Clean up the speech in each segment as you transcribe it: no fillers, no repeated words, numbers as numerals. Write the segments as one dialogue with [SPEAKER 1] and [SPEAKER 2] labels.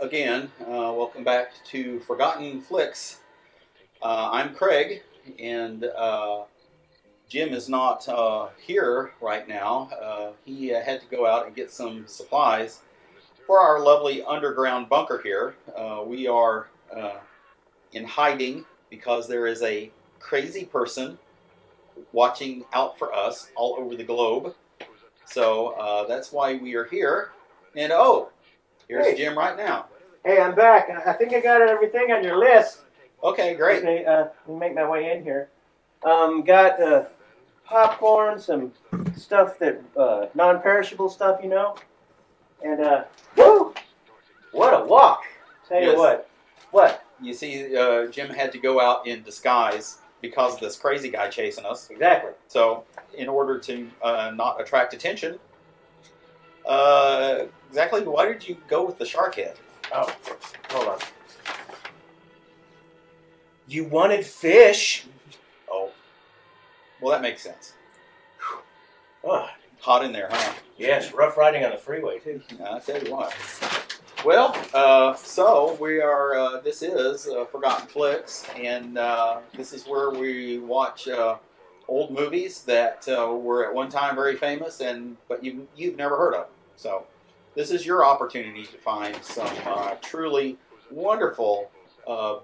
[SPEAKER 1] again, welcome back to Forgotten Flicks. I'm Craig, and Jim is not here right now. He had to go out and get some supplies for our lovely underground bunker here. We are in hiding because there is a crazy person watching out for us all over the globe. So that's why we are here. And here's Jim right now.
[SPEAKER 2] Hey, I'm back. I think I got everything on your list.
[SPEAKER 1] Okay, great.
[SPEAKER 2] Okay, let me make my way in here. Got popcorn, some stuff that non-perishable stuff, you know. And woo! What a walk! Tell you what. What?
[SPEAKER 1] You see, Jim had to go out in disguise because of this crazy guy chasing us.
[SPEAKER 2] Exactly.
[SPEAKER 1] So, in order to not attract attention, exactly, why did you go with the shark head?
[SPEAKER 2] Oh, hold on. You wanted fish.
[SPEAKER 1] Oh. Well, that makes sense.
[SPEAKER 2] Oh.
[SPEAKER 1] Hot in there, huh?
[SPEAKER 2] Yes, rough riding on the freeway, too.
[SPEAKER 1] I'll tell you what. Well, so we are, this is Forgotten Flicks, and this is where we watch old movies that were at one time very famous, but you've never heard of them. So this is your opportunity to find some truly wonderful,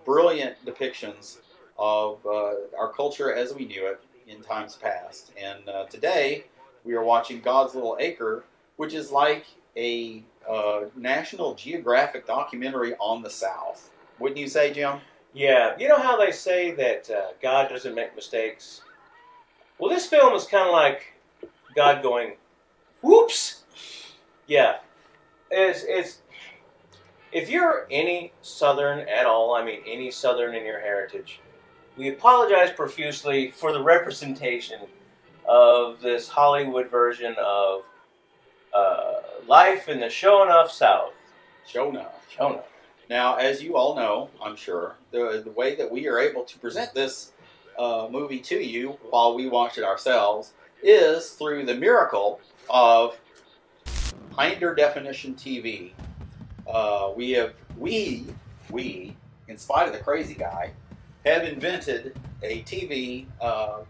[SPEAKER 1] brilliant depictions of our culture as we knew it in times past. And today we are watching God's Little Acre, which is like a National Geographic documentary on the South. Wouldn't you say, Jim?
[SPEAKER 2] Yeah. You know how they say that God doesn't make mistakes? Well, this film is kind of like God going, whoops! Yeah. It's if you're any Southern at all, I mean any Southern in your heritage, we apologize profusely for the representation of this Hollywood version of life in the show enough South.
[SPEAKER 1] Show enough.
[SPEAKER 2] Show enough.
[SPEAKER 1] Now, as you all know, I'm sure, the way that we are able to present this movie to you while we watch it ourselves is through the miracle of Hinder Definition TV. We, in spite of the crazy guy, have invented a TV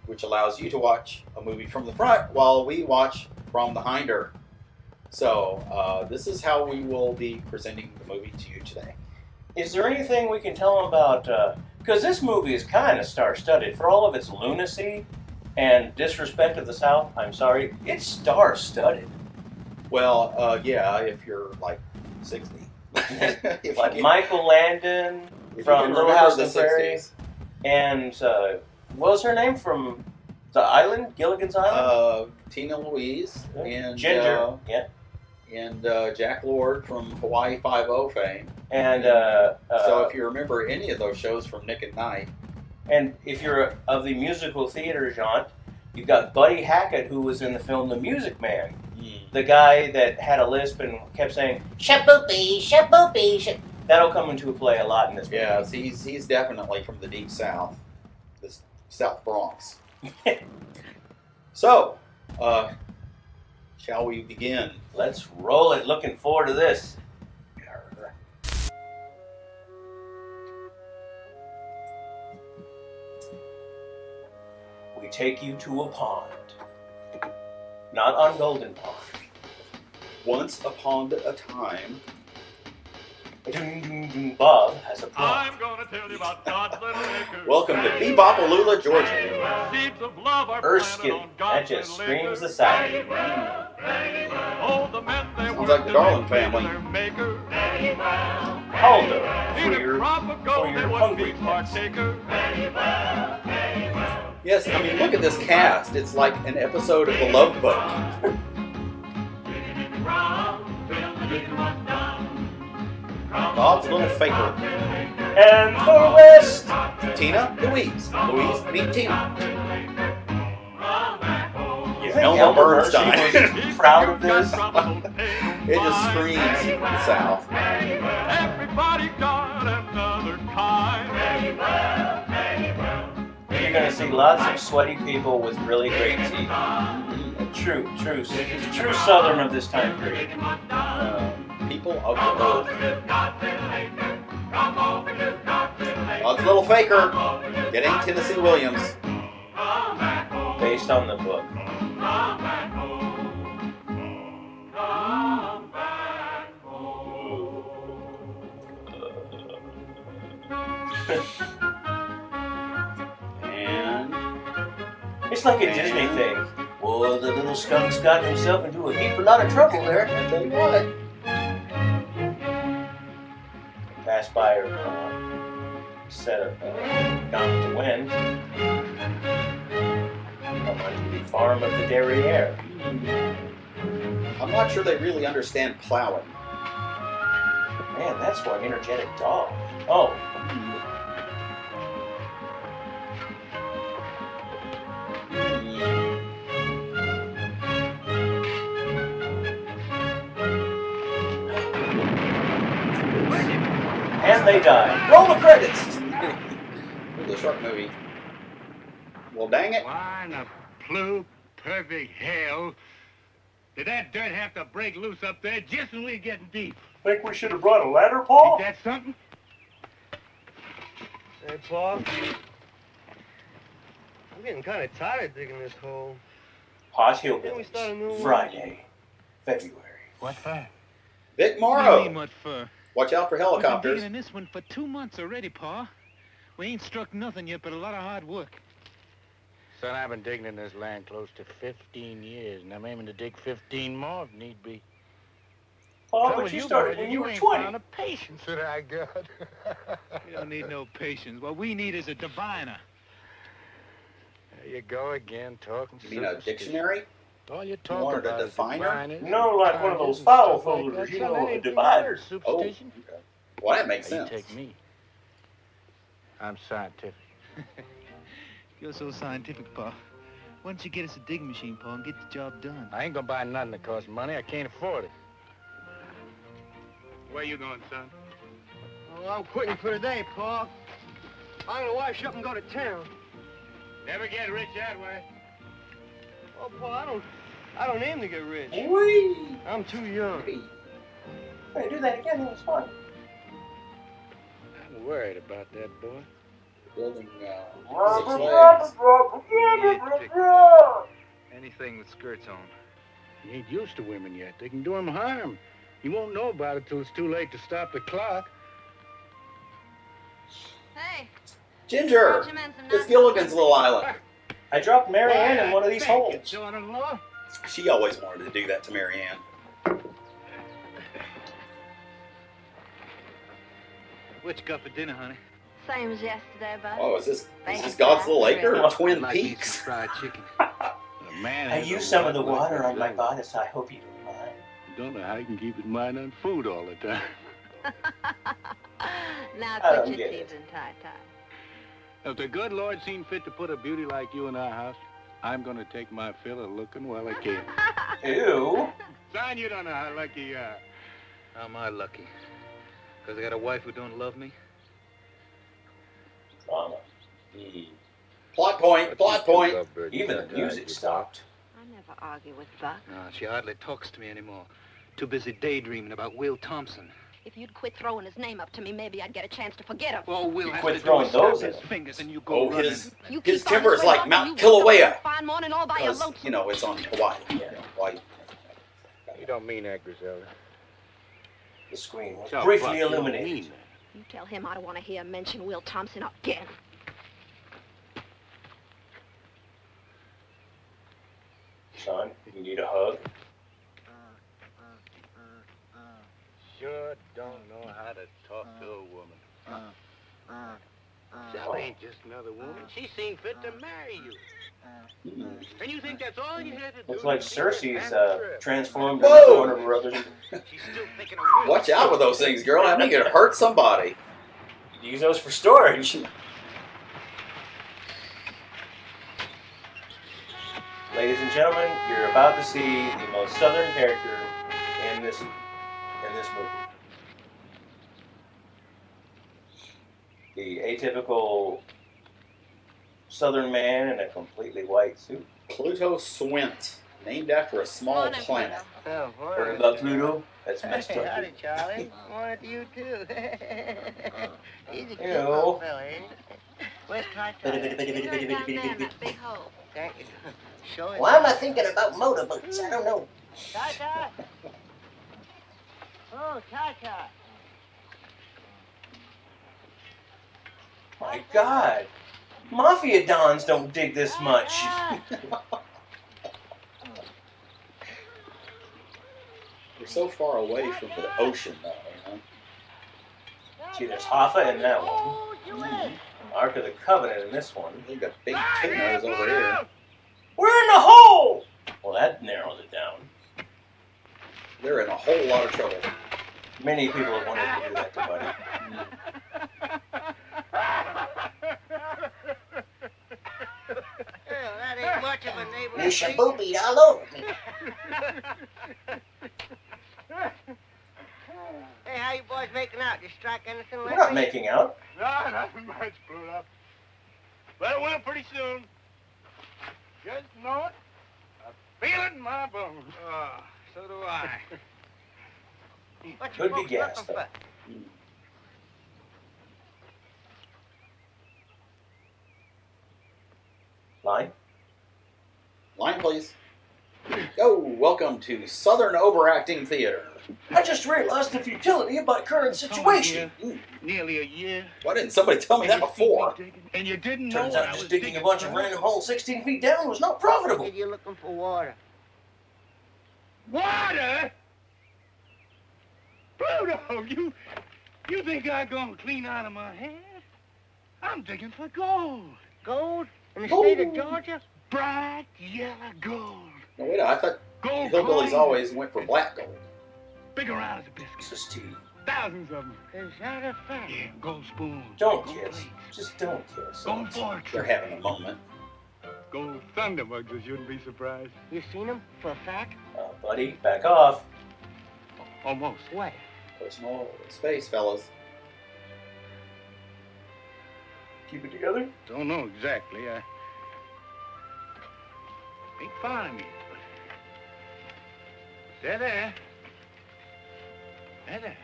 [SPEAKER 1] which allows you to watch a movie from the front while we watch from the hinder. So this is how we will be presenting the movie to you today.
[SPEAKER 2] Is there anything we can tell them about, because this movie is kind of star-studded. For all of its lunacy and disrespect of the South, I'm sorry, it's star-studded.
[SPEAKER 1] Well, yeah, if you're like 60.
[SPEAKER 2] Like Michael Landon from Little House on the Prairie. And what was her name from the island, Gilligan's Island?
[SPEAKER 1] Tina Louise and
[SPEAKER 2] Ginger, yeah,
[SPEAKER 1] and Jack Lord from Hawaii Five-0 fame.
[SPEAKER 2] And
[SPEAKER 1] so if you remember any of those shows from Nick at Night,
[SPEAKER 2] and if you're of the musical theater genre, you've got Buddy Hackett, who was in the film The Music Man, the guy that had a lisp and kept saying "shaboopy, shaboopy." That'll come into play a lot in this movie.
[SPEAKER 1] Yeah, he's definitely from the deep South, the South Bronx. So, shall we begin?
[SPEAKER 2] Let's roll it. Looking forward to this. We take you to a pond. Not on Golden Pond.
[SPEAKER 1] Once upon a time,
[SPEAKER 2] Bob has a pond.
[SPEAKER 3] I'm gonna tell you about God's little acre.
[SPEAKER 1] Welcome to Bebopalula, Georgia.
[SPEAKER 3] Seeds of love are
[SPEAKER 2] Erskine,
[SPEAKER 3] planted on
[SPEAKER 2] that
[SPEAKER 3] God's
[SPEAKER 2] just
[SPEAKER 3] little
[SPEAKER 2] screams
[SPEAKER 3] acre.
[SPEAKER 2] the South.
[SPEAKER 3] Oh, the men they
[SPEAKER 1] Sounds
[SPEAKER 3] work
[SPEAKER 1] like the
[SPEAKER 3] to
[SPEAKER 1] Darling
[SPEAKER 3] make
[SPEAKER 1] family.
[SPEAKER 3] their maker.
[SPEAKER 2] Hold up
[SPEAKER 3] Eat
[SPEAKER 2] for
[SPEAKER 3] a
[SPEAKER 2] your
[SPEAKER 3] crop of gold, they wouldn't
[SPEAKER 2] hungry
[SPEAKER 3] be
[SPEAKER 2] pets.
[SPEAKER 3] partaker.
[SPEAKER 1] Yes, I mean, look at this cast. It's like an episode of The Love Boat. Bob's little faker.
[SPEAKER 2] And the rest.
[SPEAKER 1] Tina, Louise. Louise, meet Tina.
[SPEAKER 2] You think
[SPEAKER 1] Elmer
[SPEAKER 2] Elmer
[SPEAKER 1] Bernstein.
[SPEAKER 2] Bernstein was proud of this?
[SPEAKER 1] It just screams the South.
[SPEAKER 3] Everybody got another kind.
[SPEAKER 2] You're going to see lots of sweaty people with really great teeth. True Southern of this time period.
[SPEAKER 1] people of the earth. Well, it's a little faker getting Tennessee Williams.
[SPEAKER 2] Based on the book.
[SPEAKER 1] And
[SPEAKER 2] It's like a Disney thing. Well, the little skunk's got himself into a heap of lot of trouble there.
[SPEAKER 1] I tell you what.
[SPEAKER 2] Passed by her set of Gone to Win. Come onto the farm of the derriere.
[SPEAKER 1] I'm not sure they really understand plowing.
[SPEAKER 2] Man, that's one energetic dog. Oh. And they die. Roll the credits!
[SPEAKER 1] The shark movie. Well, dang it.
[SPEAKER 4] Why in the blue perfect hell did that dirt have to break loose up there just when we were getting deep?
[SPEAKER 2] Think we should have brought a ladder, Paul?
[SPEAKER 4] Is that something?
[SPEAKER 5] Hey, Paul. I'm getting kind of tired of digging this hole.
[SPEAKER 2] Posh
[SPEAKER 5] Didn't we start a new
[SPEAKER 2] Hillbillies.
[SPEAKER 5] one?
[SPEAKER 2] Friday, February.
[SPEAKER 4] What for?
[SPEAKER 1] Vic
[SPEAKER 6] What do you mean,
[SPEAKER 1] Morrow.
[SPEAKER 6] what for?
[SPEAKER 1] Watch out for
[SPEAKER 6] We've been
[SPEAKER 1] helicopters.
[SPEAKER 6] digging in this one for 2 months already, Pa. We ain't struck nothing yet, but a lot of hard work.
[SPEAKER 4] Son, I've been digging in this land close to 15 years, and I'm aiming to dig 15 more if need be.
[SPEAKER 2] Paul,
[SPEAKER 4] Trouble
[SPEAKER 2] but you
[SPEAKER 4] boy,
[SPEAKER 2] started when you were
[SPEAKER 4] ain't
[SPEAKER 2] 20.
[SPEAKER 4] found the patience that I got.
[SPEAKER 6] We don't need no patience. What we need is a diviner.
[SPEAKER 4] There you go again, talking
[SPEAKER 1] You mean a
[SPEAKER 4] superstition.
[SPEAKER 1] dictionary?
[SPEAKER 4] All you
[SPEAKER 1] You
[SPEAKER 4] talk
[SPEAKER 1] wanted a
[SPEAKER 4] about is
[SPEAKER 1] definer?
[SPEAKER 4] diviners,
[SPEAKER 2] No, like one of those
[SPEAKER 4] and
[SPEAKER 2] file
[SPEAKER 4] stuff like
[SPEAKER 2] folders,
[SPEAKER 4] that.
[SPEAKER 2] you
[SPEAKER 4] Son,
[SPEAKER 2] know,
[SPEAKER 4] that
[SPEAKER 2] a
[SPEAKER 4] ain't
[SPEAKER 2] divider.
[SPEAKER 4] no
[SPEAKER 1] Oh,
[SPEAKER 4] superstition.
[SPEAKER 1] okay. Well, that makes
[SPEAKER 4] Now, you
[SPEAKER 1] sense.
[SPEAKER 4] take me. I'm scientific.
[SPEAKER 6] You're so scientific, Pa. Why don't you get us a digging machine, Pa, and get the job done?
[SPEAKER 4] I ain't gonna buy nothing that costs money. I can't afford it. Where you going, son?
[SPEAKER 5] Oh, I'm quitting for today, Paul. I'm gonna wash up and go to town.
[SPEAKER 4] Never get rich that way.
[SPEAKER 5] Oh, Paul, I don't aim to get rich.
[SPEAKER 2] Whee!
[SPEAKER 5] I'm too young.
[SPEAKER 2] Hey, do that again, it was fun.
[SPEAKER 4] I'm worried about that boy.
[SPEAKER 1] Building 6 legs.
[SPEAKER 7] Anything with skirts on.
[SPEAKER 4] He ain't used to women yet. They can do him harm. He won't know about it till it's too late to stop the clock.
[SPEAKER 8] Hey,
[SPEAKER 1] Ginger.
[SPEAKER 8] brought your men some
[SPEAKER 1] It's
[SPEAKER 8] nuts.
[SPEAKER 1] Gilligan's Little Island.
[SPEAKER 2] I dropped Mary Ann in one of these
[SPEAKER 4] Thank you,
[SPEAKER 2] holes.
[SPEAKER 4] son-in-law.
[SPEAKER 1] She always wanted to do that to Mary Ann.
[SPEAKER 6] What you got for dinner, honey?
[SPEAKER 8] Same as yesterday, bud.
[SPEAKER 1] Oh, is this God's Little Acre or Twin
[SPEAKER 7] Like me some
[SPEAKER 1] Peaks?
[SPEAKER 7] fried chicken.
[SPEAKER 4] A man
[SPEAKER 2] I
[SPEAKER 4] has
[SPEAKER 2] used
[SPEAKER 4] a
[SPEAKER 2] some of the
[SPEAKER 4] wife
[SPEAKER 2] water
[SPEAKER 4] like
[SPEAKER 2] on my
[SPEAKER 4] that.
[SPEAKER 2] bodice. I hope you don't mind.
[SPEAKER 4] Don't know how he can keep his mind on food all the time.
[SPEAKER 8] Now
[SPEAKER 2] I
[SPEAKER 8] put
[SPEAKER 2] don't
[SPEAKER 8] your
[SPEAKER 2] get
[SPEAKER 8] teeth
[SPEAKER 2] it.
[SPEAKER 8] in tie-tie.
[SPEAKER 4] If the good Lord seen fit to put a beauty like you in our house, I'm gonna take my fill of looking while I can.
[SPEAKER 2] Ew.
[SPEAKER 4] Son, you don't know how lucky you are.
[SPEAKER 7] How am I lucky? Because I got a wife who don't love me?
[SPEAKER 2] Drama.
[SPEAKER 1] Plot point, plot point.
[SPEAKER 2] Even the music stopped.
[SPEAKER 8] I never argue with Buck.
[SPEAKER 7] No, she hardly talks to me anymore. Too busy daydreaming about Will Thompson.
[SPEAKER 8] If you'd quit throwing his name up to me, maybe I'd get a chance to forget him.
[SPEAKER 7] Oh, Will has
[SPEAKER 2] Quit
[SPEAKER 7] to do
[SPEAKER 2] throwing
[SPEAKER 7] is
[SPEAKER 2] those
[SPEAKER 7] snap
[SPEAKER 2] at
[SPEAKER 7] his
[SPEAKER 2] him.
[SPEAKER 7] fingers and you go
[SPEAKER 1] Oh,
[SPEAKER 7] running.
[SPEAKER 8] You
[SPEAKER 1] his
[SPEAKER 8] keep on
[SPEAKER 1] timber is
[SPEAKER 8] way
[SPEAKER 1] like
[SPEAKER 8] up,
[SPEAKER 1] Mount
[SPEAKER 8] and you wake up
[SPEAKER 1] Kilauea.
[SPEAKER 8] one fine morning all by your
[SPEAKER 1] Because,
[SPEAKER 8] lonesome.
[SPEAKER 1] you know, it's on Hawaii. Hawaii.
[SPEAKER 4] You don't mean that, Griselda.
[SPEAKER 2] The screen was
[SPEAKER 4] Oh,
[SPEAKER 2] briefly
[SPEAKER 4] Buck, you don't
[SPEAKER 2] illuminated.
[SPEAKER 4] mean that.
[SPEAKER 8] You tell him I don't want to hear him mention Will Thompson again.
[SPEAKER 2] Son, you need a hug?
[SPEAKER 4] Sure don't know how to talk to a woman. Shell ain't just another woman. She seen fit to marry you. And you think that's all you had to do?
[SPEAKER 2] Looks like
[SPEAKER 4] to see her
[SPEAKER 2] Cersei's
[SPEAKER 4] and her trip?
[SPEAKER 2] transformed
[SPEAKER 1] Whoa!
[SPEAKER 2] into one of her other.
[SPEAKER 4] She's still thinking of Will.
[SPEAKER 1] Watch out with those things, girl. I think it hurt somebody.
[SPEAKER 2] Use those for storage. Ladies and gentlemen, you're about to see the most southern character in this movie. The atypical southern man in a completely white suit.
[SPEAKER 1] Pluto Swint. Named after a small
[SPEAKER 8] Morning,
[SPEAKER 1] planet.
[SPEAKER 5] Oh,
[SPEAKER 2] Heard
[SPEAKER 5] boy.
[SPEAKER 2] about Pluto? That's messed
[SPEAKER 5] Hey,
[SPEAKER 2] up.
[SPEAKER 5] howdy, Charlie. Wanted you, too. He's a cute
[SPEAKER 2] Ew.
[SPEAKER 5] little fella, ain't he? Where's Ty-Ty?
[SPEAKER 8] He's right down there in that big hole.
[SPEAKER 5] Thank you. Show it.
[SPEAKER 9] Why am I thinking about motorboats? I don't know.
[SPEAKER 5] Ty-Ty! Oh, Ty-Ty.
[SPEAKER 2] My God. Mafia dons don't dig this much.
[SPEAKER 1] We're so far away from the ocean, though. You know?
[SPEAKER 2] See, there's Hoffa in that one.
[SPEAKER 5] Oh, you in?
[SPEAKER 2] Ark of the Covenant in this one.
[SPEAKER 1] They got big tunas over here.
[SPEAKER 2] We're in the hole! Well, that narrows it down.
[SPEAKER 1] They're in a whole lot of trouble.
[SPEAKER 2] Many people have wanted to do that to Buddy.
[SPEAKER 5] Well, that ain't much of a neighborhood.
[SPEAKER 9] You shaboobied all over me.
[SPEAKER 5] Hey, how you boys making out? You strike anything
[SPEAKER 2] We're
[SPEAKER 5] like
[SPEAKER 2] not
[SPEAKER 5] me?
[SPEAKER 2] making out.
[SPEAKER 4] No, nothing much, Pluto. But it will pretty soon. Just know it. I feel it in my bones.
[SPEAKER 7] Oh, so do I.
[SPEAKER 5] What you
[SPEAKER 2] Could be
[SPEAKER 5] folks
[SPEAKER 2] gas,
[SPEAKER 5] looking
[SPEAKER 2] though.
[SPEAKER 5] for?
[SPEAKER 2] Line?
[SPEAKER 1] Line, please. Go. Welcome to Southern Overacting Theater.
[SPEAKER 2] I just realized the futility of my current situation.
[SPEAKER 7] Nearly a year.
[SPEAKER 1] Why didn't somebody tell me that before?
[SPEAKER 7] And you didn't know
[SPEAKER 2] Turns
[SPEAKER 7] what
[SPEAKER 2] out
[SPEAKER 7] I
[SPEAKER 2] just
[SPEAKER 7] was
[SPEAKER 2] digging a bunch of random holes 16 feet down was not profitable.
[SPEAKER 5] Said you're looking for water.
[SPEAKER 7] Water? Pluto, you think I'm gonna clean out of my head? I'm digging for gold.
[SPEAKER 5] Gold? In the state of
[SPEAKER 1] Gold.
[SPEAKER 5] Georgia?
[SPEAKER 7] Bright yellow gold.
[SPEAKER 1] No, wait, I thought
[SPEAKER 7] Gold
[SPEAKER 1] hillbillies
[SPEAKER 7] coins.
[SPEAKER 1] always went for black gold.
[SPEAKER 7] Big around as a biscuit.
[SPEAKER 2] This is tea.
[SPEAKER 7] Thousands of them.
[SPEAKER 5] Is that a fact?
[SPEAKER 7] Yeah, gold spoons.
[SPEAKER 2] Don't
[SPEAKER 7] gold
[SPEAKER 2] kiss.
[SPEAKER 7] plates,
[SPEAKER 2] Just don't kiss.
[SPEAKER 7] Gold forks.
[SPEAKER 1] They're having a moment.
[SPEAKER 4] Gold thunderbugs, I shouldn't be surprised.
[SPEAKER 5] You seen him for a fact?
[SPEAKER 2] Buddy, back off.
[SPEAKER 7] Almost.
[SPEAKER 5] What?
[SPEAKER 1] Personal space, fellas.
[SPEAKER 2] Keep it together.
[SPEAKER 7] Don't know exactly. I ain't finding it, but they're there. They're there.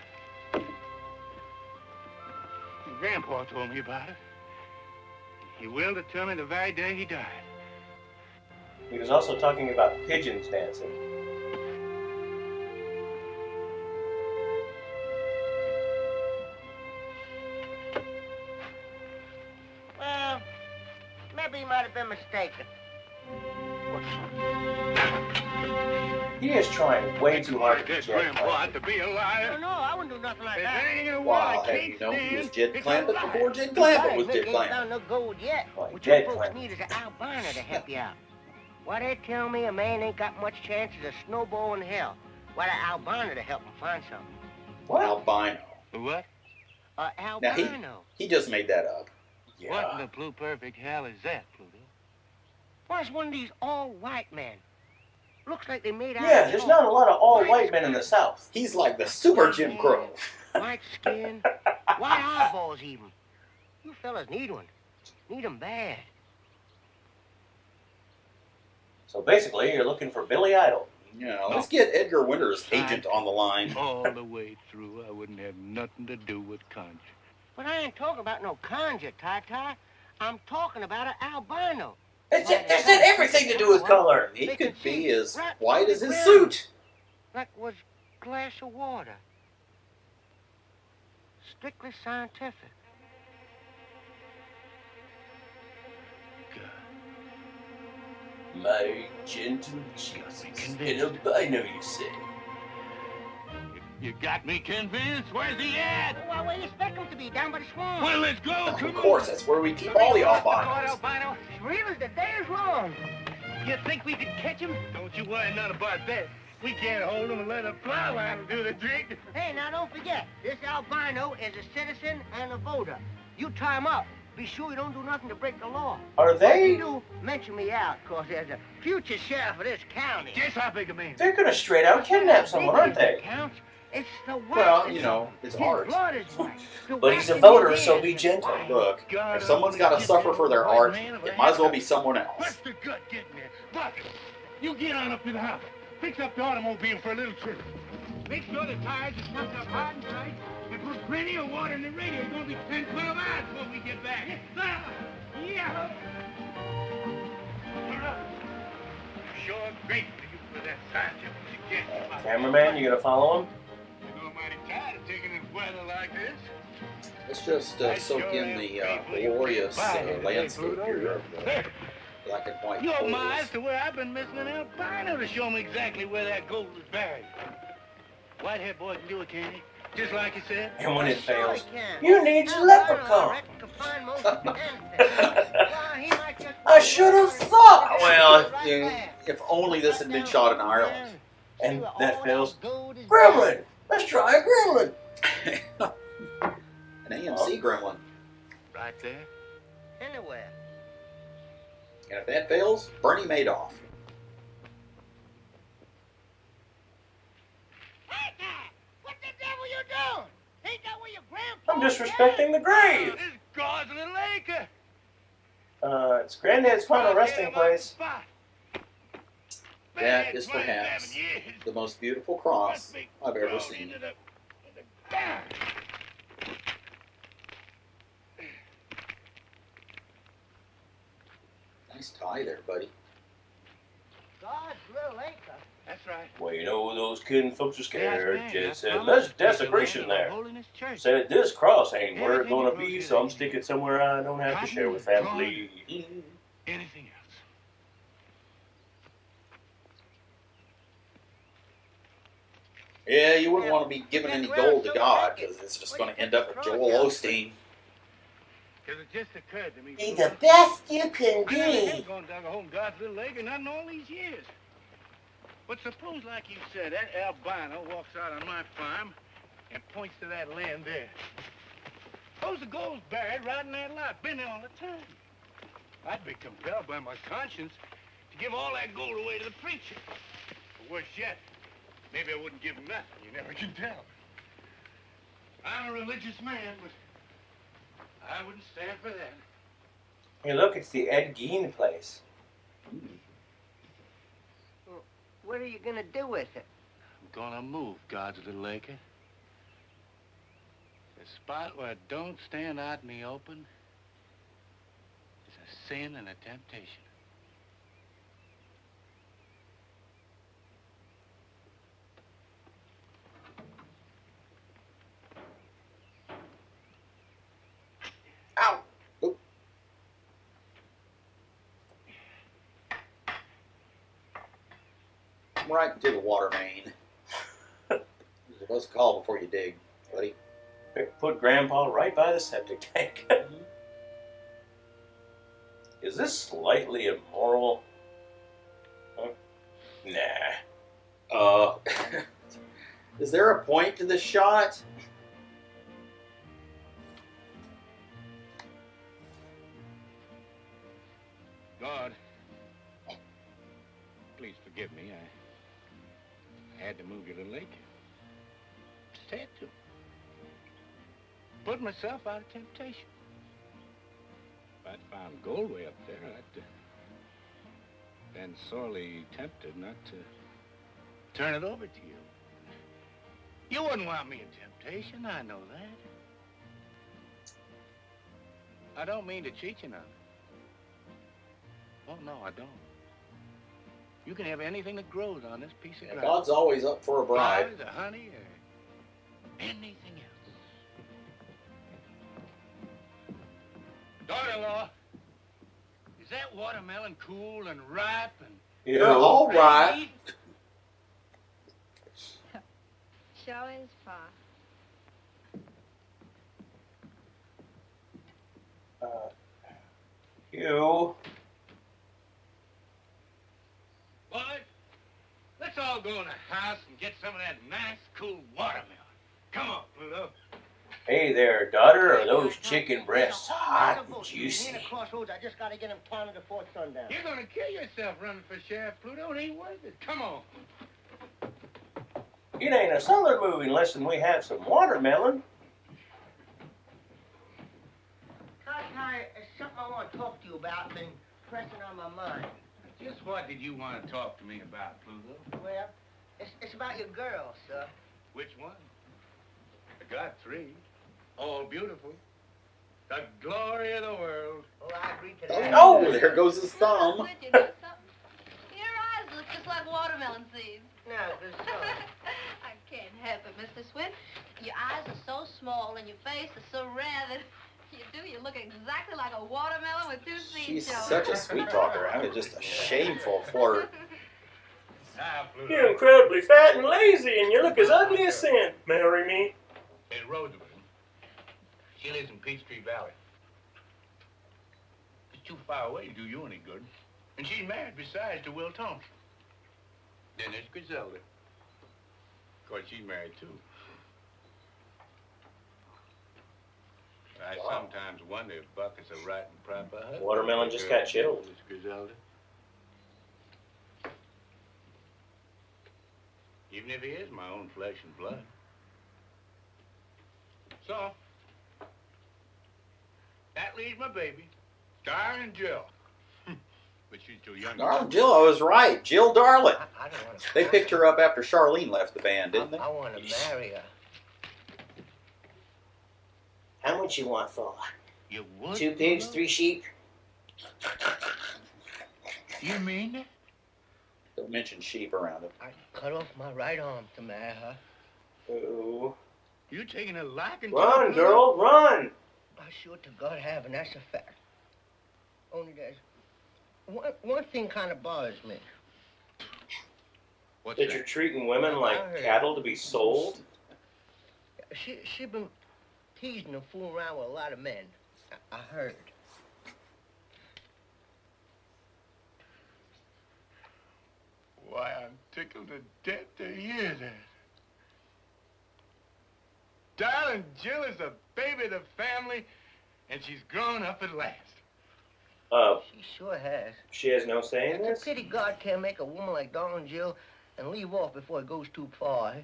[SPEAKER 7] Your grandpa told me about it. He willed to tell me the very day he died.
[SPEAKER 2] He was also talking about pigeons dancing.
[SPEAKER 5] Well, maybe he might have been mistaken.
[SPEAKER 2] He is trying way too hard to
[SPEAKER 4] This
[SPEAKER 2] get
[SPEAKER 4] grandpa to be a
[SPEAKER 5] No,
[SPEAKER 4] liar.
[SPEAKER 5] no, I wouldn't do nothing like
[SPEAKER 4] There's
[SPEAKER 5] that.
[SPEAKER 4] anything in the world
[SPEAKER 1] Wow,
[SPEAKER 4] I
[SPEAKER 1] have
[SPEAKER 4] can't
[SPEAKER 1] you known he was
[SPEAKER 4] stand.
[SPEAKER 1] Jed
[SPEAKER 4] It's a
[SPEAKER 1] Clampett
[SPEAKER 4] lie.
[SPEAKER 1] before Jed Clampett was
[SPEAKER 5] Besides,
[SPEAKER 1] Jed
[SPEAKER 5] Nick ain't
[SPEAKER 1] Clampett?
[SPEAKER 5] found no gold yet.
[SPEAKER 2] Like
[SPEAKER 5] What
[SPEAKER 2] Jed
[SPEAKER 5] you folks
[SPEAKER 2] Clampett.
[SPEAKER 5] need is an albino to help you out. Why, they tell me a man ain't got much chance as a snowball in hell. Why, the albino to help him find something.
[SPEAKER 2] What?
[SPEAKER 1] Albino.
[SPEAKER 7] What?
[SPEAKER 1] Now,
[SPEAKER 5] Albino.
[SPEAKER 1] he just made that up.
[SPEAKER 7] What in the blue perfect hell is that, Pluto?
[SPEAKER 5] Why, it's one of these all-white men. Looks like they made out
[SPEAKER 2] Yeah,
[SPEAKER 5] of
[SPEAKER 2] there's
[SPEAKER 5] chalk.
[SPEAKER 2] not a lot of all white men in the South.
[SPEAKER 1] He's like the super Jim Crow.
[SPEAKER 5] White skin, white eyeballs even. You fellas need one. Need 'em bad.
[SPEAKER 2] So basically, you're looking for Billy Idol.
[SPEAKER 1] You know, let's get Edgar Winter's agent on the line.
[SPEAKER 7] All the way through, I wouldn't have nothing to do with conjure.
[SPEAKER 5] But I ain't talking about no conjure, Ty-Ty. I'm talking about an albino.
[SPEAKER 2] That's everything to do with color.
[SPEAKER 1] He
[SPEAKER 5] They
[SPEAKER 1] could
[SPEAKER 5] can
[SPEAKER 1] be
[SPEAKER 5] see
[SPEAKER 1] as
[SPEAKER 5] right
[SPEAKER 1] white
[SPEAKER 5] through
[SPEAKER 1] as
[SPEAKER 5] the
[SPEAKER 1] his
[SPEAKER 5] ground.
[SPEAKER 1] suit.
[SPEAKER 5] Like was glass of water. Strictly scientific.
[SPEAKER 2] My gentle Jesus. An albino, you say?
[SPEAKER 4] You got me convinced. Where's he at?
[SPEAKER 5] Well, where you expect him to be? Down by the swamp.
[SPEAKER 4] Well, let's go.
[SPEAKER 1] Of course, that's where we keep all the albinos.
[SPEAKER 5] albino. Real as the day is long.
[SPEAKER 7] You think we could catch him? Don't you worry none about that. We can't hold him and let a fly line do the trick.
[SPEAKER 5] Hey, now don't forget, this albino is a citizen and a voter. You tie him up. Be sure you don't do nothing to break the law.
[SPEAKER 2] Are
[SPEAKER 5] If
[SPEAKER 2] they?
[SPEAKER 5] you do, mention me out, cause there's a future sheriff of this county.
[SPEAKER 7] Guess how big a man?
[SPEAKER 2] They're gonna straight out kidnap someone, aren't they?
[SPEAKER 5] Counts. It's the white.
[SPEAKER 1] Well, you know, it's
[SPEAKER 5] His
[SPEAKER 1] art.
[SPEAKER 5] blood is white. The
[SPEAKER 2] But he's
[SPEAKER 5] white
[SPEAKER 2] a
[SPEAKER 5] in
[SPEAKER 2] voter,
[SPEAKER 5] his
[SPEAKER 2] so
[SPEAKER 5] ears
[SPEAKER 2] be
[SPEAKER 5] is
[SPEAKER 2] gentle.
[SPEAKER 5] white.
[SPEAKER 1] Look, if someone's got to suffer for their art, it might as well be someone else.
[SPEAKER 7] What's the gut getting there? Buck, You get on up to the house. Fix up the automobile for a little trip. Make sure the tires are pumped up hot and tight, and put plenty of water in the radio. It's gonna be 10, 12 hours before we get back. Yes, sir. Yeah. Sure great for you for that scientific suggestion.
[SPEAKER 2] Cameraman, you gonna follow him?
[SPEAKER 7] You're mighty tired of taking this weather like this.
[SPEAKER 1] Let's just soak in the glorious landscape here of the black and white
[SPEAKER 7] You're
[SPEAKER 1] photos.
[SPEAKER 7] miles to where I've been missing an albino to show me exactly where that gold is buried. Whitehead boy can do it, can't he? Just like you said.
[SPEAKER 2] And when it
[SPEAKER 5] Sure
[SPEAKER 2] fails,
[SPEAKER 5] he can.
[SPEAKER 2] you need your
[SPEAKER 5] Albino,
[SPEAKER 2] leprechaun.
[SPEAKER 5] I reckon, can find most anything. Well, he might just
[SPEAKER 2] I should have thought.
[SPEAKER 1] Well,
[SPEAKER 5] Right
[SPEAKER 1] if,
[SPEAKER 5] there.
[SPEAKER 1] if only this had been shot in Ireland.
[SPEAKER 2] And
[SPEAKER 5] See where
[SPEAKER 2] that
[SPEAKER 5] all
[SPEAKER 2] fails.
[SPEAKER 5] gold is
[SPEAKER 2] Gremlin!
[SPEAKER 5] buried.
[SPEAKER 2] Let's try a gremlin.
[SPEAKER 1] An AMC gremlin.
[SPEAKER 7] Right there.
[SPEAKER 5] Anywhere.
[SPEAKER 1] And if that fails, Bernie Madoff.
[SPEAKER 5] Hey, Dad! What the devil you doing? Ain't that where your grandpa
[SPEAKER 2] I'm disrespecting the grave.
[SPEAKER 7] This is God's little acre.
[SPEAKER 2] It's Granddad's final resting place.
[SPEAKER 1] That is perhaps the most beautiful cross I've ever seen. Nice tie there, buddy.
[SPEAKER 5] God's little acre.
[SPEAKER 7] That's right.
[SPEAKER 2] Well, you know those kidding folks are scared.
[SPEAKER 7] Yes,
[SPEAKER 2] Just
[SPEAKER 7] man,
[SPEAKER 2] said,
[SPEAKER 7] that's
[SPEAKER 2] there's
[SPEAKER 7] promised.
[SPEAKER 2] desecration there.
[SPEAKER 7] Holiness Church.
[SPEAKER 2] Said this cross ain't where it's
[SPEAKER 7] Everything
[SPEAKER 2] gonna
[SPEAKER 7] you
[SPEAKER 2] be,
[SPEAKER 7] grow
[SPEAKER 2] so I'm
[SPEAKER 7] today.
[SPEAKER 2] sticking somewhere I don't have to share with family.
[SPEAKER 7] Anything else?
[SPEAKER 1] Yeah, you wouldn't want to be giving any gold to God because it's just going to end up with Joel Osteen.
[SPEAKER 7] Because it just occurred to me.
[SPEAKER 9] Be the best you can
[SPEAKER 7] I never
[SPEAKER 9] be.
[SPEAKER 7] have gone down a home God's little acre, not in all these years. But suppose, like you said, that albino walks out on my farm and points to that land there. Suppose the gold's buried right in that lot. Been there all the time. I'd be compelled by my conscience to give all that gold away to the preacher. Or worse yet, maybe I wouldn't give him nothing. You never can tell. I'm a religious man, but I wouldn't stand for that.
[SPEAKER 2] Hey, look, it's the Ed Gein place.
[SPEAKER 5] What are you gonna do with it?
[SPEAKER 7] I'm gonna move God's little acre. The spot where it don't stand out in the open is a sin and a temptation.
[SPEAKER 1] Ow! Oop. Come right into the water main. You're supposed to call before you dig, buddy.
[SPEAKER 2] Put Grandpa right by the septic tank. Is this slightly immoral? Huh? Nah.
[SPEAKER 1] Is there a point to this shot?
[SPEAKER 7] God, please forgive me. I had to move your little acre. Just had to. Put myself out of temptation. If I'd found gold way up there, I'd been sorely tempted not to turn it over to you. You wouldn't want me in temptation, I know that. I don't mean to cheat you none. Oh, no, I don't. You can have anything that grows on this piece of
[SPEAKER 1] Yeah,
[SPEAKER 7] ground.
[SPEAKER 1] God's always up for a bribe.
[SPEAKER 7] Flowers or honey or anything else. Daughter-in-law, is that watermelon cool and ripe and
[SPEAKER 1] You're all right.
[SPEAKER 8] Sure is, Pa.
[SPEAKER 2] You.
[SPEAKER 7] Boy, let's all go in the house and get some of that nice, cool watermelon. Come on, Pluto.
[SPEAKER 2] Hey there, daughter. Are those chicken breasts hot and juicy?
[SPEAKER 5] Near the crossroads, I just gotta get him counted before sundown.
[SPEAKER 7] You're gonna kill yourself running for sheriff, Pluto. It ain't worth it. Come on.
[SPEAKER 2] It ain't a southern movie unless we have some watermelon.
[SPEAKER 5] Ty, there's something I want to talk to you about. Been pressing on my mind.
[SPEAKER 7] Just what did you want to talk to me about, Pluto?
[SPEAKER 5] Well, it's about your girl, sir.
[SPEAKER 7] Which one? I got 3. All beautiful. The glory of the world.
[SPEAKER 5] Oh, I agree to that.
[SPEAKER 1] Oh, there goes his thumb.
[SPEAKER 8] Swin, you know something? Your eyes look just like watermelon seeds.
[SPEAKER 5] No, good sir.
[SPEAKER 8] I can't help it, Mr. Swin. Your eyes are so small and your face is so red that you look exactly like a watermelon with 2 seeds
[SPEAKER 1] She's
[SPEAKER 8] showing.
[SPEAKER 1] such a sweet talker. I mean, just a shameful flirt.
[SPEAKER 7] Now, Pluto.
[SPEAKER 2] You're incredibly fat and lazy, and you look as ugly as sin. Marry me.
[SPEAKER 7] Hey, Rosamond. She lives in Peachtree Valley. It's too far away to do you any good. And she's married besides to Will Thompson. Then there's Griselda. Of course, she's married too. I sometimes wonder if Buck is a right and proper husband.
[SPEAKER 2] Watermelon just got chilled.
[SPEAKER 7] Miss Griselda. Even if he is my own flesh and blood. So, that leaves my baby, Darling Jill. But she's too young.
[SPEAKER 1] Darling Jill, I was right. Jill Darling.
[SPEAKER 5] I don't want to.
[SPEAKER 1] They picked her up after Charlene left the band, didn't they?
[SPEAKER 5] I want to marry her.
[SPEAKER 2] How much you want for?
[SPEAKER 7] You would?
[SPEAKER 2] 2 pigs, 3 sheep.
[SPEAKER 7] You mean that?
[SPEAKER 1] Don't mention sheep around it.
[SPEAKER 5] I'd cut off my right arm to marry her.
[SPEAKER 2] Oh.
[SPEAKER 7] You taking a liking to
[SPEAKER 2] Run,
[SPEAKER 7] it,
[SPEAKER 2] girl, run!
[SPEAKER 5] I sure to God have, and that's a fact. Only there's one thing kind of bothers me.
[SPEAKER 7] What's
[SPEAKER 2] That
[SPEAKER 7] that?
[SPEAKER 2] you're treating women like cattle to be sold?
[SPEAKER 5] She been teasing and fooling around with a lot of men. I heard.
[SPEAKER 7] Why, I'm tickled to death to hear that. Darling Jill is the baby of the family, and she's grown up at last.
[SPEAKER 5] She sure has.
[SPEAKER 2] She has no say in
[SPEAKER 5] It's
[SPEAKER 2] this?
[SPEAKER 5] a pity God can't make a woman like Darling Jill and leave off before it goes too far.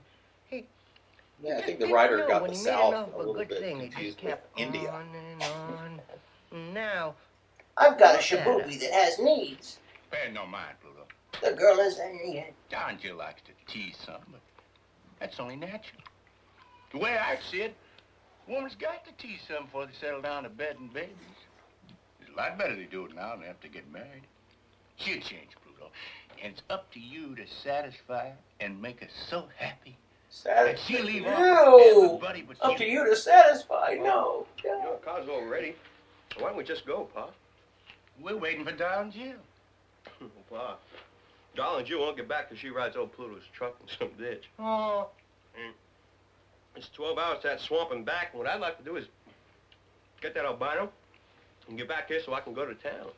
[SPEAKER 1] Yeah, I think the writer got the South a little
[SPEAKER 5] good
[SPEAKER 1] bit
[SPEAKER 5] thing. It
[SPEAKER 1] confused
[SPEAKER 5] just
[SPEAKER 1] with
[SPEAKER 5] kept
[SPEAKER 1] India.
[SPEAKER 5] on and on. And now,
[SPEAKER 9] I've got a shaboobie that has needs.
[SPEAKER 7] Pay no mind, Pluto.
[SPEAKER 9] The girl is in yet.
[SPEAKER 7] Darling Jill likes to tease some, but that's only natural. The way I see it, a woman's got to tease some before they settle down to bed and babies. It's a lot better they do it now than have to get married. She'll change, Pluto. And it's up to you to satisfy and make her so happy that she'll leave off with everybody but
[SPEAKER 2] Up to you to satisfy. No.
[SPEAKER 10] Your car's all ready. So why don't we just go, Pa?
[SPEAKER 7] We're waiting for Darling Jill.
[SPEAKER 10] Pa, Darling Jill won't get back till she rides old Pluto's truck in some ditch.
[SPEAKER 5] oh,
[SPEAKER 10] It's 12 hours to that swamp and back, and what I'd like to do is get that albino and get back here so I can go to town.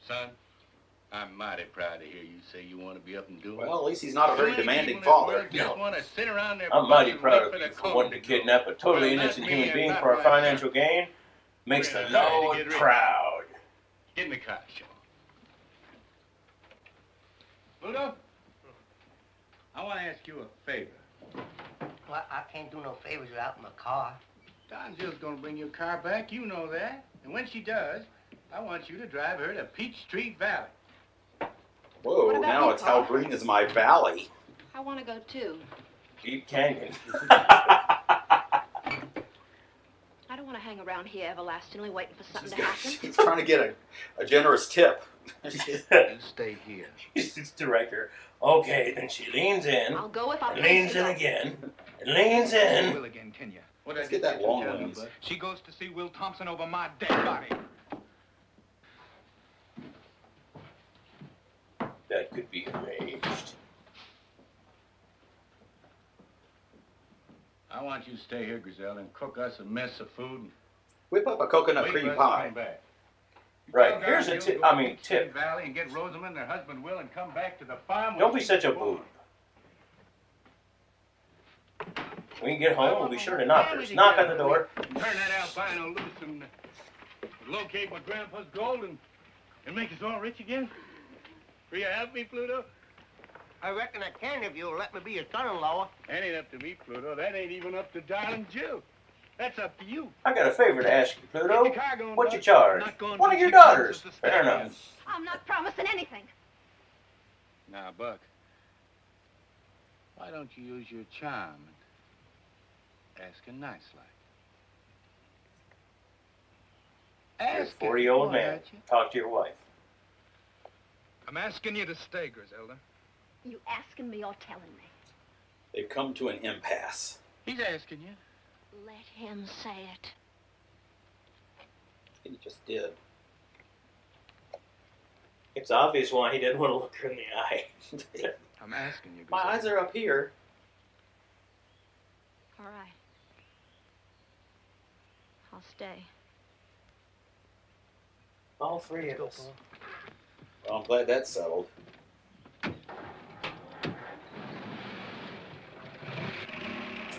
[SPEAKER 7] Son, I'm mighty proud to hear you say you want to be up and doing.
[SPEAKER 1] Well, at least he's not a
[SPEAKER 7] So
[SPEAKER 1] very
[SPEAKER 7] many
[SPEAKER 1] demanding
[SPEAKER 7] people in the
[SPEAKER 1] father.
[SPEAKER 7] world just want to sit around there.
[SPEAKER 2] I'm mighty
[SPEAKER 7] and
[SPEAKER 2] proud
[SPEAKER 7] wait
[SPEAKER 2] of
[SPEAKER 7] for
[SPEAKER 2] you
[SPEAKER 7] the
[SPEAKER 2] for wanting to
[SPEAKER 7] comb.
[SPEAKER 2] kidnap a totally
[SPEAKER 7] Well, not
[SPEAKER 2] innocent
[SPEAKER 7] me
[SPEAKER 2] human
[SPEAKER 7] and
[SPEAKER 2] being
[SPEAKER 7] not
[SPEAKER 2] for a
[SPEAKER 7] my
[SPEAKER 2] financial
[SPEAKER 7] son.
[SPEAKER 2] gain. Makes the
[SPEAKER 7] We're in a hurry to
[SPEAKER 2] Lord
[SPEAKER 7] get rich.
[SPEAKER 2] proud.
[SPEAKER 7] Give me car, Sean. Pluto, I want to ask you a favor.
[SPEAKER 5] well, I can't do no favors without my car.
[SPEAKER 7] Don Jill's going to bring your car back. You know that. And when she does, I want you to drive her to Peachtree Valley.
[SPEAKER 1] Whoa,
[SPEAKER 8] What about
[SPEAKER 1] now
[SPEAKER 8] me,
[SPEAKER 1] it's how
[SPEAKER 8] Pa?
[SPEAKER 1] green is my valley.
[SPEAKER 8] I want to go too.
[SPEAKER 2] Deep Canyon.
[SPEAKER 8] I don't want to hang around here everlastingly waiting for something to happen.
[SPEAKER 1] She's trying to get a generous tip.
[SPEAKER 7] You stay here.
[SPEAKER 2] He's director. Okay, then she leans in,
[SPEAKER 8] I'll go if I pay
[SPEAKER 2] leans
[SPEAKER 8] to
[SPEAKER 2] in
[SPEAKER 8] go.
[SPEAKER 2] again, and leans in.
[SPEAKER 6] Will again, can you?
[SPEAKER 1] Let's get that long lens.
[SPEAKER 6] She goes to see Will Thompson over my dead body.
[SPEAKER 2] That could be arranged.
[SPEAKER 7] I want you to stay here, Griselda, and cook us a mess of food. And
[SPEAKER 1] Whip up a coconut
[SPEAKER 7] wait
[SPEAKER 1] cream
[SPEAKER 7] for us to come
[SPEAKER 1] pie.
[SPEAKER 7] back.
[SPEAKER 2] Right,
[SPEAKER 7] Tell
[SPEAKER 2] here's a
[SPEAKER 7] Darling
[SPEAKER 2] tip.
[SPEAKER 7] Jill to go
[SPEAKER 2] I
[SPEAKER 7] to
[SPEAKER 2] mean,
[SPEAKER 7] Peachtree
[SPEAKER 2] tip.
[SPEAKER 7] Valley and get Rosamond and her husband Will and come back to the farm.
[SPEAKER 2] Don't
[SPEAKER 7] when
[SPEAKER 2] be
[SPEAKER 7] she's
[SPEAKER 2] such a
[SPEAKER 7] born.
[SPEAKER 2] boob. When you get home, we'll be sure to knock. There's knock on the door.
[SPEAKER 7] Turn that albino loose and locate my grandpa's gold and make us all rich again. Will you help me, Pluto?
[SPEAKER 5] I reckon I can if you'll let me be your son-in-law.
[SPEAKER 7] That ain't up to me, Pluto. That ain't even up to Darling Jill. That's up to you.
[SPEAKER 2] I got a favor to ask you,
[SPEAKER 7] Get
[SPEAKER 2] Pluto.
[SPEAKER 7] your car going,
[SPEAKER 2] What you
[SPEAKER 7] Buck.
[SPEAKER 2] charge?
[SPEAKER 7] I'm not going
[SPEAKER 2] One of
[SPEAKER 7] till
[SPEAKER 2] your
[SPEAKER 7] she promises
[SPEAKER 2] daughters.
[SPEAKER 7] to stay
[SPEAKER 2] Fair
[SPEAKER 7] here.
[SPEAKER 2] enough.
[SPEAKER 8] I'm not promising anything.
[SPEAKER 7] Now, Buck, why don't you use your charm and ask her nice like?
[SPEAKER 2] You're a
[SPEAKER 7] Ask her.
[SPEAKER 2] 40-year-old
[SPEAKER 7] Why
[SPEAKER 2] man.
[SPEAKER 7] don't you?
[SPEAKER 2] Talk to your wife.
[SPEAKER 7] I'm asking you to stay, Griselda.
[SPEAKER 8] You asking me or telling me?
[SPEAKER 1] They've come to an impasse.
[SPEAKER 7] He's asking you.
[SPEAKER 8] Let him say it.
[SPEAKER 1] He just did.
[SPEAKER 2] It's obvious why he didn't want to look her in the eye.
[SPEAKER 7] I'm asking you,
[SPEAKER 1] My
[SPEAKER 7] Griselda.
[SPEAKER 1] eyes are up here.
[SPEAKER 8] All right. I'll stay.
[SPEAKER 2] All three of us.
[SPEAKER 1] Well, I'm glad that's settled.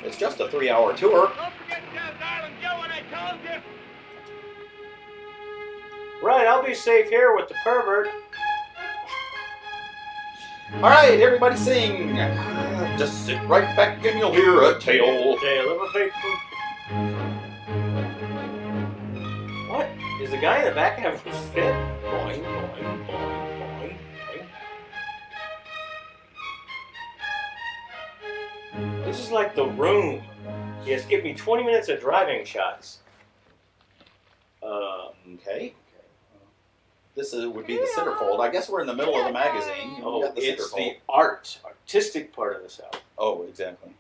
[SPEAKER 1] It's just a 3-hour tour.
[SPEAKER 7] Don't forget to tell Darling Joe what I told you.
[SPEAKER 2] Right, I'll be safe here with the pervert.
[SPEAKER 1] All right, everybody sing. Just sit right back and you'll hear a tale.
[SPEAKER 2] Tale of a faithful. What? Is the guy in the back having a fit? Boing, boing, boing, boing, boing. This is like The Room. He has given me 20 minutes of driving shots.
[SPEAKER 1] Okay. This would be the centerfold. I guess we're in the middle of the magazine. We
[SPEAKER 2] Oh,
[SPEAKER 1] got the
[SPEAKER 2] it's
[SPEAKER 1] centerfold.
[SPEAKER 2] the artistic part of this album.
[SPEAKER 1] Oh, exactly.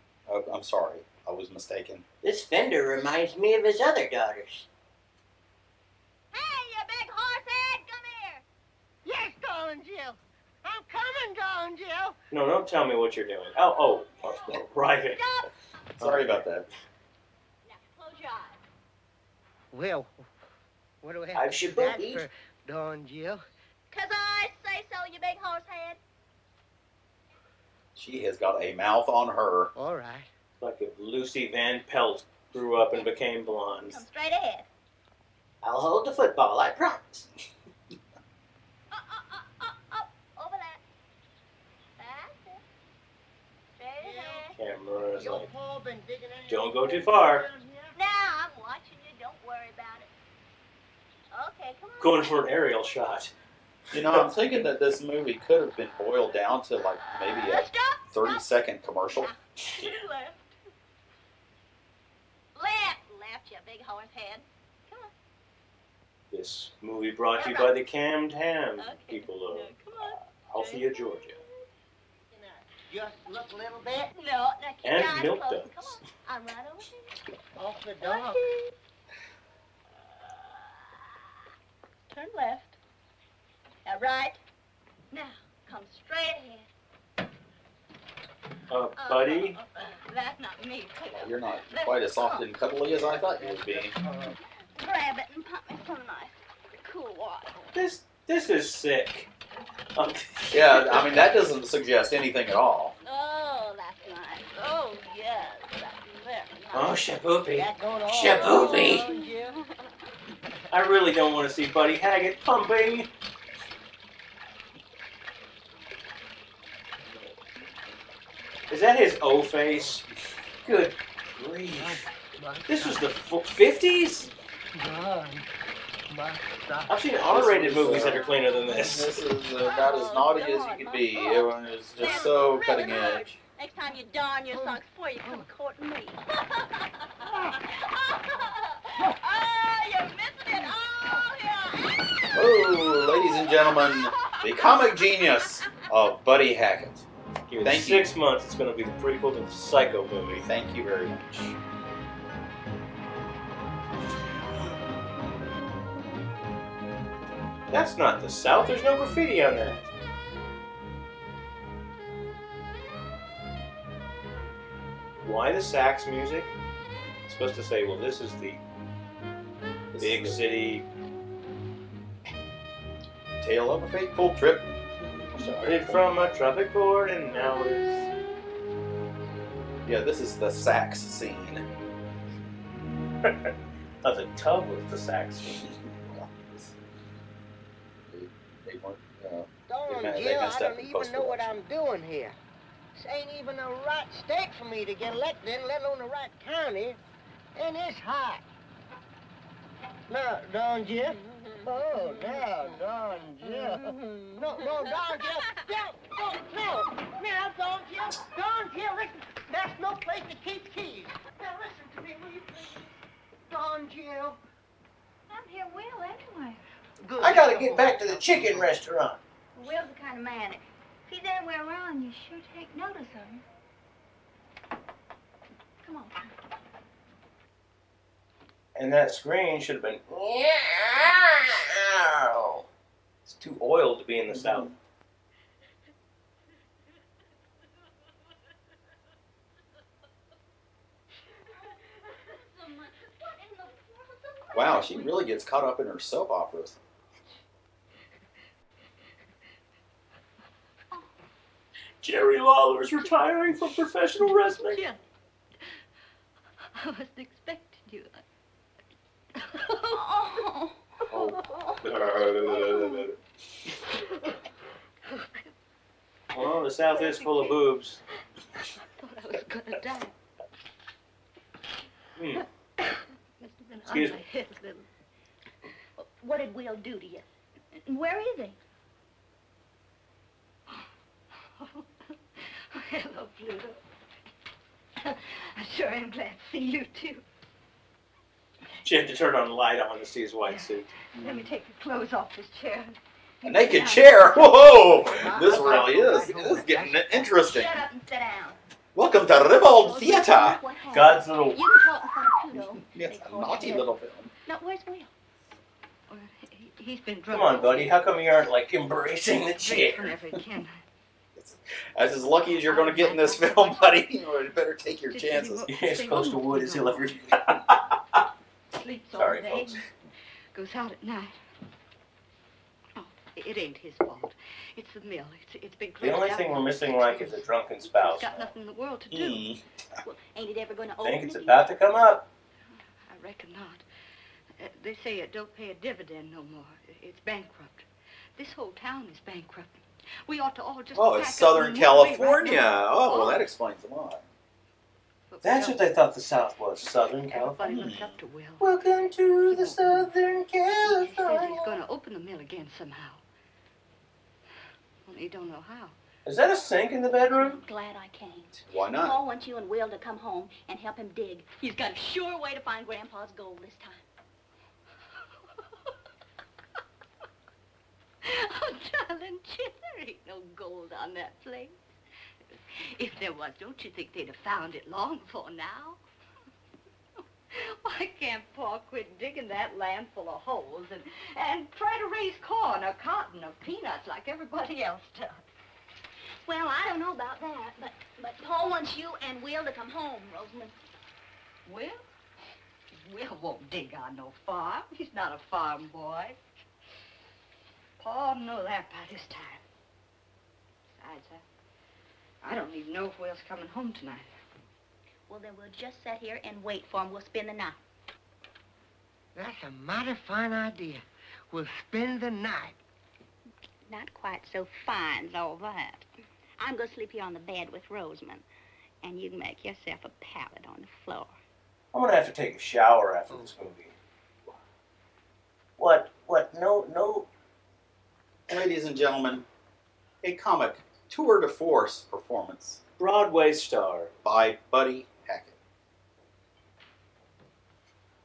[SPEAKER 1] I'm sorry. I was mistaken.
[SPEAKER 9] This fender reminds me of his other daughters.
[SPEAKER 8] Hey, you big horsehead, come here.
[SPEAKER 5] Yes, darling Jill. I'm coming, darling Jill.
[SPEAKER 2] No, don't tell me what you're doing. Oh, arriving.
[SPEAKER 8] Stop.
[SPEAKER 1] Sorry about that.
[SPEAKER 8] Now, close your eyes.
[SPEAKER 5] Well, what do we have
[SPEAKER 9] I've
[SPEAKER 5] to do
[SPEAKER 9] shaboobed.
[SPEAKER 5] that for, darling Jill?
[SPEAKER 8] 'Cause I say so, you big horsehead.
[SPEAKER 1] She has got a mouth on her.
[SPEAKER 5] All right.
[SPEAKER 2] Like if Lucy Van Pelt grew up and became blonde.
[SPEAKER 8] Come straight ahead.
[SPEAKER 9] I'll hold the football, I promise.
[SPEAKER 8] Up, over that. That's it. Straight ahead.
[SPEAKER 2] Camera's
[SPEAKER 5] Your
[SPEAKER 2] like,
[SPEAKER 5] pa been digging any
[SPEAKER 2] don't go too far.
[SPEAKER 5] down here?
[SPEAKER 8] Now, I'm watching you. Don't worry about it. Okay, come on.
[SPEAKER 2] Going for an aerial shot.
[SPEAKER 1] You know, I'm thinking that this movie could have been boiled down to like maybe a
[SPEAKER 8] Stop.
[SPEAKER 1] 30-second commercial.
[SPEAKER 8] Left. Left, you big horsehead. Come on.
[SPEAKER 2] This movie brought to you by the Cammed Ham
[SPEAKER 8] Okay.
[SPEAKER 2] people of
[SPEAKER 8] Come on.
[SPEAKER 2] Althea, Georgia.
[SPEAKER 5] Just look a little bit
[SPEAKER 8] No, now keep
[SPEAKER 2] And
[SPEAKER 8] your eyes
[SPEAKER 2] milk
[SPEAKER 8] closed.
[SPEAKER 2] duds.
[SPEAKER 8] Come on. I'm right over here.
[SPEAKER 5] off the
[SPEAKER 8] 1,
[SPEAKER 5] dog.
[SPEAKER 8] 2. Turn left. Now right. Now, come straight ahead.
[SPEAKER 2] Buddy?
[SPEAKER 8] That's not me.
[SPEAKER 1] You're not quite as soft and cuddly as I thought you would be.
[SPEAKER 8] Grab it and pump me some nice, cool water.
[SPEAKER 2] This is sick.
[SPEAKER 1] Yeah, I mean, that doesn't suggest anything at all.
[SPEAKER 8] Oh, that's nice. Oh, yes, that's very
[SPEAKER 2] Oh,
[SPEAKER 8] nice.
[SPEAKER 2] shaboopy.
[SPEAKER 5] That going on.
[SPEAKER 9] Shaboopy.
[SPEAKER 5] darling Jill?
[SPEAKER 2] I really don't want to see Buddy Haggett pumping. Is that his O face? Good grief. This was the 50s? I've seen R-rated movies that are cleaner than this.
[SPEAKER 1] This is about as naughty as you could be. It was just so cutting edge.
[SPEAKER 8] Next time you darn your socks before you come courting me. Oh, you're missing it. Oh, yeah.
[SPEAKER 1] Oh, ladies and gentlemen, the comic genius of Buddy Hackett.
[SPEAKER 2] Give it
[SPEAKER 1] Thank
[SPEAKER 2] 6 months, it's going to be the prequel to the Psycho movie.
[SPEAKER 1] Thank you very much.
[SPEAKER 2] That's not the South. There's no graffiti on that. Why the sax music? It's supposed to say, well, this is the big city.
[SPEAKER 1] Tale of a fateful trip.
[SPEAKER 2] Started from a tropic port and now it's...
[SPEAKER 1] Yeah, this is the sax scene.
[SPEAKER 2] Oh, the tub was the sax.
[SPEAKER 1] They weren't.
[SPEAKER 5] Darling
[SPEAKER 1] They
[SPEAKER 5] Jill, I
[SPEAKER 1] messed up
[SPEAKER 5] don't
[SPEAKER 1] in
[SPEAKER 5] even know what I'm
[SPEAKER 1] post-production.
[SPEAKER 5] doing here. This ain't even the right state for me to get elected in, let alone the right county. And it's hot. No, don't you? Oh, no, don't you? No, don't you? Now, don't you? Don't you? Listen, there's no place to keep keys. Now, listen to me, will you please? Don't you?
[SPEAKER 8] I'm here, Will, anyway.
[SPEAKER 5] Good.
[SPEAKER 9] I gotta get back to the chicken restaurant.
[SPEAKER 8] Will's the kind of man, if he's anywhere around, you sure take notice of him. Come on.
[SPEAKER 2] And that screen should have been. It's too oiled to be in the South.
[SPEAKER 1] Wow, she really gets caught up in her soap operas.
[SPEAKER 2] Jerry Lawler's retiring from professional wrestling.
[SPEAKER 8] Yeah. I wasn't expecting you.
[SPEAKER 2] Well, the South is full of boobs.
[SPEAKER 8] I thought I was gonna die.
[SPEAKER 2] Hmm.
[SPEAKER 8] Must have been
[SPEAKER 2] Excuse
[SPEAKER 8] on
[SPEAKER 2] me.
[SPEAKER 8] my head a little. What did Will do to you? And where is he? Hello, Pluto. I sure am glad to see you, too.
[SPEAKER 2] She had to turn on the light on to see his white suit.
[SPEAKER 8] Let me take your clothes off this chair.
[SPEAKER 1] A naked chair? Whoa! This really is. This is getting interesting.
[SPEAKER 8] Shut up and sit down.
[SPEAKER 1] Welcome to Ribald Theater.
[SPEAKER 8] What happened?
[SPEAKER 2] God's little.
[SPEAKER 8] You can talk in front of Pluto.
[SPEAKER 1] Yes,
[SPEAKER 8] They
[SPEAKER 1] a
[SPEAKER 8] call
[SPEAKER 1] naughty
[SPEAKER 8] him.
[SPEAKER 1] little film.
[SPEAKER 8] Now, where's Will? Well, he's been drunk.
[SPEAKER 2] Come on, buddy. How come you aren't like embracing the
[SPEAKER 8] Drink
[SPEAKER 2] chair?
[SPEAKER 8] whenever he can.
[SPEAKER 1] That's as lucky as you're going to get in this film, buddy. You better take your chances.
[SPEAKER 2] You're as close to wood as he'll ever.
[SPEAKER 8] Sleeps
[SPEAKER 2] Sorry,
[SPEAKER 8] all day.
[SPEAKER 2] folks.
[SPEAKER 8] Goes out at night. Oh, it ain't his fault. It's the mill. It's been
[SPEAKER 2] The
[SPEAKER 8] closed
[SPEAKER 2] only
[SPEAKER 8] down
[SPEAKER 2] thing we're
[SPEAKER 8] for
[SPEAKER 2] missing
[SPEAKER 8] 6
[SPEAKER 2] like
[SPEAKER 8] years.
[SPEAKER 2] is a drunken spouse.
[SPEAKER 8] He's got nothing in the world to do.
[SPEAKER 1] Mm.
[SPEAKER 8] Well, ain't it ever going to
[SPEAKER 2] I
[SPEAKER 8] open?
[SPEAKER 2] think it's
[SPEAKER 8] again?
[SPEAKER 2] about to come up.
[SPEAKER 8] I reckon not. They say it don't pay a dividend no more. It's bankrupt. This whole town is bankrupt. We ought to all just
[SPEAKER 1] Oh,
[SPEAKER 8] pack
[SPEAKER 1] it's
[SPEAKER 8] up
[SPEAKER 1] Southern
[SPEAKER 8] and move away right
[SPEAKER 1] California.
[SPEAKER 8] now.
[SPEAKER 1] Oh, well, that explains a lot.
[SPEAKER 8] But
[SPEAKER 2] That's
[SPEAKER 8] Will,
[SPEAKER 2] what they thought the South was. Southern
[SPEAKER 8] everybody
[SPEAKER 2] California.
[SPEAKER 8] looks up to Will.
[SPEAKER 2] Welcome to the Southern
[SPEAKER 8] He says
[SPEAKER 2] California.
[SPEAKER 8] he's going to open the mill again somehow. Only he don't know how.
[SPEAKER 2] Is that a sink in the bedroom?
[SPEAKER 8] I'm glad I came.
[SPEAKER 1] Why not?
[SPEAKER 8] Paul wants you and Will to come home and help him dig. He's got a sure way to find Grandpa's gold this time. Oh, darling Jim, there ain't no gold on that place. If there was, don't you think they'd have found it long before now? Why can't Paul quit digging that land full of holes and try to raise corn or cotton or peanuts like everybody else does? Well, I don't know about that, but Paul wants you and Will to come home, Rosamond. Will? Will won't dig on no farm. He's not a farm boy. Paul know that by this time. Besides, I don't even know if Will's coming home tonight. Well, then we'll just sit here and wait for him. We'll spend the night.
[SPEAKER 5] That's a mighty fine idea. We'll spend the night.
[SPEAKER 8] Not quite so fine as all that. I'm going to sleep here on the bed with Rosamond, and you can make yourself a pallet on the floor.
[SPEAKER 2] I'm gonna have to take a shower after this movie. What? No.
[SPEAKER 1] Ladies and gentlemen, a comic tour de force performance
[SPEAKER 2] Broadway star.
[SPEAKER 1] by Buddy Hackett.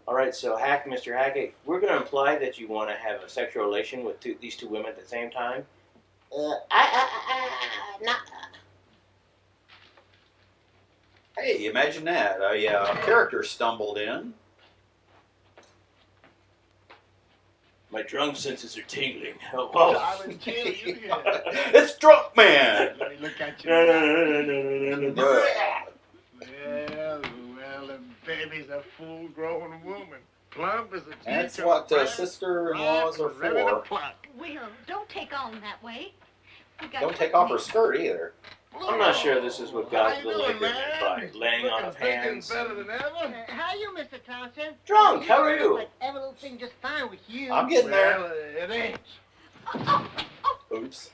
[SPEAKER 2] All right, so Mr. Hackett, we're gonna imply that you want to have a sexual relation with these two women at the same time.
[SPEAKER 9] Not.
[SPEAKER 1] Hey, imagine that. A character stumbled in.
[SPEAKER 2] My drunk senses are tingling. Oh,
[SPEAKER 7] I was telling you.
[SPEAKER 1] It's Drunk Man!
[SPEAKER 7] Let me look at you.
[SPEAKER 2] no.
[SPEAKER 1] Yeah.
[SPEAKER 7] Well, the baby's a full-grown woman. Plump as a
[SPEAKER 1] That's
[SPEAKER 7] teacher,
[SPEAKER 1] what
[SPEAKER 7] bright,
[SPEAKER 1] sister-in-laws are
[SPEAKER 7] ready to
[SPEAKER 1] for.
[SPEAKER 7] pluck.
[SPEAKER 8] Will, don't take on that way. We got
[SPEAKER 1] Don't take off her skirt either.
[SPEAKER 2] I'm not sure this is what God's
[SPEAKER 7] How you
[SPEAKER 2] little
[SPEAKER 7] doing,
[SPEAKER 2] Acre meant by laying on of
[SPEAKER 7] Looking big and
[SPEAKER 2] hands.
[SPEAKER 7] better than ever.
[SPEAKER 5] How are you, Mr. Townsend?
[SPEAKER 2] Drunk, how are you?
[SPEAKER 5] But every little thing just fine with you.
[SPEAKER 1] I'm getting there.
[SPEAKER 7] Well, it ain't.
[SPEAKER 1] Oops.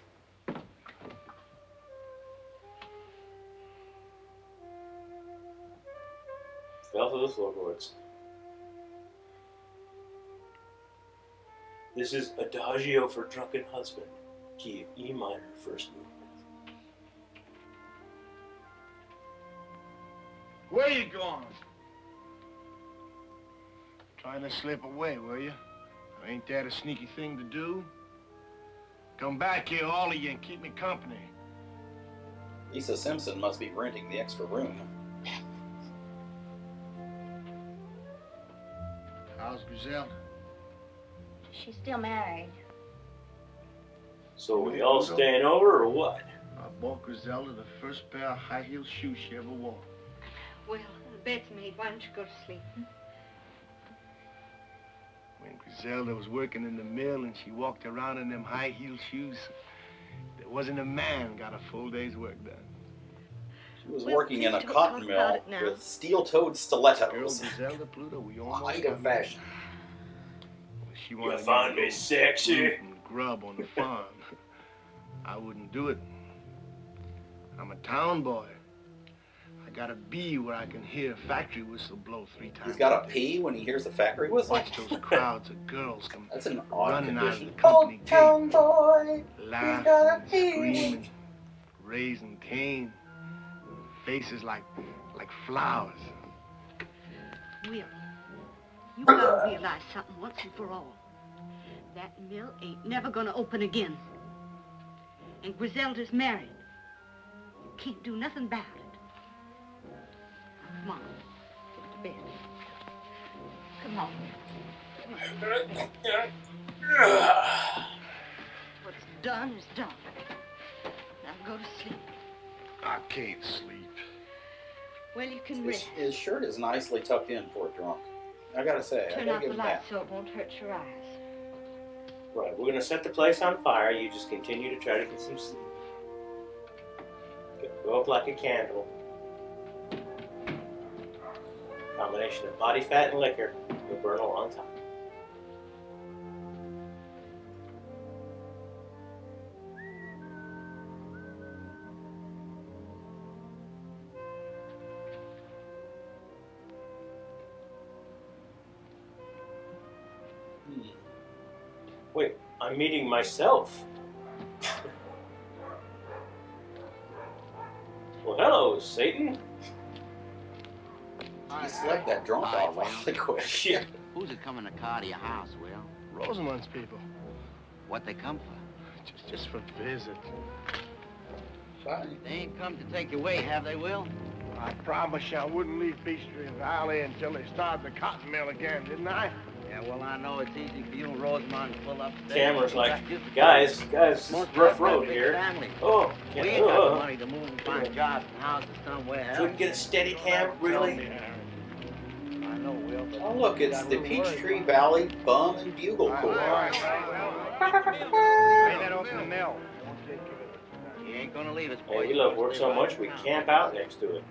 [SPEAKER 2] Fell through the floorboards. This is Adagio for Drunken Husband. Key of E minor, first movement.
[SPEAKER 7] Where you going? Trying to slip away, were you? Ain't that a sneaky thing to do? Come back here, all of you, and keep me company.
[SPEAKER 1] Lisa Simpson must be renting the extra room.
[SPEAKER 7] How's Griselda?
[SPEAKER 8] She's still married.
[SPEAKER 2] So we all staying over or what?
[SPEAKER 7] I bought Griselda the first pair of high-heel shoes she ever wore.
[SPEAKER 8] Well, the bed's made. Why don't you go to sleep?
[SPEAKER 7] When Griselda was working in the mill and she walked around in them high-heel shoes, there wasn't a man got a full day's work done.
[SPEAKER 1] She was
[SPEAKER 8] Well,
[SPEAKER 1] working in a
[SPEAKER 8] please don't
[SPEAKER 1] cotton
[SPEAKER 8] talk about
[SPEAKER 1] mill
[SPEAKER 8] it now.
[SPEAKER 1] with steel-toed
[SPEAKER 7] Girl,
[SPEAKER 1] stilettos.
[SPEAKER 7] Griselda Pluto, we almost
[SPEAKER 1] Height
[SPEAKER 7] got
[SPEAKER 1] of fashion.
[SPEAKER 7] married. She
[SPEAKER 2] You
[SPEAKER 7] wanted
[SPEAKER 2] find
[SPEAKER 7] to
[SPEAKER 2] me
[SPEAKER 7] go
[SPEAKER 2] sexy?
[SPEAKER 7] root and grub on the farm. I wouldn't do it. I'm a town boy. I gotta be where I can hear a factory whistle blow 3 times.
[SPEAKER 1] He's got
[SPEAKER 7] a
[SPEAKER 1] to
[SPEAKER 7] day.
[SPEAKER 1] pee when he hears the factory whistle.
[SPEAKER 7] Watch those crowds of girls come
[SPEAKER 1] That's an odd
[SPEAKER 7] running out of
[SPEAKER 1] condition.
[SPEAKER 7] the company
[SPEAKER 1] Town
[SPEAKER 7] gate,
[SPEAKER 1] boy.
[SPEAKER 7] laughing, screaming, raising Cain, faces like flowers.
[SPEAKER 8] Will, you gotta realize something once and for all. That mill ain't never gonna open again. And Griselda's married. You can't do nothing about it. Now, come on, get to bed. Come on. What's done is done. Now go to sleep.
[SPEAKER 7] I can't sleep.
[SPEAKER 8] Well, you can
[SPEAKER 1] His,
[SPEAKER 8] rest.
[SPEAKER 1] his shirt is nicely tucked in for a drunk. I gotta say, I
[SPEAKER 8] Turn
[SPEAKER 1] gotta
[SPEAKER 8] out
[SPEAKER 1] give
[SPEAKER 8] the
[SPEAKER 1] him
[SPEAKER 8] light
[SPEAKER 1] that.
[SPEAKER 8] so it won't hurt your eyes.
[SPEAKER 2] Right, we're gonna set the place on fire. You just continue to try to get some sleep. Go up like a candle. Combination of body fat and liquor will burn a long time. Wait, I'm meeting myself. Well, hello, Satan.
[SPEAKER 1] He slept that drunk off awfully quick.
[SPEAKER 2] Yeah.
[SPEAKER 5] Who's it coming to car to your house, Will?
[SPEAKER 7] Rosamund's people.
[SPEAKER 5] What they come for?
[SPEAKER 7] Just for visit.
[SPEAKER 5] They ain't come to take you away, have they, Will?
[SPEAKER 7] I promised you I wouldn't leave Peachtree Valley until they started the cotton mill again, didn't I?
[SPEAKER 5] Yeah, well, I know it's easy for you and Rosamond to pull up.
[SPEAKER 2] Camera's like, guys, this is a rough road here. Oh,
[SPEAKER 5] We
[SPEAKER 2] can't,
[SPEAKER 5] ain't got the money to move and find jobs and houses somewhere else.
[SPEAKER 2] couldn't get a steady cam, really?
[SPEAKER 5] I know, Will, but
[SPEAKER 1] Oh, look, it's the Peachtree Valley Bum and Bugle Corps.
[SPEAKER 7] Pay that off in the mill.
[SPEAKER 5] he ain't gonna leave us,
[SPEAKER 2] Oh,
[SPEAKER 5] boys.
[SPEAKER 2] you love work so much we camp out next to it.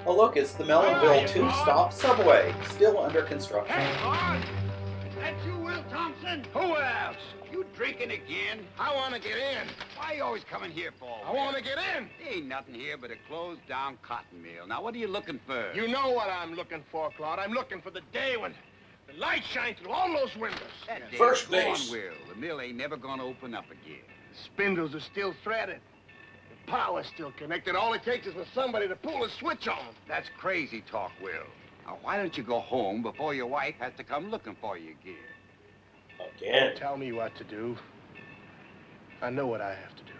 [SPEAKER 1] Oh, look, it's the Mellonville two-stop subway, still under construction.
[SPEAKER 7] Is that you, Will Thompson? Who else?
[SPEAKER 4] You drinking again?
[SPEAKER 7] I want to get in.
[SPEAKER 4] Why you always coming here for?
[SPEAKER 7] I want to get in.
[SPEAKER 4] There ain't nothing here but a closed down cotton mill. Now, what are you looking for?
[SPEAKER 7] You know what I'm looking for, Claude. I'm looking for the day when the light shines through all those windows.
[SPEAKER 4] That day
[SPEAKER 2] First
[SPEAKER 4] is gone,
[SPEAKER 2] base.
[SPEAKER 4] Will. The mill ain't never gonna open up again.
[SPEAKER 7] The spindles are still threaded. The power's still connected. All it takes is for somebody to pull a switch on.
[SPEAKER 4] That's crazy talk, Will. Now, why don't you go home before your wife has to come looking for you again?
[SPEAKER 2] Again.
[SPEAKER 7] Tell me what to do. I know what I have to do.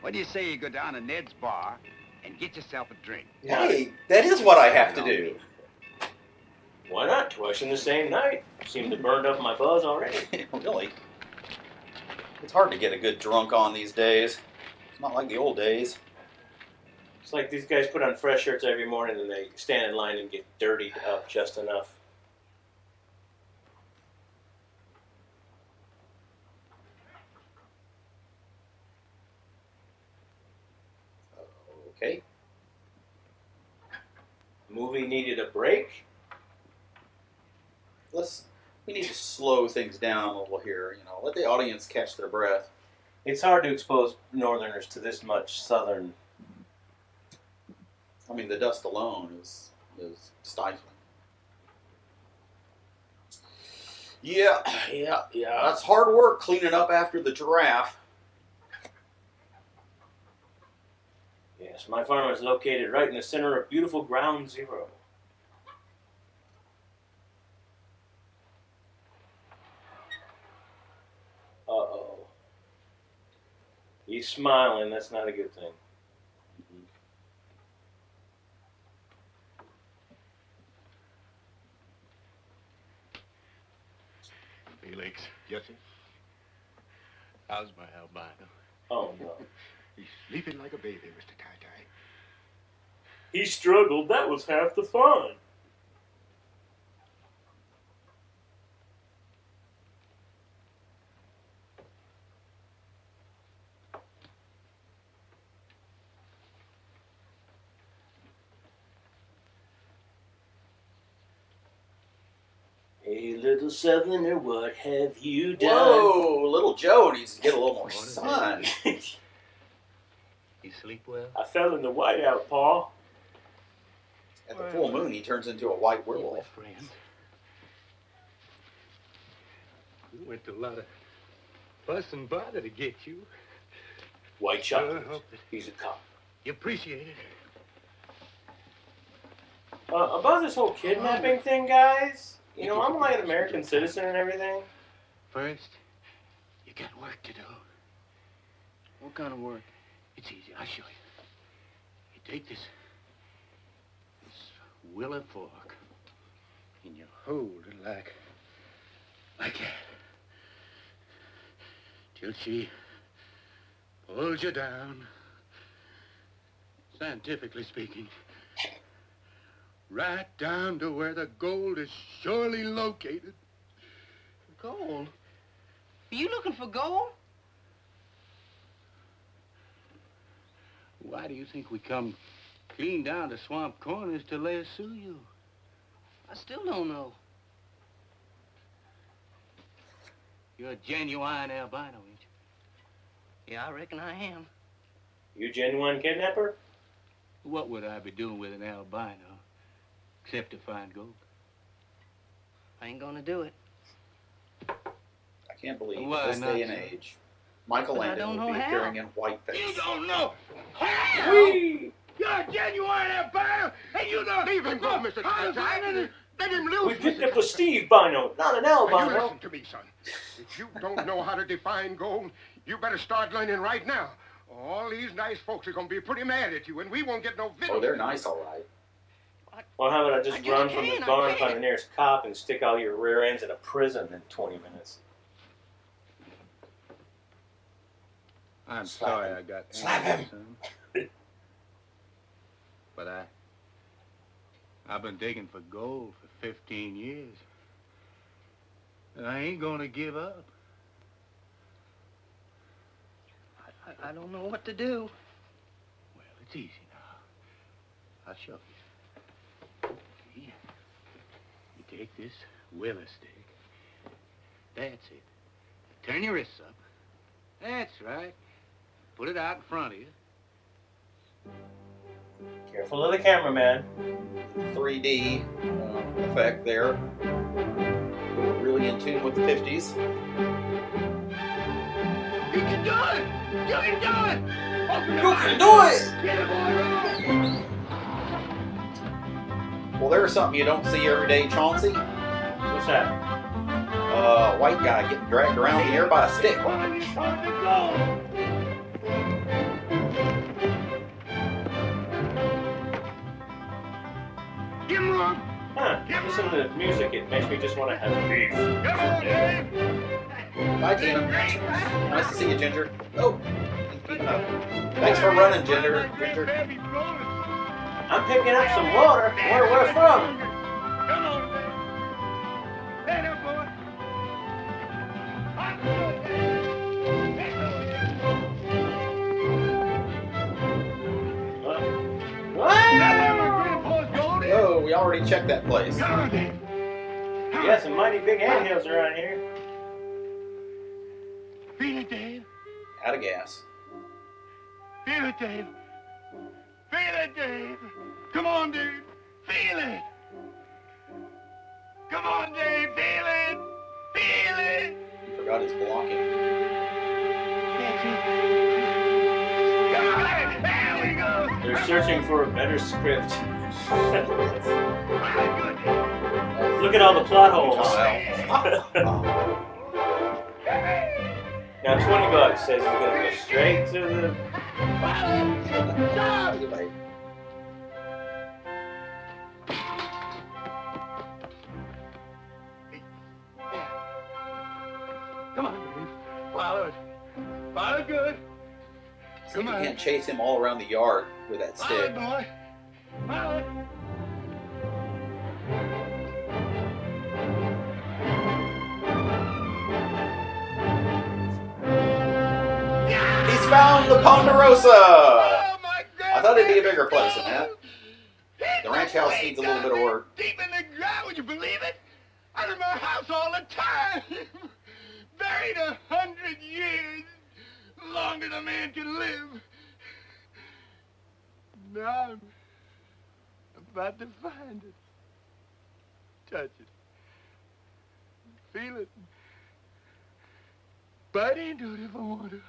[SPEAKER 4] What do you say you go down to Ned's bar and get yourself a drink?
[SPEAKER 1] Hey, that is what I have to do.
[SPEAKER 2] Why not? Twice in the same night. Seem to burned up my buzz already.
[SPEAKER 1] Really? It's hard to get a good drunk on these days. It's not like the old days.
[SPEAKER 2] It's like these guys put on fresh shirts every morning and they stand in line and get dirtied up just enough.
[SPEAKER 1] Okay.
[SPEAKER 2] Movie needed a break.
[SPEAKER 1] We need to slow things down a little here, let the audience catch their breath.
[SPEAKER 2] It's hard to expose Northerners to this much Southern.
[SPEAKER 1] I mean, the dust alone is stifling. Yeah. That's hard work cleaning up after the giraffe.
[SPEAKER 2] Yes, my farm is located right in the center of beautiful Ground Zero. Uh-oh. He's smiling. That's not a good thing.
[SPEAKER 7] Felix. Yes, sir? How's my albino?
[SPEAKER 2] Oh, no.
[SPEAKER 7] He's sleeping like a baby, Mr. Tie-Tie.
[SPEAKER 2] He struggled. That was half the fun. Hey, little Southerner, what have you done?
[SPEAKER 1] Whoa, little Joe needs to get a little more sun.
[SPEAKER 7] You sleep well?
[SPEAKER 2] I fell in the whiteout, Pa.
[SPEAKER 1] At the full moon, he turns into a white werewolf.
[SPEAKER 7] Friend. We went to a lot of fuss and bother to get you.
[SPEAKER 2] White chocolate.
[SPEAKER 7] I hope that
[SPEAKER 2] He's a cop.
[SPEAKER 7] you appreciate it.
[SPEAKER 2] About this whole kidnapping thing, guys, you know, I'm like an American citizen and everything.
[SPEAKER 7] First, you got work to do.
[SPEAKER 6] What kind of work?
[SPEAKER 7] It's easy. I'll show you. You take this willow fork and you hold it like that till she pulls you down. Scientifically speaking, right down to where the gold is surely located.
[SPEAKER 11] Gold? Are you looking for gold?
[SPEAKER 7] Why do you think we come clean down to Swamp Corners to lasso you?
[SPEAKER 11] I still don't know.
[SPEAKER 7] You're a genuine albino, ain't you?
[SPEAKER 11] Yeah, I reckon I am.
[SPEAKER 2] You a genuine kidnapper?
[SPEAKER 7] What would I be doing with an albino except to find gold?
[SPEAKER 11] I ain't gonna do it.
[SPEAKER 1] I can't believe
[SPEAKER 7] Why
[SPEAKER 1] this
[SPEAKER 7] not,
[SPEAKER 1] day and
[SPEAKER 7] sir?
[SPEAKER 1] age,
[SPEAKER 11] But I
[SPEAKER 1] Michelangelo
[SPEAKER 11] don't
[SPEAKER 1] would
[SPEAKER 11] know
[SPEAKER 1] be
[SPEAKER 11] how.
[SPEAKER 1] appearing in whiteface.
[SPEAKER 7] You don't know.
[SPEAKER 2] Whee!
[SPEAKER 7] You're a genuine albino, and you don't... Leave him go, Mr. Tie-Tie. Let him loose.
[SPEAKER 2] We picked up the Steve Bino, not an
[SPEAKER 7] Now, you
[SPEAKER 2] albino.
[SPEAKER 7] listen to me, son. If you don't know how to define gold, you better start learning right now. All these nice folks are going to be pretty mad at you, and we won't get no video.
[SPEAKER 1] Oh, they're nice, all right.
[SPEAKER 2] Well, how about I just
[SPEAKER 11] I just
[SPEAKER 2] run from this
[SPEAKER 11] can't, I
[SPEAKER 2] barn,
[SPEAKER 11] can't.
[SPEAKER 2] find the nearest cop, and stick all your rear ends in a prison in 20 minutes?
[SPEAKER 7] I'm
[SPEAKER 2] Slap
[SPEAKER 7] sorry
[SPEAKER 2] him.
[SPEAKER 7] I got
[SPEAKER 2] Slap
[SPEAKER 7] angry,
[SPEAKER 2] him.
[SPEAKER 7] son. But I've been digging for gold for 15 years. And I ain't gonna give up.
[SPEAKER 11] I don't know what to do.
[SPEAKER 7] Well, it's easy now. I'll show you. See? You take this willow stick. That's it. Turn your wrists up. That's right. Put it out in front of you.
[SPEAKER 2] Careful of the cameraman.
[SPEAKER 1] 3D effect there. Really in tune with the 50s.
[SPEAKER 7] You can do it! You can do it!
[SPEAKER 1] You can do it!
[SPEAKER 7] Get it, boy!
[SPEAKER 1] Well, there's something you don't see every day, Chauncey.
[SPEAKER 2] What's that?
[SPEAKER 1] A white guy getting dragged around the air by a stick.
[SPEAKER 7] Give him room!
[SPEAKER 2] Huh. Listen to the music. It makes me just want to have beef.
[SPEAKER 7] Come on, Dave!
[SPEAKER 1] Bye, Tina. Nice to see you, Ginger. Oh, he's keeping up. Thanks for running, Ginger. Ginger.
[SPEAKER 2] I'm picking up some water. Where from?
[SPEAKER 7] Come on, Dave! Stand up, boy!
[SPEAKER 2] What?
[SPEAKER 1] Oh, we already checked that place.
[SPEAKER 7] Come on, Dave!
[SPEAKER 2] You got some mighty big anthills around here.
[SPEAKER 7] Feel it, Dave?
[SPEAKER 1] Out of gas.
[SPEAKER 7] Feel it, Dave. Feel it, Dave. Come on, Dave. Feel it. Come on, Dave. Feel it. Feel it.
[SPEAKER 1] He forgot his blocking.
[SPEAKER 7] Come on. There we go.
[SPEAKER 2] They're searching for a better script. Look at all the plot holes. Now $20 says he's gonna go straight to the.
[SPEAKER 7] Come on, Dave. Follow it. Follow it good.
[SPEAKER 1] So you can't chase him all around the yard with that
[SPEAKER 7] Follow
[SPEAKER 1] stick.
[SPEAKER 7] it, boy. Follow it.
[SPEAKER 1] He's found the Ponderosa!
[SPEAKER 7] Oh, my God.
[SPEAKER 1] I thought it'd be a bigger place than that. The ranch house needs a little bit of work.
[SPEAKER 7] Deep in the ground, would you believe it? Out of my house all the time. Buried 100 years. Longer than a man can live. Now I'm about to find it. Touch it. Feel it. Bite into it if I want to.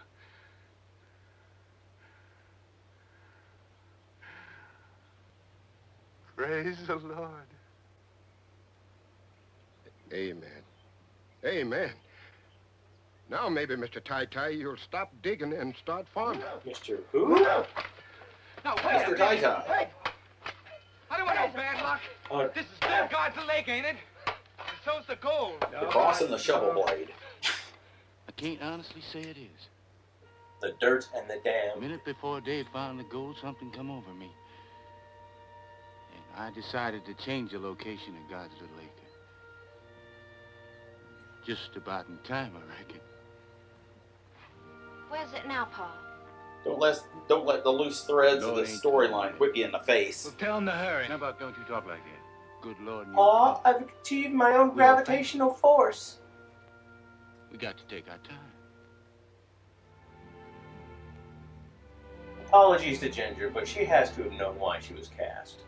[SPEAKER 7] Praise the Lord.
[SPEAKER 12] Amen. Amen. Now maybe, Mr. Tai-Tai, you'll stop digging and start farming.
[SPEAKER 2] Mr. Who?
[SPEAKER 7] Now, wait
[SPEAKER 1] Mr. Tai-Tai.
[SPEAKER 7] Hey! I don't want no bad luck. This is still God's lake, ain't it? And so's the gold.
[SPEAKER 1] You're crossing the shovel blade.
[SPEAKER 6] I can't honestly say it is.
[SPEAKER 2] The dirt and the
[SPEAKER 6] A
[SPEAKER 2] dam.
[SPEAKER 6] minute before Dave found the gold, something come over me. And I decided to change the location of God's little acre. Just about in time, I reckon.
[SPEAKER 8] Where's it now, Pa?
[SPEAKER 1] Don't let the loose threads
[SPEAKER 6] No,
[SPEAKER 1] of the
[SPEAKER 6] it ain't
[SPEAKER 1] storyline whip you in the face.
[SPEAKER 7] Well, tell him to hurry. How about don't you talk like that?
[SPEAKER 6] Good Lord.
[SPEAKER 2] Aw, I've achieved my own gravitational force.
[SPEAKER 6] We got to take our time.
[SPEAKER 2] Apologies to Ginger, but she has to have known why she was cast.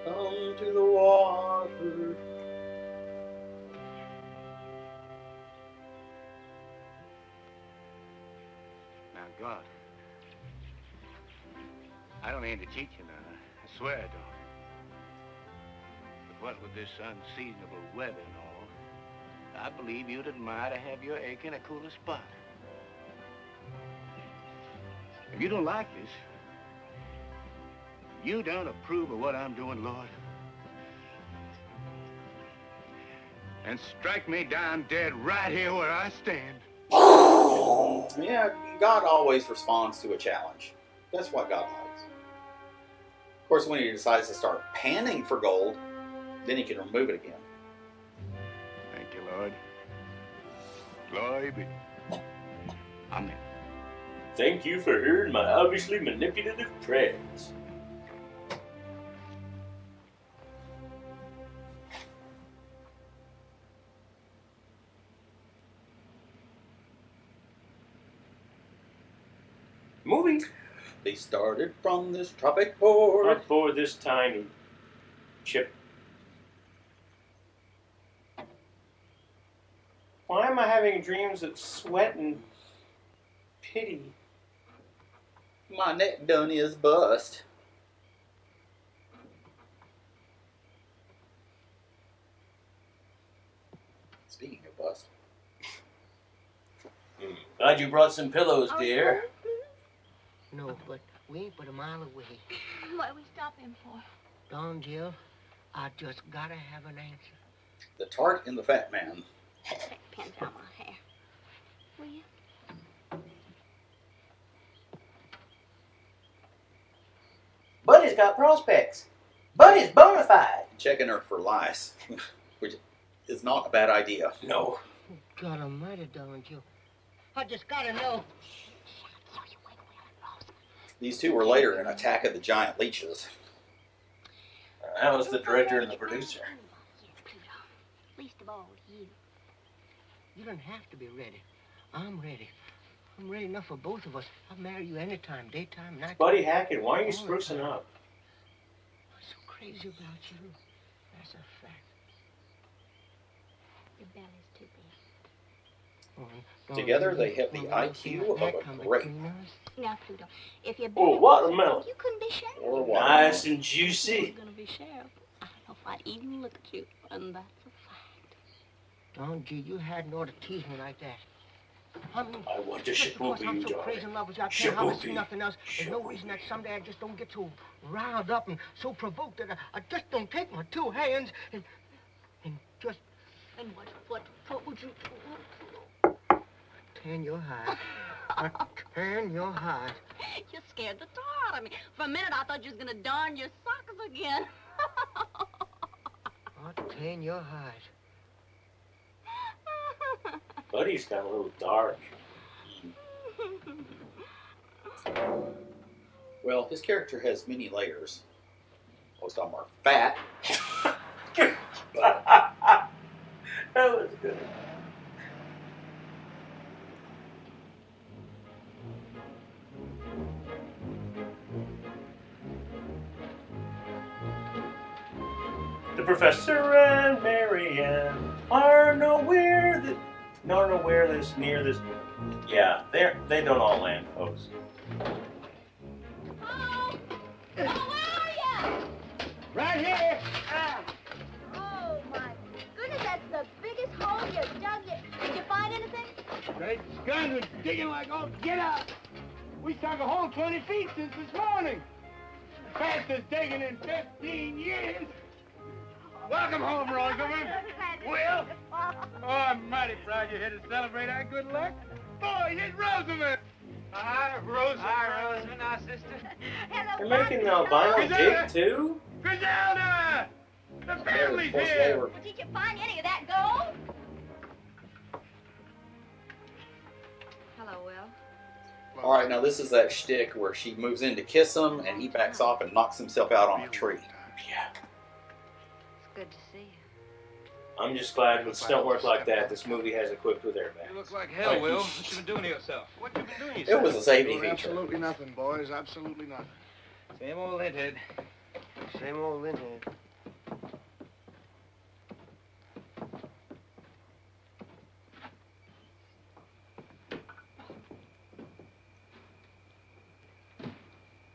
[SPEAKER 1] Come to the water.
[SPEAKER 6] Now, God, I don't aim to cheat you now. I swear I don't. But what with this unseasonable weather and all, I believe you'd admire to have your acre in a cooler spot. If you don't like this, you don't approve of what I'm doing, Lord, and strike me down dead right here where I stand.
[SPEAKER 1] Yeah, God always responds to a challenge. That's what God likes. Of course, when he decides to start panning for gold, then he can remove it again.
[SPEAKER 6] Thank you, Lord. Glory be. Amen.
[SPEAKER 2] Thank you for hearing my obviously manipulative prayers. Movie.
[SPEAKER 1] They started from this tropic port.
[SPEAKER 2] Not for this tiny chip. Why am I having dreams of sweat and pity?
[SPEAKER 1] My neck done is bust. Speaking of bust.
[SPEAKER 2] Glad you brought some pillows, dear.
[SPEAKER 5] No, but we ain't but a mile away.
[SPEAKER 8] What are we stopping for?
[SPEAKER 5] Don, Jill, I just gotta have an answer.
[SPEAKER 1] The tart and the fat man.
[SPEAKER 8] Take pins out my hair. Will you?
[SPEAKER 9] Buddy's got prospects. Buddy's bona fide.
[SPEAKER 1] Checking her for lice. Which is not a bad idea.
[SPEAKER 2] No.
[SPEAKER 5] God almighty, darling Joe. I just gotta know.
[SPEAKER 1] These two were later in Attack of the Giant Leeches.
[SPEAKER 2] That was the director and the producer.
[SPEAKER 8] Least of all you.
[SPEAKER 5] You don't have to be ready. I'm ready. I'm ready enough for both of us. I'll marry you anytime, daytime, night.
[SPEAKER 2] Buddy Hackett, why are you sprucing up?
[SPEAKER 5] I'm so crazy about you. That's a fact.
[SPEAKER 8] Your belly's too big.
[SPEAKER 1] Together, they have the IQ of a grape.
[SPEAKER 8] Now, Pluto, if you're
[SPEAKER 2] Oh, watermelon.
[SPEAKER 8] you couldn't be sheriff.
[SPEAKER 1] Or watermelon.
[SPEAKER 2] Nice and juicy.
[SPEAKER 8] You're gonna be sheriff. I don't know if I'd even look at you, and that's a fact.
[SPEAKER 5] Don't you? You hadn't ought to tease me like that. I mean,
[SPEAKER 2] I want to
[SPEAKER 5] just
[SPEAKER 2] ship
[SPEAKER 5] because
[SPEAKER 2] over
[SPEAKER 5] I'm
[SPEAKER 2] you,
[SPEAKER 5] so crazy in love with you, I
[SPEAKER 2] Ship
[SPEAKER 5] can't hardly
[SPEAKER 2] over
[SPEAKER 5] see
[SPEAKER 2] you.
[SPEAKER 5] nothing else. There's no
[SPEAKER 2] Ship
[SPEAKER 5] reason that someday I just don't get so riled up and so provoked that I just don't take my two hands and just...
[SPEAKER 8] And what would you
[SPEAKER 5] tan your hide. I tan your hide.
[SPEAKER 8] You scared the tar out of me. For a minute, I thought you was gonna darn your socks again.
[SPEAKER 5] I'll tan your hide.
[SPEAKER 2] Buddy's got a little dark.
[SPEAKER 1] Well, his character has many layers. Most of them are fat.
[SPEAKER 2] That was good. The professor and Marianne are nowhere near this. Yeah, they don't all land, folks.
[SPEAKER 8] Where are you?
[SPEAKER 7] Right here.
[SPEAKER 8] Oh, my goodness, that's the biggest hole you dug yet. Did you find anything?
[SPEAKER 7] Great guns are digging like, oh, get out. We sunk a hole 20 feet since this morning. Fastest digging in 15 years. Welcome home, Rosamond. Will? Oh, I'm mighty proud you're here to celebrate our good luck. Boy, here's Rosamond. Hi, Rosamond. Hi, Rosamond, our sister.
[SPEAKER 2] They're making albino jig too?
[SPEAKER 7] Griselda! The family's
[SPEAKER 1] Plus, they
[SPEAKER 7] here.
[SPEAKER 1] were-
[SPEAKER 8] Did you find any of that gold? Hello, Will.
[SPEAKER 1] All right, now this is that shtick where she moves in to kiss him, and he backs off and knocks himself out on a tree.
[SPEAKER 2] Yeah.
[SPEAKER 8] It's good to see you.
[SPEAKER 2] I'm just glad with stunt work like that, this movie has equipped with airbags.
[SPEAKER 7] You look like hell, Will. What you been doing to yourself? What you been doing to
[SPEAKER 1] It
[SPEAKER 7] yourself?
[SPEAKER 1] was a safety
[SPEAKER 12] Doing
[SPEAKER 1] feature.
[SPEAKER 12] absolutely nothing, boys. Absolutely nothing.
[SPEAKER 7] Same old linthead.
[SPEAKER 5] Same old Linhead.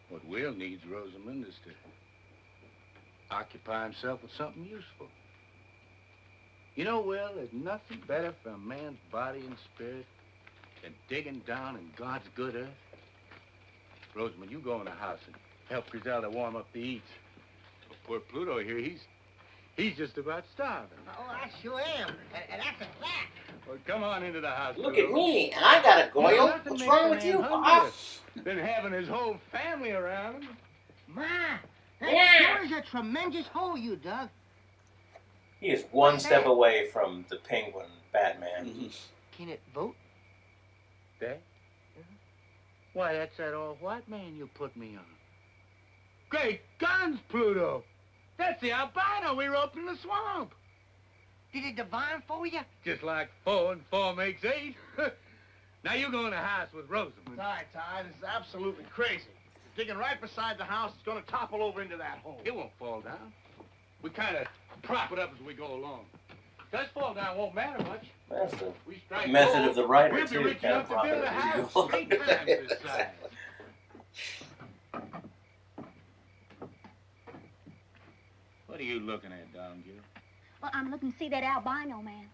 [SPEAKER 6] What Will needs, Rosamond, is to occupy himself with something useful. You know, Will, there's nothing better for a man's body and spirit than digging down in God's good earth. Rosamond, you go in the house and help Griselda warm up the eats. Poor Pluto here, he's just about starving.
[SPEAKER 5] Oh, I sure am. And that's a fact.
[SPEAKER 7] Well, come on into the house.
[SPEAKER 9] Look
[SPEAKER 7] Pluto.
[SPEAKER 9] at me, and I got a
[SPEAKER 7] Well,
[SPEAKER 9] goil.
[SPEAKER 7] nothing
[SPEAKER 9] What's
[SPEAKER 7] makes
[SPEAKER 9] wrong
[SPEAKER 7] a
[SPEAKER 9] with
[SPEAKER 7] man
[SPEAKER 9] you?
[SPEAKER 7] hungrier than having his whole family around him.
[SPEAKER 5] Ma, that
[SPEAKER 9] Yeah.
[SPEAKER 5] sure is a tremendous hole you dug.
[SPEAKER 2] He is one step away from the Penguin Batman.
[SPEAKER 5] Can it vote?
[SPEAKER 6] That? Why, that's that all-white man you put me on.
[SPEAKER 7] Great guns, Pluto. That's the albino we roped in the swamp.
[SPEAKER 5] Did it divine for you?
[SPEAKER 7] Just like 4 and 4 makes 8. Now you go in the house with Rosamond.
[SPEAKER 13] Ty, this is absolutely crazy. Digging right beside the house, it's going to topple over into that hole.
[SPEAKER 7] It won't fall down. We kind of prop it up as we go along. Does fall down, won't matter much.
[SPEAKER 2] That's the
[SPEAKER 7] We strike
[SPEAKER 2] method
[SPEAKER 7] gold,
[SPEAKER 2] of the writer,
[SPEAKER 7] we'll be
[SPEAKER 2] too.
[SPEAKER 7] rich
[SPEAKER 2] Kind
[SPEAKER 7] enough
[SPEAKER 2] of
[SPEAKER 7] to build a
[SPEAKER 2] profit.
[SPEAKER 7] house 3 times this size.
[SPEAKER 6] What are you looking at, Don Gill?
[SPEAKER 8] Well, I'm looking to see that albino man.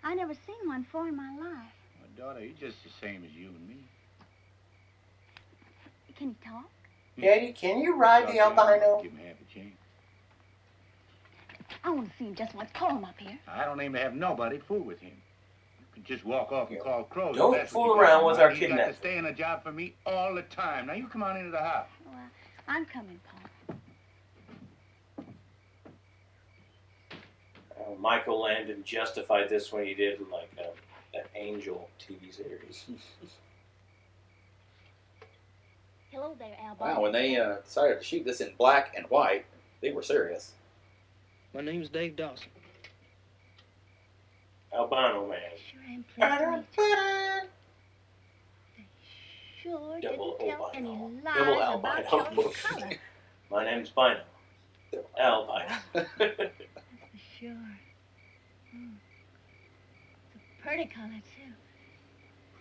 [SPEAKER 8] I never seen one before in my life.
[SPEAKER 6] My daughter, he's just the same as you and me.
[SPEAKER 8] Can he talk?
[SPEAKER 9] Daddy, can you ride the albino?
[SPEAKER 6] Give him half a chance.
[SPEAKER 8] I want to see him just once. Call him up here.
[SPEAKER 6] I don't aim to have nobody fool with him. You can just walk off and call crows.
[SPEAKER 2] Don't
[SPEAKER 6] if that's
[SPEAKER 2] fool
[SPEAKER 6] what you got
[SPEAKER 2] around
[SPEAKER 6] in
[SPEAKER 2] with
[SPEAKER 6] mind.
[SPEAKER 2] our
[SPEAKER 6] He's got
[SPEAKER 2] kidnapper.
[SPEAKER 6] to stay in a job for me all the time. Now, you come on into the house.
[SPEAKER 8] Well, I'm coming, Paul.
[SPEAKER 2] Michael Landon justified this when he did like that Angel TV series.
[SPEAKER 8] Hello there, Albino.
[SPEAKER 1] Wow, when they decided to shoot this in black and white, they were serious.
[SPEAKER 11] My name's Dave Dawson.
[SPEAKER 2] Albino man.
[SPEAKER 8] Sure am pleased to meet you. Sure
[SPEAKER 2] Double
[SPEAKER 8] didn't tell any
[SPEAKER 2] albino.
[SPEAKER 8] lies
[SPEAKER 2] Double
[SPEAKER 8] about
[SPEAKER 2] albino.
[SPEAKER 8] your color.
[SPEAKER 2] My name's Bino. Albino.
[SPEAKER 8] Sure. Mm. It's a pretty color, too.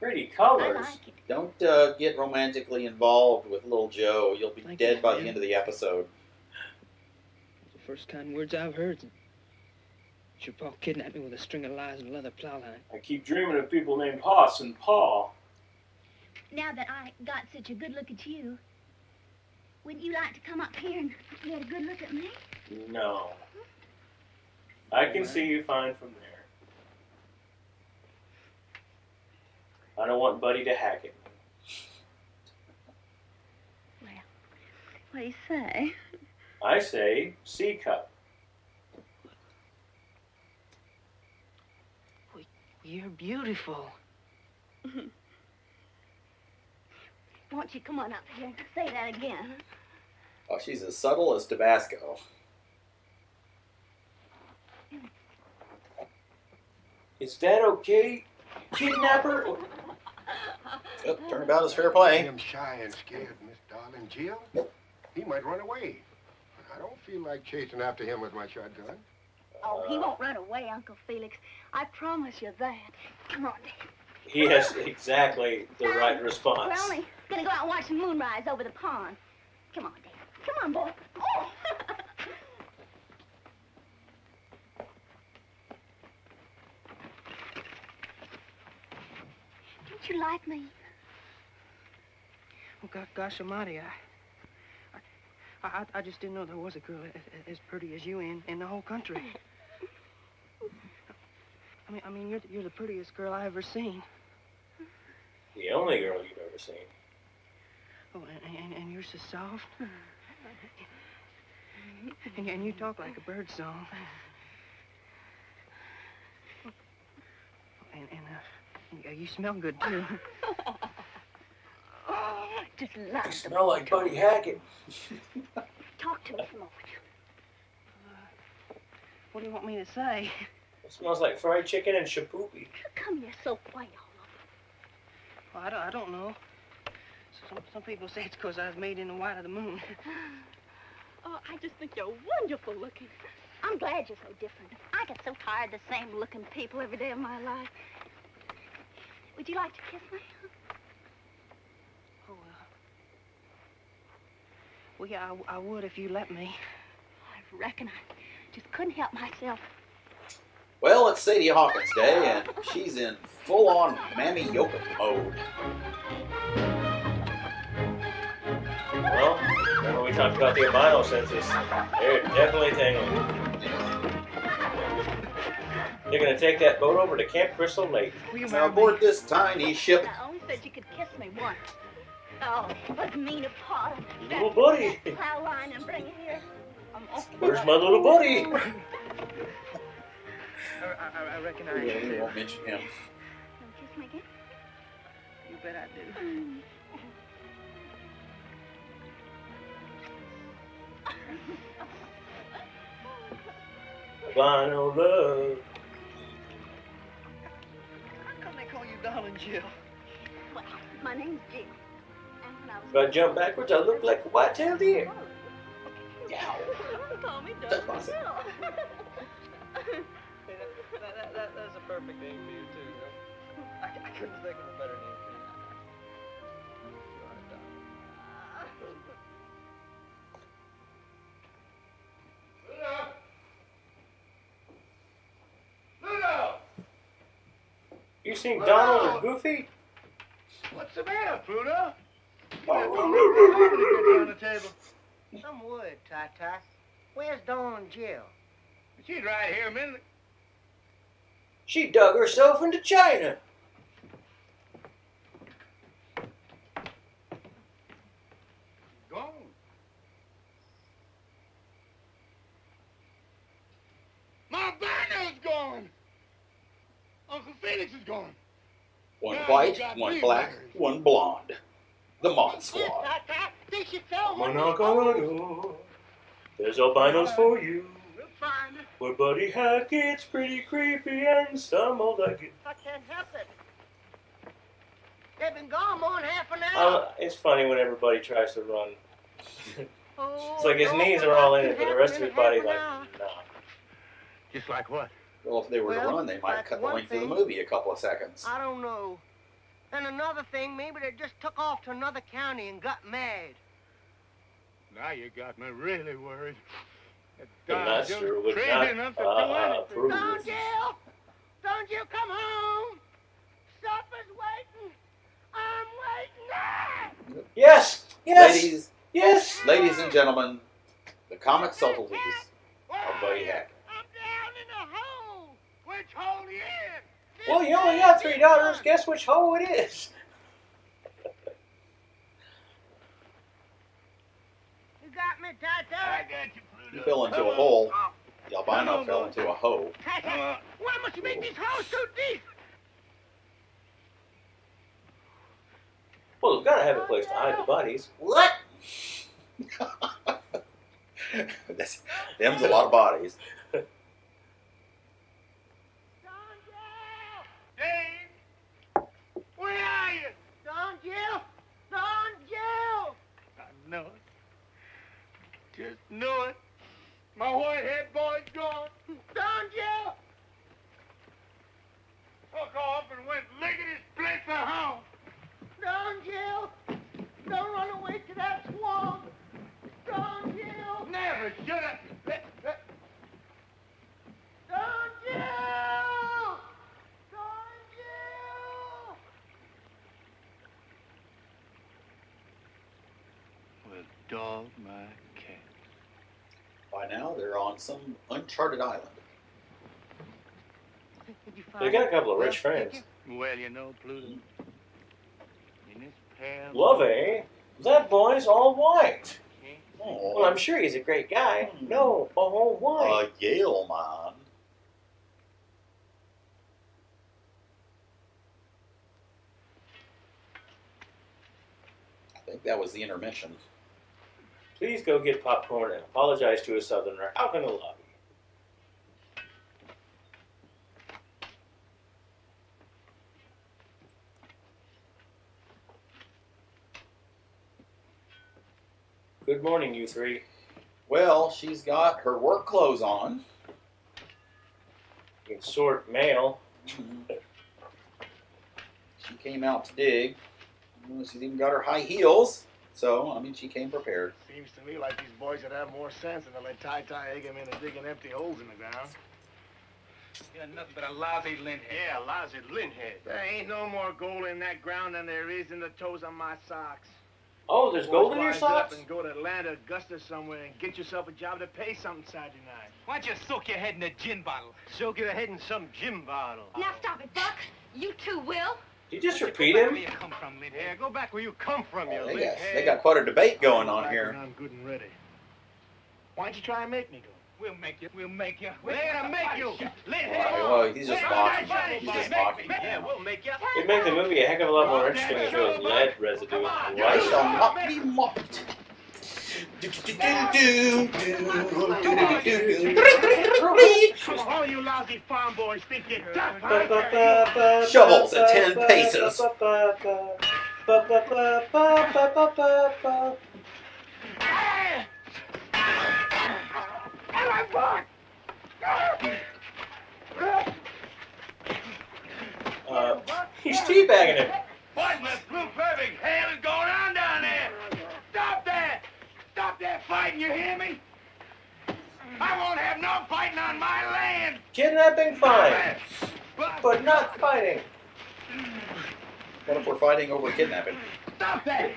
[SPEAKER 2] Pretty
[SPEAKER 8] I
[SPEAKER 2] colors.
[SPEAKER 8] like it.
[SPEAKER 1] Don't get romantically involved with little Joe. You'll be
[SPEAKER 11] Thank
[SPEAKER 1] dead
[SPEAKER 11] you,
[SPEAKER 1] by the
[SPEAKER 11] man.
[SPEAKER 1] end of the episode.
[SPEAKER 11] It's the first kind words I've heard. Your pa kidnapped me with a string of lies and a leather plow line.
[SPEAKER 2] I keep dreaming of people named Hoss and Paul.
[SPEAKER 8] Now that I got such a good look at you, wouldn't you like to come up here and get a good look at me?
[SPEAKER 2] No. I can see you fine from there. I don't want Buddy to hack it.
[SPEAKER 8] Well, what do you say?
[SPEAKER 2] I say C cup.
[SPEAKER 11] You're beautiful.
[SPEAKER 8] Won't you come on up here and say that again?
[SPEAKER 1] Oh, she's as subtle as Tabasco.
[SPEAKER 2] Is that okay, kidnapper?
[SPEAKER 1] Yep, turnabout is fair play.
[SPEAKER 12] I'm shy and scared, Miss Darling Jill. He might run away. I don't feel like chasing after him with my shotgun.
[SPEAKER 8] Oh, he won't run away, Uncle Felix. I promise you that. Come on, Dad.
[SPEAKER 2] He has exactly the right
[SPEAKER 8] We're
[SPEAKER 2] response.
[SPEAKER 8] only gonna go out and watch the moonrise over the pond. Come on, Dad. Come on, boy. Oh. Don't you like me?
[SPEAKER 11] Oh, gosh almighty, I just didn't know there was a girl as pretty as you in the whole country. I mean, you're the prettiest girl I ever seen.
[SPEAKER 2] The only girl you've ever seen.
[SPEAKER 11] Oh, and you're so soft. And you talk like a bird song. And you smell good, too.
[SPEAKER 8] Oh, I just love
[SPEAKER 2] You
[SPEAKER 8] the
[SPEAKER 2] smell like Buddy Hackett.
[SPEAKER 8] Talk to me some more.
[SPEAKER 11] What do you want me to say?
[SPEAKER 2] It smells like fried chicken and shapoopy.
[SPEAKER 8] How come you're so white all over?
[SPEAKER 11] Well, I don't know. Some people say it's because I was made in the white of the moon.
[SPEAKER 8] Oh, I just think you're wonderful looking. I'm glad you're so different. I get so tired of the same looking people every day of my life. Would you like to kiss me?
[SPEAKER 11] Oh, well, yeah, I would if you let me.
[SPEAKER 8] I reckon I just couldn't help myself.
[SPEAKER 1] Well, it's Sadie Hawkins Day, and she's in full-on Mammy Yoko mode.
[SPEAKER 2] Well, remember we talked about the albino census. They're definitely tingling. They're going to take that boat over to Camp Crystal Lake.
[SPEAKER 1] Now aboard this tiny ship.
[SPEAKER 8] I only said you could kiss me once. Oh, what's mean of part of
[SPEAKER 2] Little buddy.
[SPEAKER 8] plow line and bring it here?
[SPEAKER 2] Where's my little buddy?
[SPEAKER 11] I reckon I
[SPEAKER 1] Yeah, you won't mention him.
[SPEAKER 8] Don't kiss me again?
[SPEAKER 11] You bet I do.
[SPEAKER 2] Albino love.
[SPEAKER 11] How come they call you Darling Jill?
[SPEAKER 8] Well, my name's Jill. And when I was...
[SPEAKER 2] If I jump backwards, I look like a white-tailed deer.
[SPEAKER 8] Yeah. Call me
[SPEAKER 1] That's
[SPEAKER 8] Darling
[SPEAKER 1] awesome.
[SPEAKER 8] Jill.
[SPEAKER 11] That's a perfect name for you, too. I couldn't think of a better name for you. You are a darling.
[SPEAKER 7] Ludo!
[SPEAKER 2] You seen Donald or Goofy?
[SPEAKER 7] What's the matter, Pluto? You got the on the table.
[SPEAKER 5] Some wood, Ty-Ty. Where's Dawn and Jill?
[SPEAKER 7] She's right here a minute.
[SPEAKER 2] She dug herself into China.
[SPEAKER 7] Gone. My banner! Phoenix is gone.
[SPEAKER 1] One
[SPEAKER 7] Now
[SPEAKER 1] white,
[SPEAKER 7] you got
[SPEAKER 1] one
[SPEAKER 7] me
[SPEAKER 1] black,
[SPEAKER 7] worried.
[SPEAKER 1] one blonde. The Mod Squad.
[SPEAKER 5] Think you fell
[SPEAKER 2] Come on, knock on the door. There's albinos for you.
[SPEAKER 7] We'll find it.
[SPEAKER 2] Where Buddy Hackett's pretty creepy and some will like it.
[SPEAKER 5] I can't help it. They've been gone more than half an hour.
[SPEAKER 2] It's funny when everybody tries to run.
[SPEAKER 5] Oh,
[SPEAKER 2] It's like his
[SPEAKER 5] no,
[SPEAKER 2] knees are all in it,
[SPEAKER 5] nothing
[SPEAKER 2] but the rest of his body
[SPEAKER 5] happened
[SPEAKER 2] like,
[SPEAKER 5] in half an hour.
[SPEAKER 2] nah.
[SPEAKER 7] Just like what?
[SPEAKER 1] Well, if they were to
[SPEAKER 5] Well,
[SPEAKER 1] run, they might
[SPEAKER 5] that's
[SPEAKER 1] cut the
[SPEAKER 5] one
[SPEAKER 1] length of the
[SPEAKER 5] thing.
[SPEAKER 1] movie a couple of seconds.
[SPEAKER 5] I don't know. And another thing, maybe they just took off to another county and got mad.
[SPEAKER 7] Now you got me really worried. That
[SPEAKER 2] The
[SPEAKER 7] darn
[SPEAKER 2] master
[SPEAKER 7] Jill's
[SPEAKER 2] would
[SPEAKER 7] crazy
[SPEAKER 2] not
[SPEAKER 7] enough to do anything.
[SPEAKER 2] approve.
[SPEAKER 5] Don't you? Don't you come home? Supper's waiting. I'm waiting.
[SPEAKER 2] Yes! Yes!
[SPEAKER 1] Ladies,
[SPEAKER 2] Yes!
[SPEAKER 1] ladies and gentlemen, the comic subtleties of Buddy Hackett.
[SPEAKER 5] I'm down in a hole.
[SPEAKER 7] Which hole you in?
[SPEAKER 2] Well, you only got 3 daughters. Guess which hole it is?
[SPEAKER 5] You got me,
[SPEAKER 7] I
[SPEAKER 5] Tata.
[SPEAKER 7] got you, Pluto.
[SPEAKER 1] You fell into a hole. The albino fell into a hole.
[SPEAKER 5] Tata, why must you make these holes so deep?
[SPEAKER 2] Well, we've got to have a place to hide the bodies.
[SPEAKER 1] What? Them's a lot of bodies.
[SPEAKER 7] Dave! Where are you?
[SPEAKER 5] Don Jill! Don Jill!
[SPEAKER 7] I know it. Just knew it. My whitehead boy's gone.
[SPEAKER 5] Don Jill!
[SPEAKER 7] Took off and went lickety-split for home.
[SPEAKER 5] Don Jill! Don't run away to that swamp! Don Jill!
[SPEAKER 7] Never should have.
[SPEAKER 5] Don Jill! Don Jill!
[SPEAKER 7] Well, dog my cat.
[SPEAKER 1] By now, they're on some uncharted island.
[SPEAKER 5] Did you find
[SPEAKER 2] They got a
[SPEAKER 5] it?
[SPEAKER 2] couple of rich
[SPEAKER 5] Well,
[SPEAKER 2] friends.
[SPEAKER 5] did
[SPEAKER 7] Well, you know, Pluto. In this pair.
[SPEAKER 2] Love, eh? That boy's all white.
[SPEAKER 1] Oh,
[SPEAKER 2] Well, I'm sure he's a great guy. No, all white.
[SPEAKER 1] a Yale man. I think that was the intermission.
[SPEAKER 2] Please go get popcorn and apologize to a southerner out in the lobby. Good morning, you three.
[SPEAKER 1] Well, she's got her work clothes on.
[SPEAKER 2] You can sort mail.
[SPEAKER 1] She came out to dig. Well, she's even got her high heels. So, I mean, she came prepared.
[SPEAKER 13] Seems to me like these boys would have more sense than to let Ty egg him into digging empty holes in the ground.
[SPEAKER 7] You're nothing but a lousy lint head.
[SPEAKER 13] Yeah, lousy lint head. There ain't no more gold in that ground than there is in the toes of my socks.
[SPEAKER 2] Oh, there's gold in your
[SPEAKER 13] Wise
[SPEAKER 2] socks?
[SPEAKER 13] up and go to Atlanta, Augusta somewhere and get yourself a job to pay something Saturday night.
[SPEAKER 7] Why don't you soak your head in a gin bottle?
[SPEAKER 5] Soak your head in some gin bottle.
[SPEAKER 8] Now stop it, Buck. You too will.
[SPEAKER 2] Did you just repeat
[SPEAKER 7] Where
[SPEAKER 2] him?
[SPEAKER 7] you come from, lint
[SPEAKER 5] Yeah,
[SPEAKER 7] head?
[SPEAKER 5] go back where you come from, you
[SPEAKER 1] Oh,
[SPEAKER 5] lint head.
[SPEAKER 1] they got quite a debate going on
[SPEAKER 13] Back
[SPEAKER 1] here.
[SPEAKER 13] when I'm good and ready. Why don't you try and make me go?
[SPEAKER 7] We'll make you. We'll make you.
[SPEAKER 5] We're gonna make you. Lint head.
[SPEAKER 1] Well, he's just mocking. He's just mocking.
[SPEAKER 5] Yeah, we'll make you.
[SPEAKER 2] It'd make the movie a heck of a lot more interesting if there was lead residue.
[SPEAKER 1] I
[SPEAKER 2] Right?
[SPEAKER 1] shall not be mocked.
[SPEAKER 13] All you lousy farm boys think you're tough.
[SPEAKER 1] Shovels at 10 paces.
[SPEAKER 2] He's teabagging him.
[SPEAKER 7] What in the blue perfect hell is going on down there? Stop that! Stop that fighting, you hear me? I won't have no fighting on my land!
[SPEAKER 2] Kidnapping, fine. But not fighting.
[SPEAKER 1] What if we're fighting over kidnapping?
[SPEAKER 7] Stop that!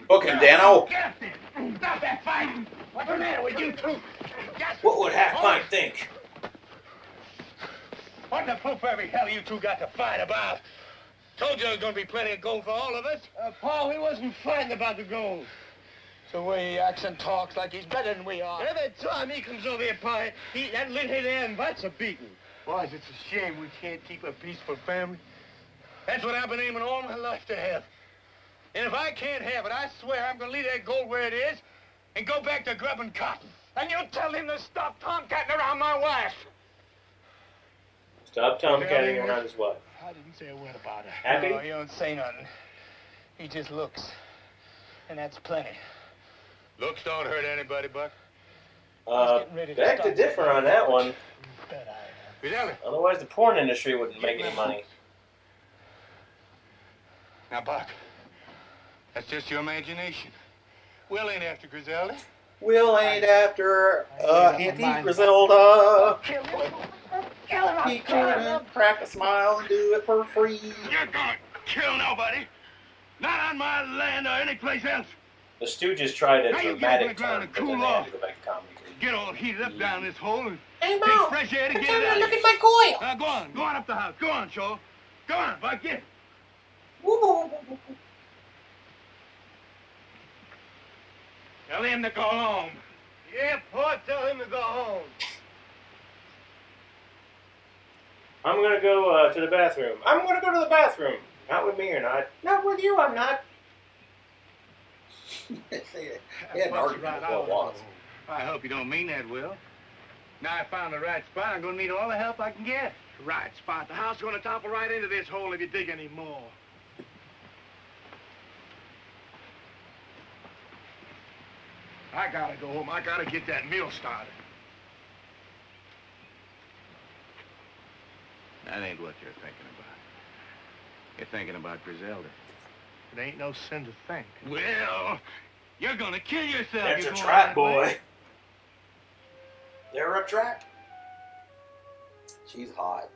[SPEAKER 1] Book him, Dano.
[SPEAKER 7] Get up there! Stop that fighting! What's the matter with you two? Just
[SPEAKER 2] What would half pint think?
[SPEAKER 7] What in the blue perfect hell you two got to fight about? Told you there was going to be plenty of gold for all of us.
[SPEAKER 5] Paul, he wasn't fighting about the gold.
[SPEAKER 13] The way he acts and talks like he's better than we are.
[SPEAKER 5] Every time he comes over here, Pa, that lint head there invites a beating.
[SPEAKER 7] Boys, it's a shame we can't keep a peaceful family. That's what I've been aiming all my life to have. And if I can't have it, I swear I'm gonna leave that gold where it is and go back to grubbing cotton. And you tell him to stop tomcatting around my wife.
[SPEAKER 2] Stop tomcatting around his wife.
[SPEAKER 7] I didn't say a word about her.
[SPEAKER 2] Happy?
[SPEAKER 7] No, he don't say nothing. He just looks. And that's plenty. Looks don't hurt anybody, Buck.
[SPEAKER 2] Beg to differ on that one.
[SPEAKER 7] Griselda.
[SPEAKER 2] Otherwise, the porn industry wouldn't make any money.
[SPEAKER 7] Now, Buck, that's just your imagination. Will ain't after Griselda.
[SPEAKER 1] Will ain't after Auntie Griselda. He couldn't crack a smile and do it for free.
[SPEAKER 7] You're gonna kill nobody. Not on my land or any place else.
[SPEAKER 2] The Stooges tried a
[SPEAKER 7] Now you get on
[SPEAKER 2] dramatic
[SPEAKER 7] the ground
[SPEAKER 2] turn,
[SPEAKER 7] and
[SPEAKER 2] but then
[SPEAKER 7] cool
[SPEAKER 2] they had
[SPEAKER 7] off.
[SPEAKER 2] to go back to comedy.
[SPEAKER 7] Get all heated up down this hole and
[SPEAKER 9] Hey,
[SPEAKER 7] take
[SPEAKER 9] Mom,
[SPEAKER 7] fresh air to
[SPEAKER 9] I'm
[SPEAKER 7] get
[SPEAKER 9] trying
[SPEAKER 7] it out.
[SPEAKER 9] to look at my coil.
[SPEAKER 7] Go on. Go on up the house. Go on, Joe. Go on, Buck. Get it. Tell him to go home. Yeah, Paul, tell him to go home.
[SPEAKER 2] I'm gonna go to the bathroom. I'm gonna go to the bathroom. Not with me or not.
[SPEAKER 9] Not with you, I'm not.
[SPEAKER 1] They had an argument before it was.
[SPEAKER 7] I hope you don't mean that, Will. Now I found the right spot. I'm going to need all the help I can get. Right spot. The house is going to topple right into this hole if you dig any more. I gotta go home. I gotta get that meal started.
[SPEAKER 6] That ain't what you're thinking about. You're thinking about Griselda.
[SPEAKER 7] It ain't no sin to think. Well, you're gonna kill yourself.
[SPEAKER 2] That's
[SPEAKER 7] you
[SPEAKER 2] a
[SPEAKER 7] go
[SPEAKER 2] trap,
[SPEAKER 7] that
[SPEAKER 2] boy.
[SPEAKER 7] way.
[SPEAKER 1] They're a trap. She's hot.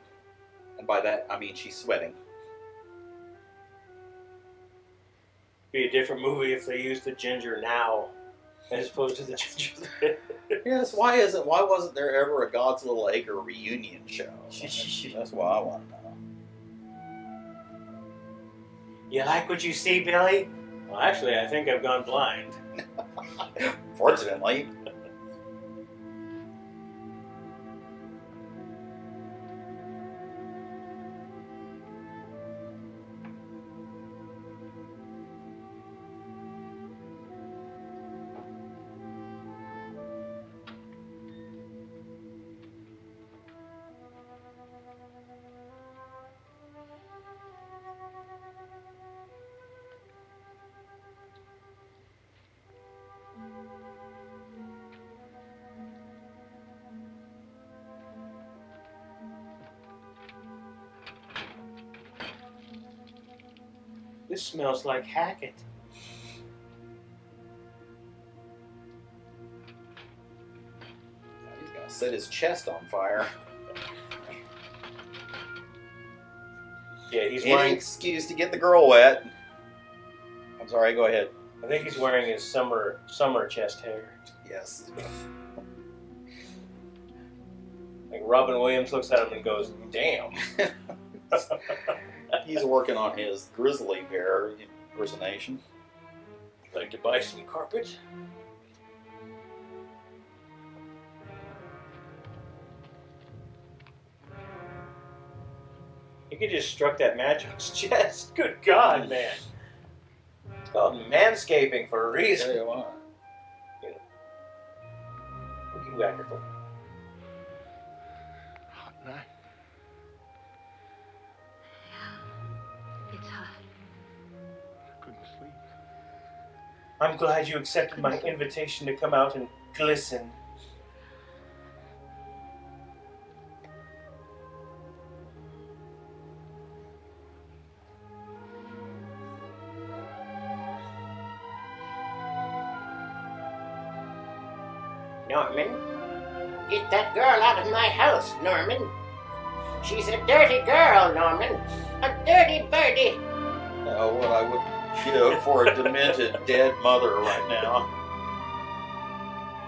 [SPEAKER 1] And by that, I mean she's sweating.
[SPEAKER 2] Be a different movie if they used the ginger now, as opposed to the ginger then.
[SPEAKER 1] Yes, why wasn't there ever a God's Little Acre reunion show? That's what I want to know.
[SPEAKER 2] You like what you see, Billy? Well, actually, I think I've gone blind.
[SPEAKER 1] Fortunately.
[SPEAKER 2] This smells like Hackett.
[SPEAKER 1] He's gonna set his chest on fire.
[SPEAKER 2] Yeah, he's
[SPEAKER 1] Any
[SPEAKER 2] wearing.
[SPEAKER 1] excuse to get the girl wet. I'm sorry, go ahead.
[SPEAKER 2] I think he's wearing his summer chest hair.
[SPEAKER 1] Yes.
[SPEAKER 2] Like Robin Williams looks at him and goes, "Damn."
[SPEAKER 1] He's working on his grizzly bear impersonation.
[SPEAKER 2] Like to buy some carpet? You could just struck that match on his chest. Good God, man. It's called manscaping for a reason.
[SPEAKER 1] Tell you what.
[SPEAKER 2] You wonderful.
[SPEAKER 7] Hot night.
[SPEAKER 8] It's hot.
[SPEAKER 7] I couldn't sleep.
[SPEAKER 2] I'm glad you accepted my invitation to come out and glisten.
[SPEAKER 5] Norman, get that girl out of my house, Norman. She's a dirty girl, Norman. A dirty birdie.
[SPEAKER 1] What I would give for a demented dead mother right now.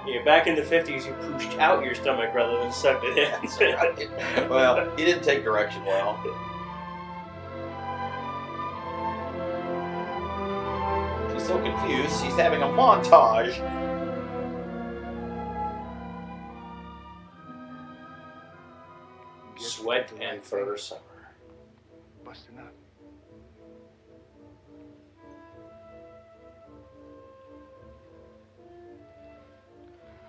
[SPEAKER 2] Yeah, back in the 50s, you pushed out your stomach rather than sucked it in.
[SPEAKER 1] That's right. Well, he didn't take direction well. She's so confused, she's having a montage.
[SPEAKER 2] Red and fur summer.
[SPEAKER 7] Busting up.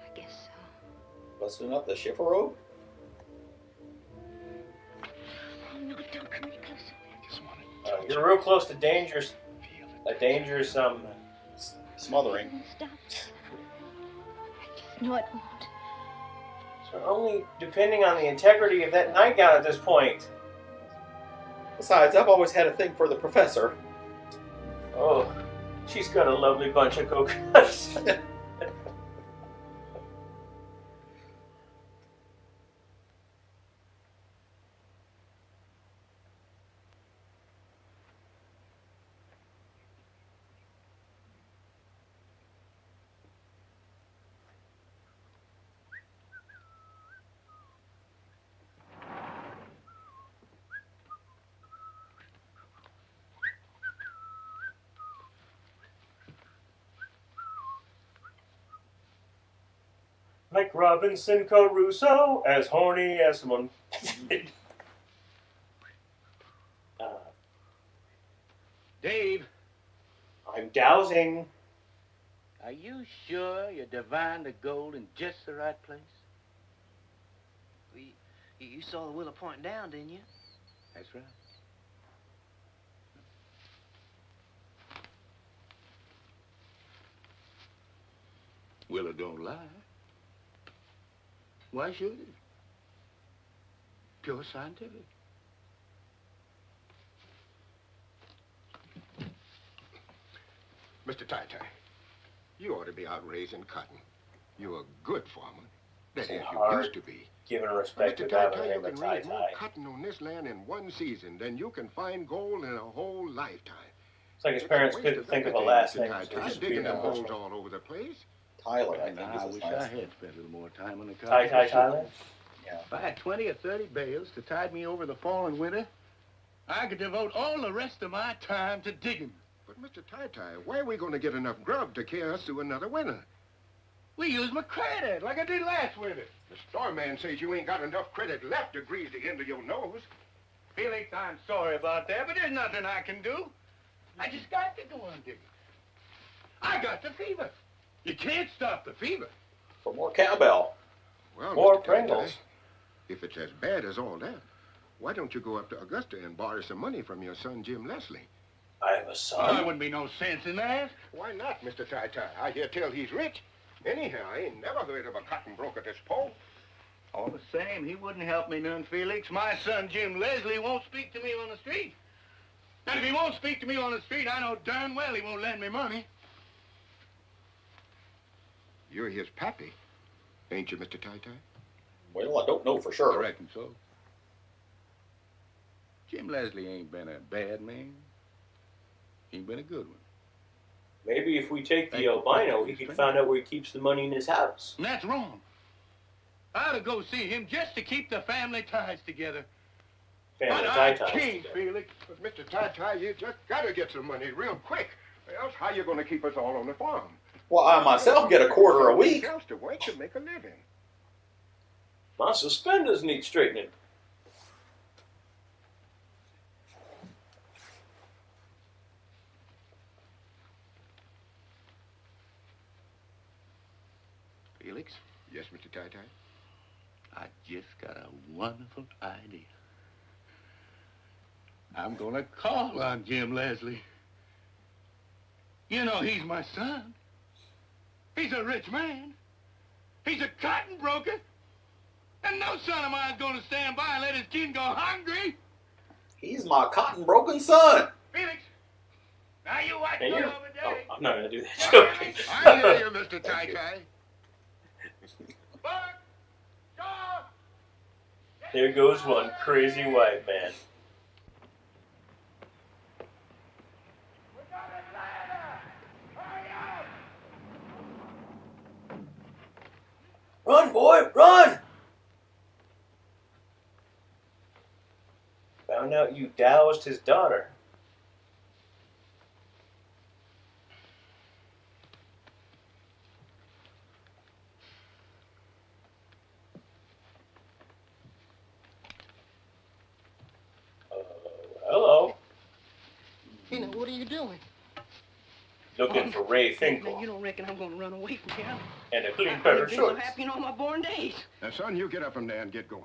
[SPEAKER 8] I guess so.
[SPEAKER 1] Busting up the shiffer road?
[SPEAKER 8] Oh, no, don't come any closer.
[SPEAKER 2] You're real close to dangerous. A dangerous
[SPEAKER 1] smothering.
[SPEAKER 8] Stop. No, it won't.
[SPEAKER 2] So only depending on the integrity of that nightgown at this point.
[SPEAKER 1] Besides, I've always had a thing for the professor.
[SPEAKER 2] Oh, she's got a lovely bunch of coconuts. Like Robinson Crusoe, as horny as someone.
[SPEAKER 7] Dave.
[SPEAKER 2] I'm dowsing.
[SPEAKER 6] Are you sure you divined the gold in just the right place?
[SPEAKER 11] You saw the willow pointing down, didn't you?
[SPEAKER 6] That's right. Willow don't lie. Why should it? Pure scientific.
[SPEAKER 12] Mr. Tai-Tai, you ought to be out raising cotton. You're a good farmer. That is, you used to be.
[SPEAKER 2] Giving respect
[SPEAKER 12] Mr.
[SPEAKER 2] to God
[SPEAKER 12] Tai-Tai, you
[SPEAKER 2] and
[SPEAKER 12] can
[SPEAKER 2] Tai
[SPEAKER 12] raise more
[SPEAKER 2] Tai.
[SPEAKER 12] cotton on this land in one season than you can find gold in a whole lifetime.
[SPEAKER 2] It's like his parents couldn't think of a last name, so they just
[SPEAKER 12] digging
[SPEAKER 2] beat him
[SPEAKER 12] them holes
[SPEAKER 2] up.
[SPEAKER 12] all over the place.
[SPEAKER 1] Tyler, I
[SPEAKER 6] And
[SPEAKER 1] think
[SPEAKER 6] I
[SPEAKER 1] is
[SPEAKER 6] wish
[SPEAKER 1] his
[SPEAKER 6] I
[SPEAKER 1] last
[SPEAKER 6] had
[SPEAKER 1] name.
[SPEAKER 6] spent a little more time on the
[SPEAKER 2] Tai Tai
[SPEAKER 6] cotton.
[SPEAKER 2] Tyler?
[SPEAKER 1] Yeah.
[SPEAKER 6] If I had 20 or 30 bales to tide me over the fall and winter, I could devote all the rest of my time to digging.
[SPEAKER 12] But, Mr. Tai-Tai, where are we going to get enough grub to carry us through another winter?
[SPEAKER 6] We use my credit like I did last winter.
[SPEAKER 12] The store man says you ain't got enough credit left to grease the end of your nose.
[SPEAKER 6] Felix, I'm sorry about that, but there's nothing I can do. I just got to go on digging. I got the fever. You can't stop the fever.
[SPEAKER 1] For more cowbell.
[SPEAKER 12] Well,
[SPEAKER 2] More
[SPEAKER 12] Mr. Tai-Tai,
[SPEAKER 2] Pringles.
[SPEAKER 12] if it's as bad as all that, why don't you go up to Augusta and borrow some money from your son, Jim Leslie?
[SPEAKER 2] I have a son.
[SPEAKER 6] Well, there wouldn't be no sense in that.
[SPEAKER 12] Why not, Mr. Tai-Tai? I hear tell he's rich. Anyhow, I ain't never heard of a cotton broker this pole.
[SPEAKER 6] All the same, he wouldn't help me none, Felix. My son, Jim Leslie, won't speak to me on the street. And if he won't speak to me on the street, I know darn well he won't lend me money.
[SPEAKER 12] You're his pappy, ain't you, Mr. Tai-Tai?
[SPEAKER 1] Well, I don't know for sure.
[SPEAKER 6] I reckon so. Jim Leslie ain't been a bad man. He's been a good one.
[SPEAKER 2] Maybe if we take the albino, he could find out where he keeps the money in his house.
[SPEAKER 6] And that's wrong. I ought to go see him just to keep the family ties together.
[SPEAKER 2] Family
[SPEAKER 6] But
[SPEAKER 2] tie
[SPEAKER 6] I
[SPEAKER 2] ties.
[SPEAKER 6] can't, Felix.
[SPEAKER 12] But, Mr. Tai-Tai, you just gotta get some money real quick. Else, how you gonna keep us all on the farm?
[SPEAKER 1] Well, I myself get a quarter a week.
[SPEAKER 12] Else to work to make a living.
[SPEAKER 2] My suspenders need straightening.
[SPEAKER 6] Felix,
[SPEAKER 12] Yes, Mr. Tai-Tai?
[SPEAKER 6] I just got a wonderful idea. I'm gonna call on Jim Leslie. You know, he's my son. He's a rich man. He's a cotton broker. And no son of mine is gonna stand by and let his kin go hungry.
[SPEAKER 1] He's my cotton broken son.
[SPEAKER 6] Felix, now you watch
[SPEAKER 2] And
[SPEAKER 6] good
[SPEAKER 2] you're...
[SPEAKER 6] over
[SPEAKER 2] Oh,
[SPEAKER 6] there.
[SPEAKER 2] I'm not going to do that joke.
[SPEAKER 12] I hear you, Mr. Tai-Tai.
[SPEAKER 2] There goes one crazy white man. Run, boy, run! Found out you doused his daughter.
[SPEAKER 14] what are you doing?
[SPEAKER 2] Looking for Ray
[SPEAKER 14] Now,
[SPEAKER 2] Finkel
[SPEAKER 14] you don't reckon I'm going to run away from here?
[SPEAKER 2] and a clean
[SPEAKER 14] I've
[SPEAKER 2] pair
[SPEAKER 14] never
[SPEAKER 2] of
[SPEAKER 14] been so
[SPEAKER 2] shorts.
[SPEAKER 14] happy in all my born days.
[SPEAKER 12] Now, son, you get up from there and get going.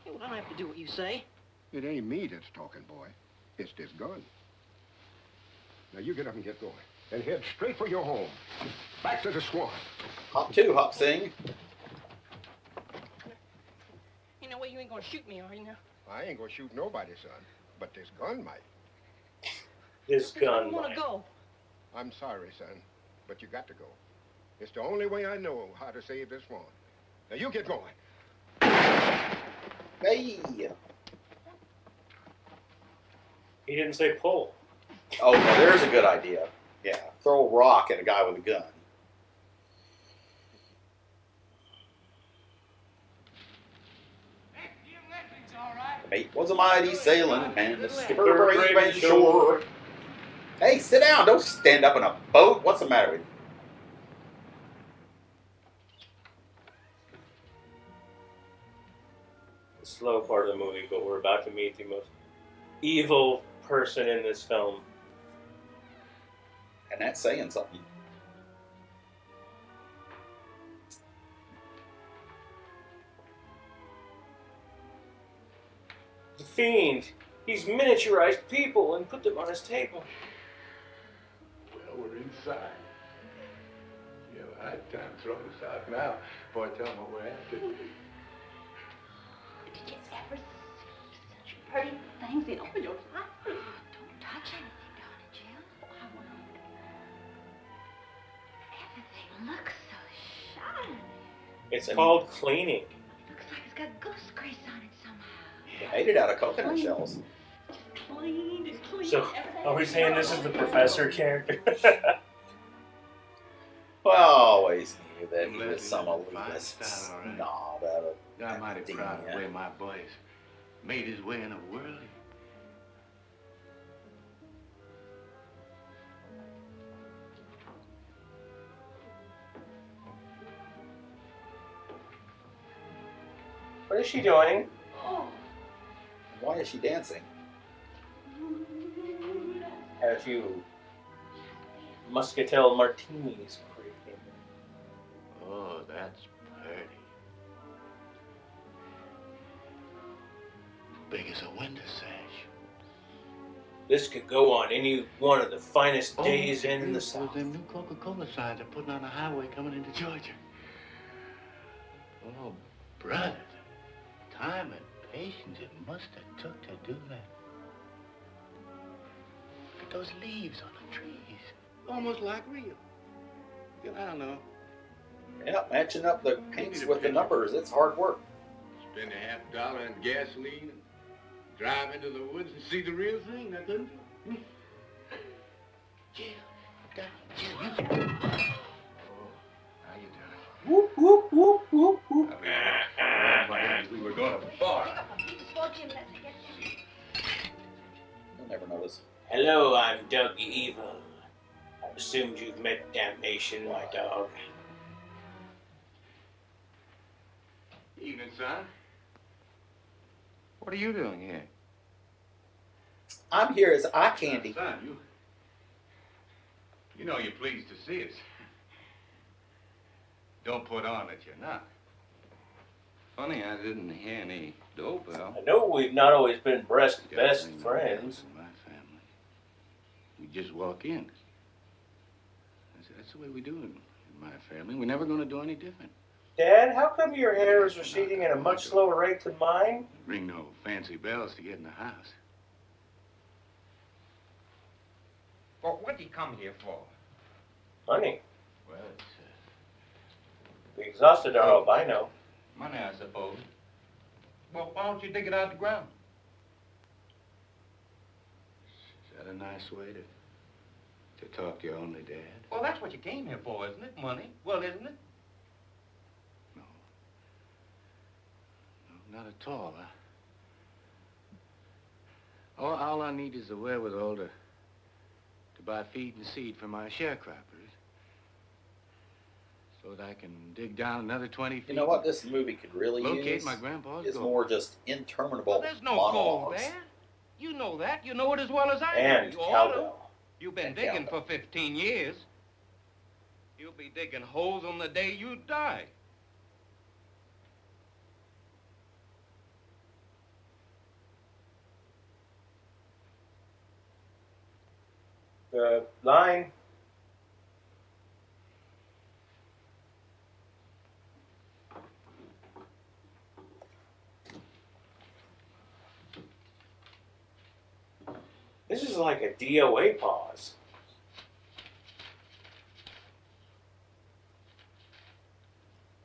[SPEAKER 14] Hey, well, I don't have to do what you say.
[SPEAKER 12] It ain't me that's talking, boy. It's this gun. Now, you get up and get going. And head straight for your home. Back to the swamp.
[SPEAKER 1] Hop 2, Hop Sing.
[SPEAKER 14] Ain't no way you ain't going to shoot me, are you now?
[SPEAKER 12] I ain't gonna shoot nobody, son. But this gun might.
[SPEAKER 2] This
[SPEAKER 14] I
[SPEAKER 2] gun
[SPEAKER 14] don't want
[SPEAKER 2] might.
[SPEAKER 14] to go.
[SPEAKER 12] I'm sorry, son, but you got to go. It's the only way I know how to save this swamp. Now, you get going.
[SPEAKER 1] Hey!
[SPEAKER 2] He didn't say pull.
[SPEAKER 1] Oh, no, there's a good idea. Yeah, throw a rock at a guy with a gun. The mate was a mighty sailing man, the skipper brave and sure. Hey, sit down. Don't stand up in a boat. What's the matter with you?
[SPEAKER 2] The slow part of the movie, but we're about to meet the most evil person in this film.
[SPEAKER 1] And that's saying something.
[SPEAKER 2] The Fiend. He's miniaturized people and put them on his table.
[SPEAKER 6] Well, we're inside. You have a hard time throwing us out now. Boy, tell them what we're after.
[SPEAKER 8] Did you ever see such pretty things in all your life? Don't touch anything, darling Jim. I won't. Everything looks so shiny.
[SPEAKER 2] It's called cleaning.
[SPEAKER 8] Looks like it's got goose grease on it somehow.
[SPEAKER 1] They made it out of coconut shells.
[SPEAKER 8] Clean, it's clean.
[SPEAKER 2] So, are we saying this is the professor character?
[SPEAKER 1] Well, I always knew that he was some elitist snob out of
[SPEAKER 6] I'm mighty proud of the way my boy's made his way in the world.
[SPEAKER 2] What is she doing?
[SPEAKER 8] Oh.
[SPEAKER 1] Why is she dancing?
[SPEAKER 2] Had a few muscatel martinis before you came in.
[SPEAKER 6] Oh, that's pretty. Big as a window sash.
[SPEAKER 2] This could go on any one of the finest days in the
[SPEAKER 6] Those
[SPEAKER 2] South.
[SPEAKER 6] them new Coca-Cola signs they're putting on the highway coming into Georgia. Oh, brother, the time and patience it must have took to do that. Look at those leaves on the trees. Almost like real. Yeah, I don't know.
[SPEAKER 1] Yeah, matching up the paints with the numbers, it's hard work.
[SPEAKER 6] Spend a $50 on gasoline and drive into the woods and see the real thing, I couldn't you? Jill, you. Oh, how you doing?
[SPEAKER 2] Whoop, whoop, whoop, whoop, whoop.
[SPEAKER 6] We were going to bar.
[SPEAKER 1] You'll never notice.
[SPEAKER 2] Hello, I'm Doug Evil. I've assumed you've met Damnation, my dog.
[SPEAKER 6] Evening, son. What are you doing here?
[SPEAKER 1] I'm here as eye candy.
[SPEAKER 6] Son, you know you're pleased to see us. Don't put on that you're not. Funny, I didn't hear any doorbell.
[SPEAKER 2] I know we've not always been best friends.
[SPEAKER 6] In my family, we just walk in. That's the way we do it in my family. We're never going to do any different.
[SPEAKER 2] Dad, how come your hair is receding at a much slower rate than mine?
[SPEAKER 6] Ring no fancy bells to get in the house.
[SPEAKER 15] Well, what'd he come here for?
[SPEAKER 2] Money.
[SPEAKER 6] Well, it's
[SPEAKER 2] We exhausted our albino.
[SPEAKER 15] Money, I suppose. Well, why don't you dig it out of the ground?
[SPEAKER 6] Is that a nice way to talk to your only dad?
[SPEAKER 15] Well, that's what you came here for, isn't it? Money. Well, isn't it?
[SPEAKER 6] No, not at all. All I need is the wherewithal to buy feed and seed for my sharecroppers, so that I can dig down another 20 feet.
[SPEAKER 1] You know what this movie could really
[SPEAKER 6] Locate
[SPEAKER 1] use?
[SPEAKER 6] my grandpa's
[SPEAKER 1] Is
[SPEAKER 6] gold.
[SPEAKER 1] more just interminable
[SPEAKER 15] Well, there's no gold
[SPEAKER 1] monologues.
[SPEAKER 15] there. You
[SPEAKER 6] know that. You know it as well as I
[SPEAKER 2] And
[SPEAKER 6] do. You ought to.
[SPEAKER 2] cowbell.
[SPEAKER 6] You've been
[SPEAKER 1] And
[SPEAKER 6] digging
[SPEAKER 1] cowbell.
[SPEAKER 6] for 15 years. You'll be digging holes on the day you die.
[SPEAKER 2] The line. This is like a DOA pause.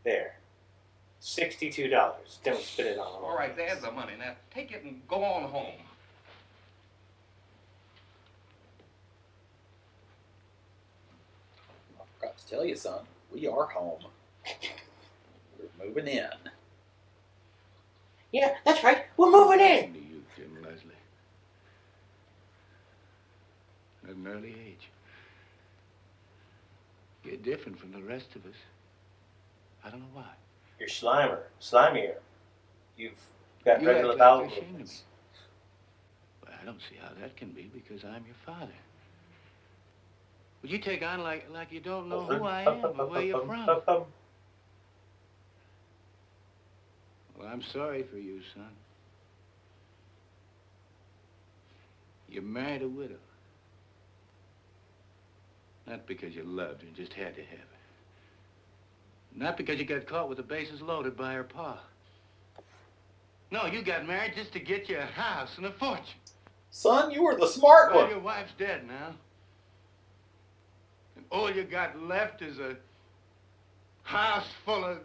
[SPEAKER 2] There. $62. Don't spend it on
[SPEAKER 6] All right, there's the money. Now take it and go on home.
[SPEAKER 1] I forgot to tell you, son. We are home. We're moving in.
[SPEAKER 9] Yeah, that's right. We're moving in.
[SPEAKER 6] To you, Jim Leslie. At an early age. You're different from the rest of us. I don't know why.
[SPEAKER 2] You're slimier. You've got
[SPEAKER 6] You
[SPEAKER 2] regular
[SPEAKER 6] act like
[SPEAKER 2] bowel
[SPEAKER 6] you're ashamed of
[SPEAKER 2] movements.
[SPEAKER 6] Well, I don't see how that can be because I'm your father. Would you take on like you don't know who I am or where you're from? Well, I'm sorry for you, son. You married a widow. Not because you loved her and just had to have her. Not because you got caught with the bases loaded by her pa. No, you got married just to get you a house and a fortune.
[SPEAKER 1] Son, you were the smart
[SPEAKER 6] Well,
[SPEAKER 1] one.
[SPEAKER 6] your wife's dead now. And all you got left is a house full of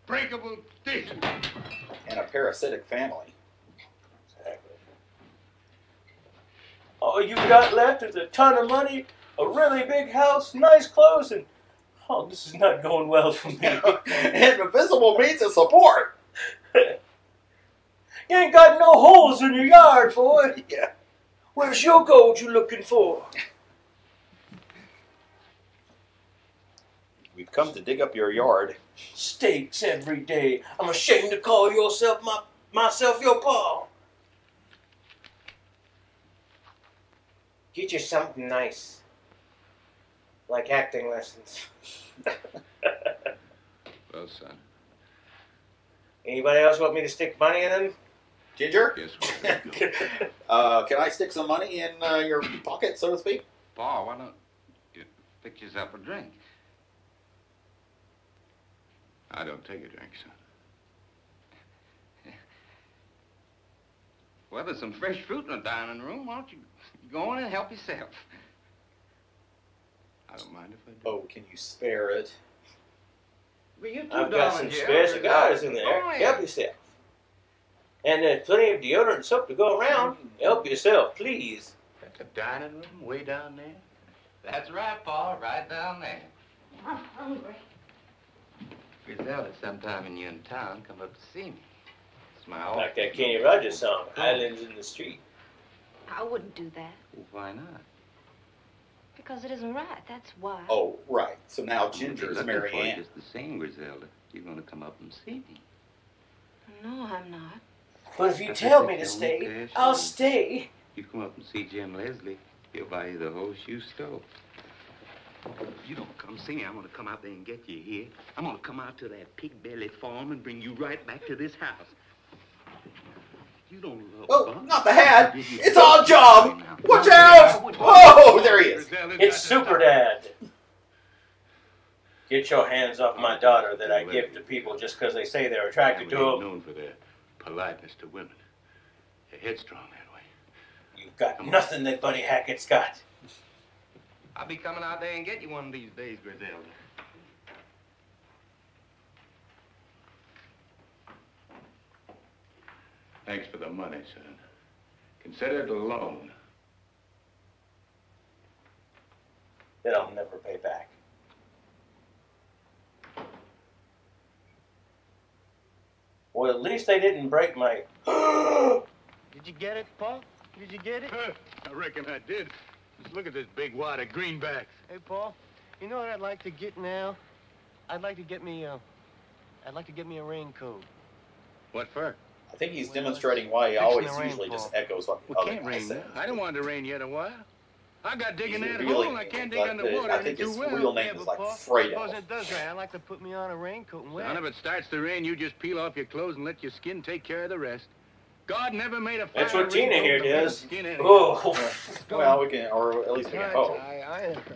[SPEAKER 6] breakable dishes.
[SPEAKER 1] And a parasitic family.
[SPEAKER 2] Exactly. All you got left is a ton of money, a really big house, nice clothes, and oh, this is not going well for me.
[SPEAKER 1] And a visible means of support.
[SPEAKER 2] You ain't got no holes in your yard, boy.
[SPEAKER 1] Yeah.
[SPEAKER 2] Where's your gold you looking for?
[SPEAKER 1] We've come to dig up your yard.
[SPEAKER 2] Steaks every day. I'm ashamed to call myself your pa. Get you something nice. Like acting lessons.
[SPEAKER 6] Well, son.
[SPEAKER 2] Anybody else want me to stick money in them?
[SPEAKER 1] Ginger?
[SPEAKER 6] Yes,
[SPEAKER 1] Can I stick some money in your pocket, so to speak?
[SPEAKER 6] Pa, why don't you fix yourself a drink? I don't take a drink, son. Well, there's some fresh fruit in the dining room. Why don't you go on and help yourself? I don't mind if I do.
[SPEAKER 1] Oh, can you spare it?
[SPEAKER 6] Well, you too,
[SPEAKER 2] I've got some
[SPEAKER 6] darling,
[SPEAKER 2] spare
[SPEAKER 6] Jerry.
[SPEAKER 2] cigars in there.
[SPEAKER 6] Go ahead.
[SPEAKER 2] Help yourself. And there's plenty of deodorant and soap to go around. Help yourself, please.
[SPEAKER 6] That's a dining room way down there? That's right, Pa, right down there.
[SPEAKER 8] I'm hungry.
[SPEAKER 6] Griselda, sometime when you're in town, come up to see me. It's my office.
[SPEAKER 2] Like that Kenny Rogers song, Islands in the Street.
[SPEAKER 8] I wouldn't do that.
[SPEAKER 6] Well, why not?
[SPEAKER 8] Because it isn't right, that's why.
[SPEAKER 1] Oh, right. So now Ginger is
[SPEAKER 6] Looking
[SPEAKER 1] Mary
[SPEAKER 6] for you
[SPEAKER 1] Ann.
[SPEAKER 6] just the same, Griselda. You're going to come up and see me.
[SPEAKER 8] No, I'm not.
[SPEAKER 2] But if you
[SPEAKER 6] That's
[SPEAKER 2] tell
[SPEAKER 6] what
[SPEAKER 2] me
[SPEAKER 6] they
[SPEAKER 2] to
[SPEAKER 6] tell
[SPEAKER 2] stay,
[SPEAKER 6] Cash.
[SPEAKER 2] I'll stay.
[SPEAKER 6] You come up and see Jim Leslie, he'll buy you the whole shoe store. If you don't come see me, I'm going to come out there and get you here. I'm going to come out to that pig belly farm and bring you right back to this house. You don't love
[SPEAKER 1] Oh,
[SPEAKER 6] fun.
[SPEAKER 1] not the hat. It's all job. Watch out. Oh, there he is.
[SPEAKER 2] It's Super Dad. Get your hands off my daughter that I give to people just because they say they're attracted to them.
[SPEAKER 6] Known for their politeness to women. They're headstrong that way.
[SPEAKER 2] You've got nothing that Buddy Hackett's got.
[SPEAKER 6] I'll be coming out there and get you one of these days, Griselda. Thanks for the money, son. Consider it a loan.
[SPEAKER 2] That I'll never pay back. Well, at least they didn't break my...
[SPEAKER 7] Did you get it, Paul? Did you get it?
[SPEAKER 13] I reckon I did. Just look at this big wad of greenbacks.
[SPEAKER 11] Hey, Paul, you know what I'd like to get now? I'd like to get me a raincoat.
[SPEAKER 6] What for?
[SPEAKER 1] I think he's demonstrating why he always usually just echoes what the
[SPEAKER 6] Well,
[SPEAKER 1] other
[SPEAKER 6] can't
[SPEAKER 1] guy
[SPEAKER 6] rain
[SPEAKER 1] says.
[SPEAKER 6] yet. I don't want it to rain yet a while. I got digging
[SPEAKER 1] He's
[SPEAKER 6] that
[SPEAKER 1] revealing
[SPEAKER 6] hole. I can't dig
[SPEAKER 1] that
[SPEAKER 6] underwater.
[SPEAKER 1] I think his real name is like Fredo.
[SPEAKER 4] Suppose it does rain. I'd like to put me on a raincoat and wear
[SPEAKER 6] Son, if it starts to rain, you just peel off your clothes and let your skin take care of the rest. God never made a
[SPEAKER 2] That's
[SPEAKER 6] finer
[SPEAKER 2] what Tina
[SPEAKER 6] raincoat
[SPEAKER 2] here
[SPEAKER 6] than
[SPEAKER 2] does.
[SPEAKER 6] skin anyway.
[SPEAKER 2] Oh.
[SPEAKER 1] Well, we can, or at least we can hope.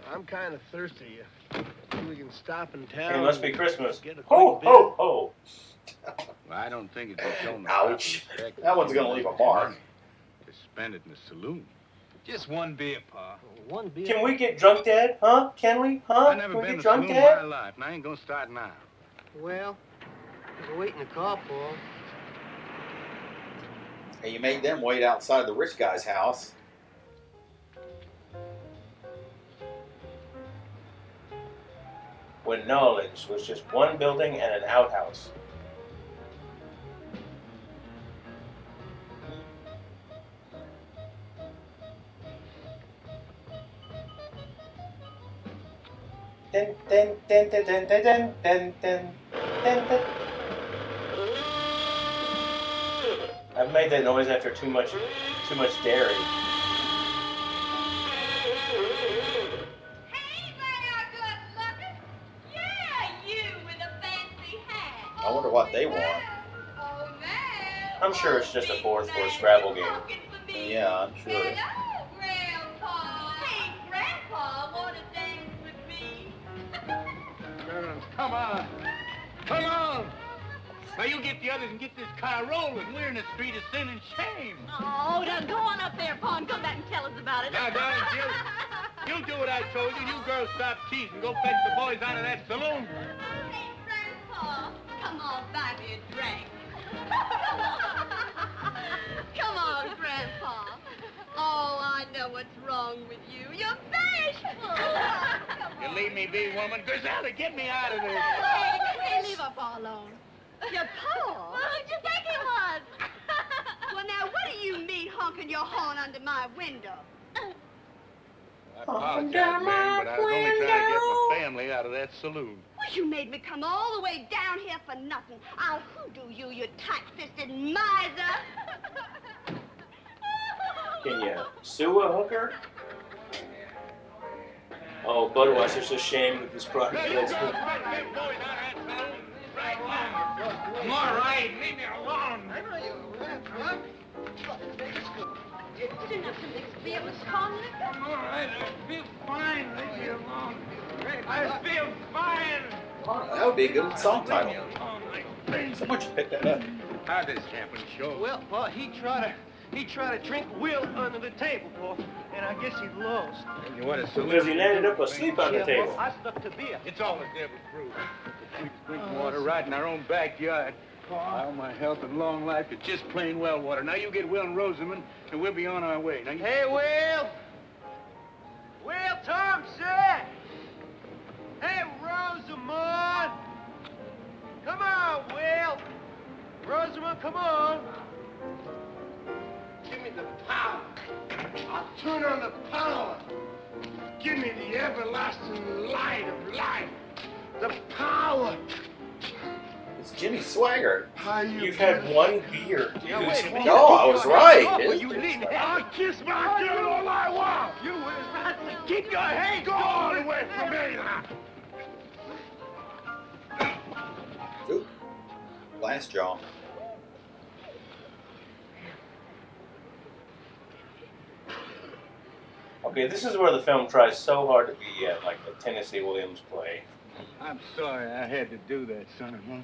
[SPEAKER 4] I'm kind of thirsty. We can stop in town.
[SPEAKER 2] It must be Christmas.
[SPEAKER 4] Get a
[SPEAKER 2] Ho,
[SPEAKER 4] quick
[SPEAKER 2] ho, ho.
[SPEAKER 6] Well, I don't think it's shown the
[SPEAKER 1] Ouch.
[SPEAKER 6] proper respect.
[SPEAKER 1] That one's gonna leave a mark.
[SPEAKER 6] To spend it in the saloon.
[SPEAKER 15] Just one beer, Pa.
[SPEAKER 4] One beer.
[SPEAKER 2] Can we get drunk, Dad? Huh? Can we? Huh?
[SPEAKER 6] I've never
[SPEAKER 2] Can we
[SPEAKER 6] been
[SPEAKER 2] get
[SPEAKER 6] to
[SPEAKER 2] drunk,
[SPEAKER 6] saloon in my
[SPEAKER 2] Dad?
[SPEAKER 6] life, and I ain't gonna start now.
[SPEAKER 4] Well, we're waiting in the car, Paul.
[SPEAKER 1] And you made them wait outside the rich guy's house.
[SPEAKER 2] When knowledge was just one building and an outhouse. Dun, dun, dun, dun, dun, dun, dun, dun, dun, dun, dun. I've made that noise after too much dairy.
[SPEAKER 1] I wonder what they want.
[SPEAKER 2] I'm sure it's just a 4-4 Scrabble game.
[SPEAKER 1] Yeah, I'm sure.
[SPEAKER 7] Come on. Come on. Now you get the others and get this car rolling. We're in the street of sin and shame.
[SPEAKER 8] Oh, now go on up there, Pa, and come back and tell us about it.
[SPEAKER 7] Now, darling, you do what I told you. You girls stop teasing. Go fetch the boys out of that saloon.
[SPEAKER 8] Hey, Grandpa, come on, buy me a drink. Come on, Grandpa. Oh, I know what's wrong with you. You're bashful.
[SPEAKER 7] You leave me be, woman. Griselda, get me out of there.
[SPEAKER 8] Hey, leave our Pa alone. Your Pa? Who'd you think it was? Well, now, what do you mean honking your horn under my window?
[SPEAKER 7] I apologize, ma'am, but I was only trying to get my family out of that saloon.
[SPEAKER 8] Well, you made me come all the way down here for nothing. I'll hoodoo you, you tight-fisted miser.
[SPEAKER 2] Can you sue a hooker? Oh, Budweiser's ashamed of his product placement.
[SPEAKER 7] I'm all right. Leave me alone.
[SPEAKER 8] Didn't have to mix beer with strong liquor.
[SPEAKER 7] I'm all right. I feel fine. Leave me alone. I feel fine.
[SPEAKER 1] That would be a good song title. Someone should pick that up.
[SPEAKER 6] How'd this happen, show?
[SPEAKER 4] Well, Pa, he tried to drink Will under the table, Pa, and I guess he lost.
[SPEAKER 6] You want to
[SPEAKER 2] Because he landed up asleep on the table.
[SPEAKER 4] Well, I stuck to beer.
[SPEAKER 6] It's all the devil's brew. We drink water right in our own backyard. All my health and long life is just plain well water. Now you get Will and Rosamond, and we'll be on our way. Now you...
[SPEAKER 4] Hey, Will! Will Thompson! Hey, Rosamond! Come on, Will! Rosamond, come on! Give me the power. I'll turn on the power. Give me the everlasting light of life. The power.
[SPEAKER 1] It's Jimmy Swaggart.
[SPEAKER 2] You've had one beer, dude.
[SPEAKER 1] No, I was right.
[SPEAKER 7] I'll kiss my girl all I want. You will not keep your hands going away from me.
[SPEAKER 1] Oop. Last jaw.
[SPEAKER 2] Okay, this is where the film tries so hard to be like the Tennessee Williams play.
[SPEAKER 6] I'm sorry I had to do that, son-in-law.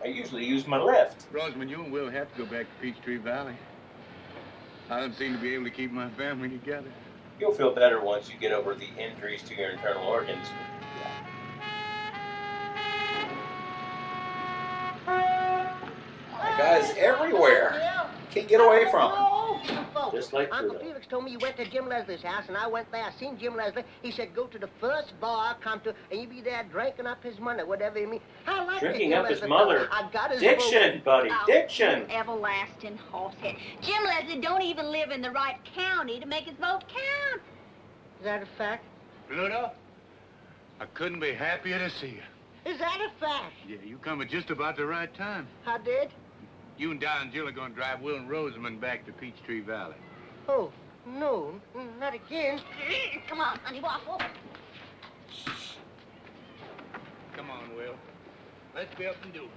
[SPEAKER 2] I usually use my left.
[SPEAKER 6] Rosamond, you and Will have to go back to Peachtree Valley. I don't seem to be able to keep my family together.
[SPEAKER 2] You'll feel better once you get over the injuries to your internal organs.
[SPEAKER 1] Guys everywhere. Can't get away from him.
[SPEAKER 2] Just like
[SPEAKER 5] Uncle
[SPEAKER 2] Pluto.
[SPEAKER 5] Felix told me you went to Jim Leslie's house, and I went there. I seen Jim Leslie. He said, go to the first bar I come to, and you be there drinking up his money, whatever you mean. I like
[SPEAKER 2] Drinking
[SPEAKER 5] Jim
[SPEAKER 2] up his
[SPEAKER 5] Leslie.
[SPEAKER 2] mother.
[SPEAKER 5] I got his
[SPEAKER 2] Diction, buddy,
[SPEAKER 8] Oh,
[SPEAKER 2] diction.
[SPEAKER 8] you everlasting horsehead. Jim Leslie don't even live in the right county to make his vote count.
[SPEAKER 5] Is that a fact?
[SPEAKER 6] Pluto, I couldn't be happier to see you.
[SPEAKER 5] Is that a fact?
[SPEAKER 6] Yeah, you come at just about the right time.
[SPEAKER 5] I did?
[SPEAKER 6] You and Don and Jill are going to drive Will and Rosamond back to Peachtree Valley.
[SPEAKER 5] Oh, no, not again.
[SPEAKER 8] Come on, honey, walk over.
[SPEAKER 6] Come on, Will. Let's be up and do it.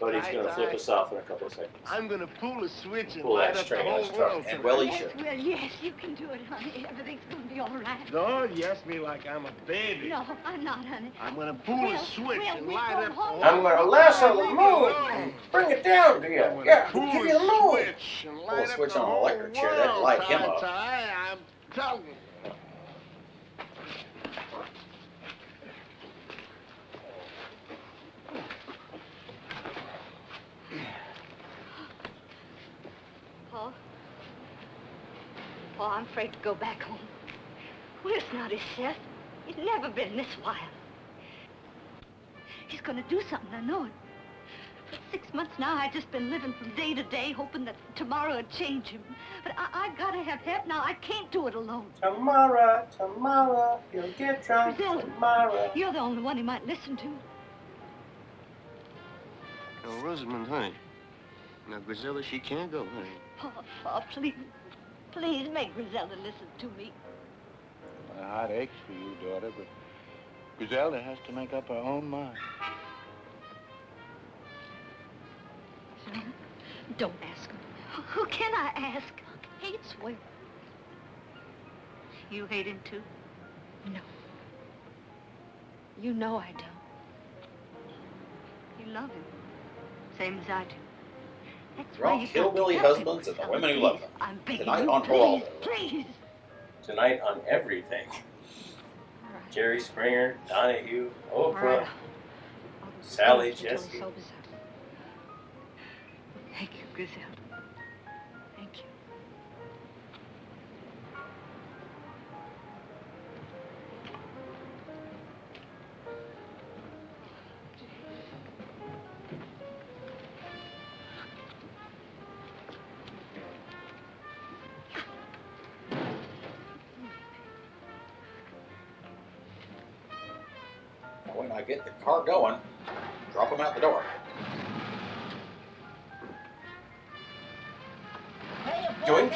[SPEAKER 2] But he's going to flip us off in a couple of seconds.
[SPEAKER 13] I'm gonna pull a switch and
[SPEAKER 2] Pull
[SPEAKER 13] light
[SPEAKER 2] that
[SPEAKER 13] up the
[SPEAKER 2] string on
[SPEAKER 13] whole
[SPEAKER 2] his truck.
[SPEAKER 13] world.
[SPEAKER 1] And well, he
[SPEAKER 8] Yes,
[SPEAKER 1] should.
[SPEAKER 8] well, yes, you can do it, honey. Everything's gonna be all right.
[SPEAKER 13] Lord, you ask me like I'm a baby.
[SPEAKER 8] No, I'm not, honey.
[SPEAKER 13] I'm gonna pull a switch and light up the whole
[SPEAKER 2] I'm going to lasso the
[SPEAKER 13] Leave me
[SPEAKER 2] moon
[SPEAKER 13] alone.
[SPEAKER 2] and bring it down to you.
[SPEAKER 13] I'm gonna
[SPEAKER 2] Yeah,
[SPEAKER 13] pull
[SPEAKER 2] give
[SPEAKER 13] a
[SPEAKER 2] you the moon.
[SPEAKER 13] switch and
[SPEAKER 1] Pull a
[SPEAKER 13] light up
[SPEAKER 1] switch
[SPEAKER 13] the
[SPEAKER 1] on an
[SPEAKER 13] whole
[SPEAKER 1] electric chair, that'd
[SPEAKER 13] world,
[SPEAKER 1] light him up.
[SPEAKER 13] Tai. I'm telling you.
[SPEAKER 8] Paul? Paul, I'm afraid to go back home. Will's not his Seth. He's never been this wild. He's gonna do something, I know it. For 6 months now, I've just been living from day to day, hoping that tomorrow would change him. But I gotta have help now. I can't do it alone.
[SPEAKER 2] Tomorrow, tomorrow, you'll get drunk
[SPEAKER 8] Priscilla,
[SPEAKER 2] tomorrow.
[SPEAKER 8] you're the only one he might listen to.
[SPEAKER 10] Now, Rosamond, honey. Now, Grisella, she can't go, honey.
[SPEAKER 8] Paul, please, please make Griselda listen to me.
[SPEAKER 6] My heart aches for you, daughter, but Griselda has to make up her own mind.
[SPEAKER 8] Don't ask him. Who can I ask? Hates Will. You hate him too? No. You know I don't. You love him. Same as I do. That's
[SPEAKER 1] They're all
[SPEAKER 8] why you got
[SPEAKER 1] hillbilly
[SPEAKER 8] to help
[SPEAKER 1] husbands
[SPEAKER 8] him.
[SPEAKER 1] and the women who love them.
[SPEAKER 8] I'm begging
[SPEAKER 1] Tonight
[SPEAKER 8] you,
[SPEAKER 1] on Parole.
[SPEAKER 8] please.
[SPEAKER 2] Tonight on everything. Jerry Springer, Donahue, Oprah, Sally, Jesse.
[SPEAKER 8] Thank you, Griselle. Thank you.
[SPEAKER 1] When I get the car going, drop them out the door. Joink.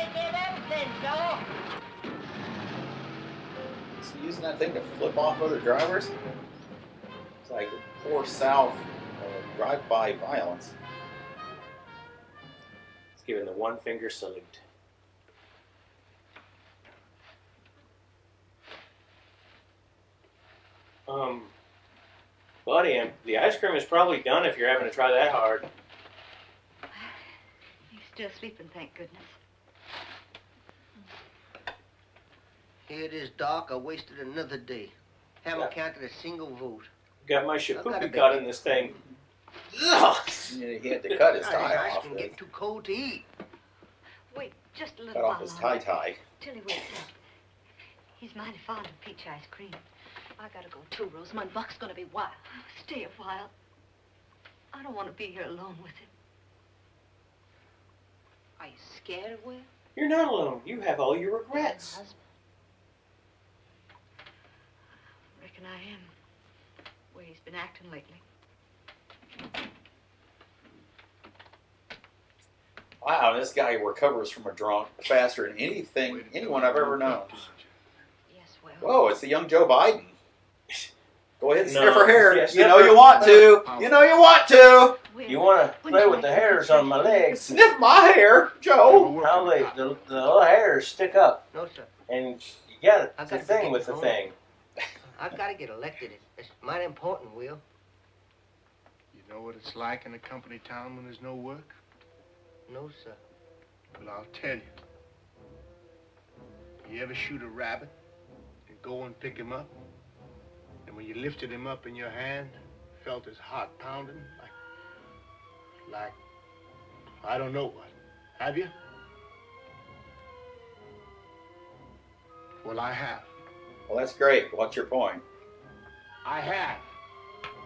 [SPEAKER 1] Is he using that thing to flip off other drivers? It's like poor South drive-by violence.
[SPEAKER 2] He's giving the one finger salute. Buddy, the ice cream is probably done if you're having to try that hard.
[SPEAKER 8] He's still sleeping, thank goodness.
[SPEAKER 5] Here it is, Doc. I wasted another day. Haven't counted a single vote.
[SPEAKER 2] Got my
[SPEAKER 5] I've got
[SPEAKER 2] shapoopy
[SPEAKER 5] a
[SPEAKER 2] cut
[SPEAKER 5] baby.
[SPEAKER 2] in this thing. Ugh.
[SPEAKER 1] He had to cut his
[SPEAKER 5] God,
[SPEAKER 1] tie
[SPEAKER 5] this ice
[SPEAKER 1] off.
[SPEAKER 5] can get too cold to eat.
[SPEAKER 8] Wait, just a little
[SPEAKER 1] Cut
[SPEAKER 8] while
[SPEAKER 1] off his
[SPEAKER 8] longer.
[SPEAKER 1] tie.
[SPEAKER 8] Till he wakes up. He's mighty fond of peach ice cream. I gotta go too, Rosamund. Buck's gonna be wild. Stay a while. I don't want to be here alone with him. Are you scared of Will?
[SPEAKER 2] You're not alone. You have all your regrets.
[SPEAKER 8] Husband. Reckon I am. The way he's been acting lately.
[SPEAKER 1] Wow, this guy recovers from a drunk faster than anyone I've ever known.
[SPEAKER 8] Yes, well.
[SPEAKER 1] Whoa, it's the young Joe Biden. Go ahead and
[SPEAKER 2] No.
[SPEAKER 1] sniff her hair.
[SPEAKER 2] Yeah,
[SPEAKER 1] You
[SPEAKER 2] sniff
[SPEAKER 1] know
[SPEAKER 2] her-
[SPEAKER 1] you want to. You know you want to.
[SPEAKER 2] You want to play with the hairs on my legs?
[SPEAKER 1] Sniff my hair, Joe.
[SPEAKER 2] How the little hairs stick up.
[SPEAKER 5] No, sir.
[SPEAKER 2] And you got
[SPEAKER 5] I've
[SPEAKER 2] the
[SPEAKER 5] got to
[SPEAKER 2] thing
[SPEAKER 5] get
[SPEAKER 2] with the
[SPEAKER 5] home.
[SPEAKER 2] thing.
[SPEAKER 5] I've got to get elected. It's mighty important, Will.
[SPEAKER 7] You know what it's like in a company town when there's no work?
[SPEAKER 5] No, sir.
[SPEAKER 7] Well, I'll tell you. You ever shoot a rabbit and go and pick him up? And when you lifted him up in your hand, felt his heart pounding like, I don't know what. Have you? Well, I have.
[SPEAKER 1] Well, that's great. What's your point?
[SPEAKER 7] I have.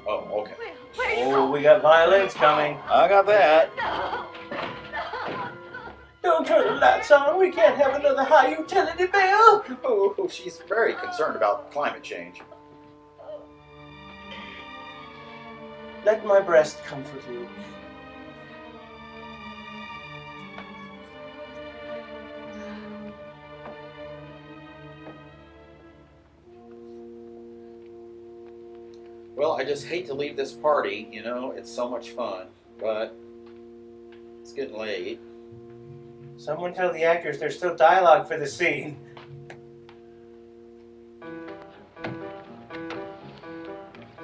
[SPEAKER 1] Oh, okay.
[SPEAKER 2] Oh, we got violins coming.
[SPEAKER 1] I got that.
[SPEAKER 2] Don't turn the lights on. We can't have another high utility bill.
[SPEAKER 1] Oh, she's very concerned about climate change.
[SPEAKER 2] Let my breast comfort you.
[SPEAKER 1] Well, I just hate to leave this party, you know, it's so much fun, but it's getting late.
[SPEAKER 2] Someone tell the actors there's still dialogue for the scene.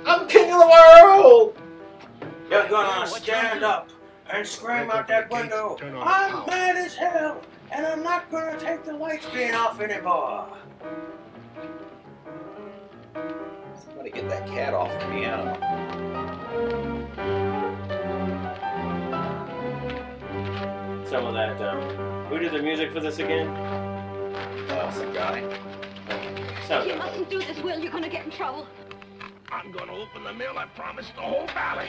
[SPEAKER 1] I'm king of the world!
[SPEAKER 9] You're gonna stand up and scream out that window, I'm mad as hell, and I'm not gonna take the lights being off anymore.
[SPEAKER 1] Somebody get that cat off the piano.
[SPEAKER 2] Some of that, who did the music for this again?
[SPEAKER 1] Some guy.
[SPEAKER 2] Sounds
[SPEAKER 8] You
[SPEAKER 2] like
[SPEAKER 8] mustn't do this, Will. You're going to get in trouble.
[SPEAKER 13] I'm gonna open the mill, I promise, the whole valley.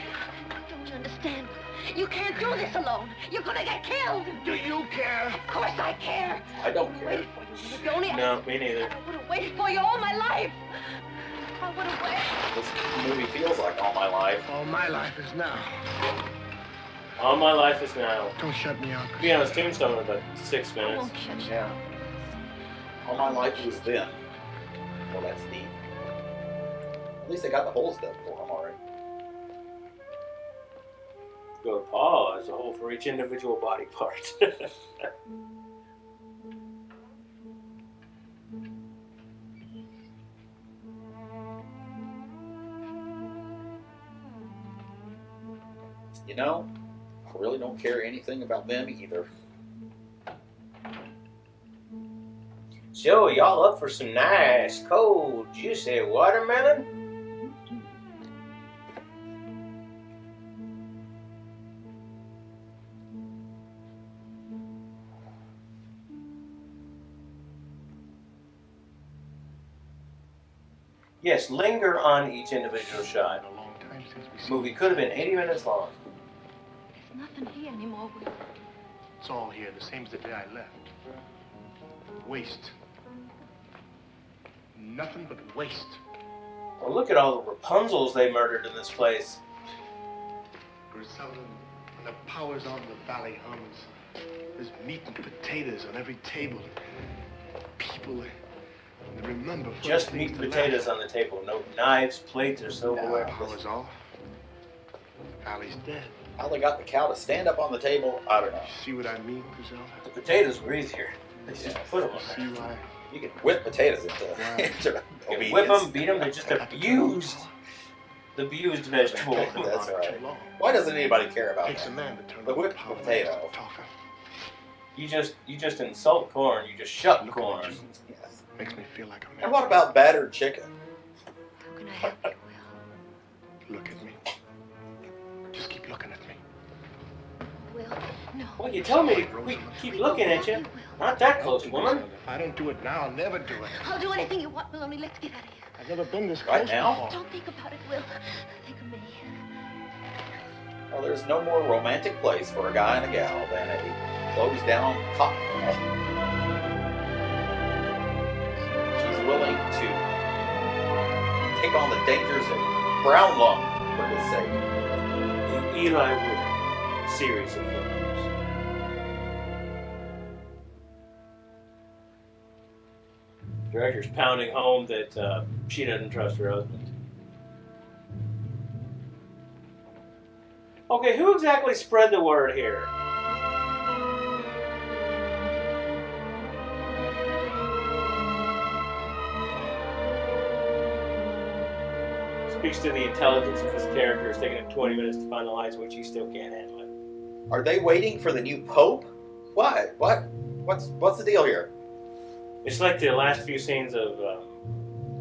[SPEAKER 8] I don't understand. You can't do this alone. You're going to get killed.
[SPEAKER 13] Do you care?
[SPEAKER 8] Of course I care.
[SPEAKER 1] I don't care.
[SPEAKER 8] Waited for you, Will. Only
[SPEAKER 2] No, me neither.
[SPEAKER 8] I would have waited for you all my life. I would have waited.
[SPEAKER 1] This movie feels like all my life.
[SPEAKER 7] All my life is now.
[SPEAKER 2] All my life is now.
[SPEAKER 7] Don't shut me out.
[SPEAKER 2] To be honest, Tombstone was about 6
[SPEAKER 8] I
[SPEAKER 2] minutes.
[SPEAKER 8] won't shut you.
[SPEAKER 1] Yeah. All my life was then. Well, that's neat. At least they got the holes done for them already.
[SPEAKER 2] Go to Paul as a hole for each individual body part.
[SPEAKER 1] You know, I really don't care anything about them either.
[SPEAKER 2] So, y'all up for some nice, cold, juicy watermelon? Yes, linger on each individual shot.
[SPEAKER 7] A long time since we
[SPEAKER 2] This movie could have been 80 minutes long.
[SPEAKER 8] There's nothing here anymore, Will.
[SPEAKER 7] It's all here, the same as the day I left. Waste. Nothing but waste.
[SPEAKER 2] Well, look at all the Rapunzels they murdered in this place.
[SPEAKER 7] Griselda, when the power's on, the valley hums. There's meat and potatoes on every table. People, they remember.
[SPEAKER 2] Just meat and potatoes on the table. No knives, plates, or silverware.
[SPEAKER 7] Power's off. The valley's dead.
[SPEAKER 1] How they got the cow to stand up on the table, I don't know.
[SPEAKER 7] See what I mean, Griselda?
[SPEAKER 2] The potatoes were easier. They just put them on
[SPEAKER 7] See
[SPEAKER 2] there.
[SPEAKER 7] why?
[SPEAKER 1] You can whip potatoes into
[SPEAKER 2] You can whip them, beat them, they're just abused. The abused vegetable.
[SPEAKER 1] That's right. Why doesn't anybody care about
[SPEAKER 7] Takes a
[SPEAKER 1] that?
[SPEAKER 7] man to turn
[SPEAKER 1] The
[SPEAKER 7] on
[SPEAKER 1] whipped
[SPEAKER 7] power.
[SPEAKER 1] potato.
[SPEAKER 7] Talker.
[SPEAKER 2] You just insult corn, you just shut corn.
[SPEAKER 1] Yes.
[SPEAKER 7] Makes me feel like a man.
[SPEAKER 1] And what about battered chicken?
[SPEAKER 8] How can I help you, Will?
[SPEAKER 7] Look at me. Just keep looking at me.
[SPEAKER 8] Will, no.
[SPEAKER 2] Well, you told me to keep looking at you. Not that close, woman.
[SPEAKER 7] If I don't do it now, I'll never do it.
[SPEAKER 8] I'll do anything you want, Will, only let's get out of here.
[SPEAKER 7] I've never been this
[SPEAKER 1] Right
[SPEAKER 7] close
[SPEAKER 1] now?
[SPEAKER 7] before.
[SPEAKER 8] Don't think about it, Will. Think of me.
[SPEAKER 1] Well, there's no more romantic place for a guy and a gal than a closed down cotton mill. She's willing to take on the dangers of brown lung for his sake.
[SPEAKER 2] The Eli Wood series of films. Director's pounding home that she doesn't trust her husband. Okay, who exactly spread the word here? Speaks to the intelligence of his character. It's taking him 20 minutes to find the lights, which he still can't handle it.
[SPEAKER 1] Are they waiting for the new pope? What? What's the deal here?
[SPEAKER 2] It's like the last few scenes of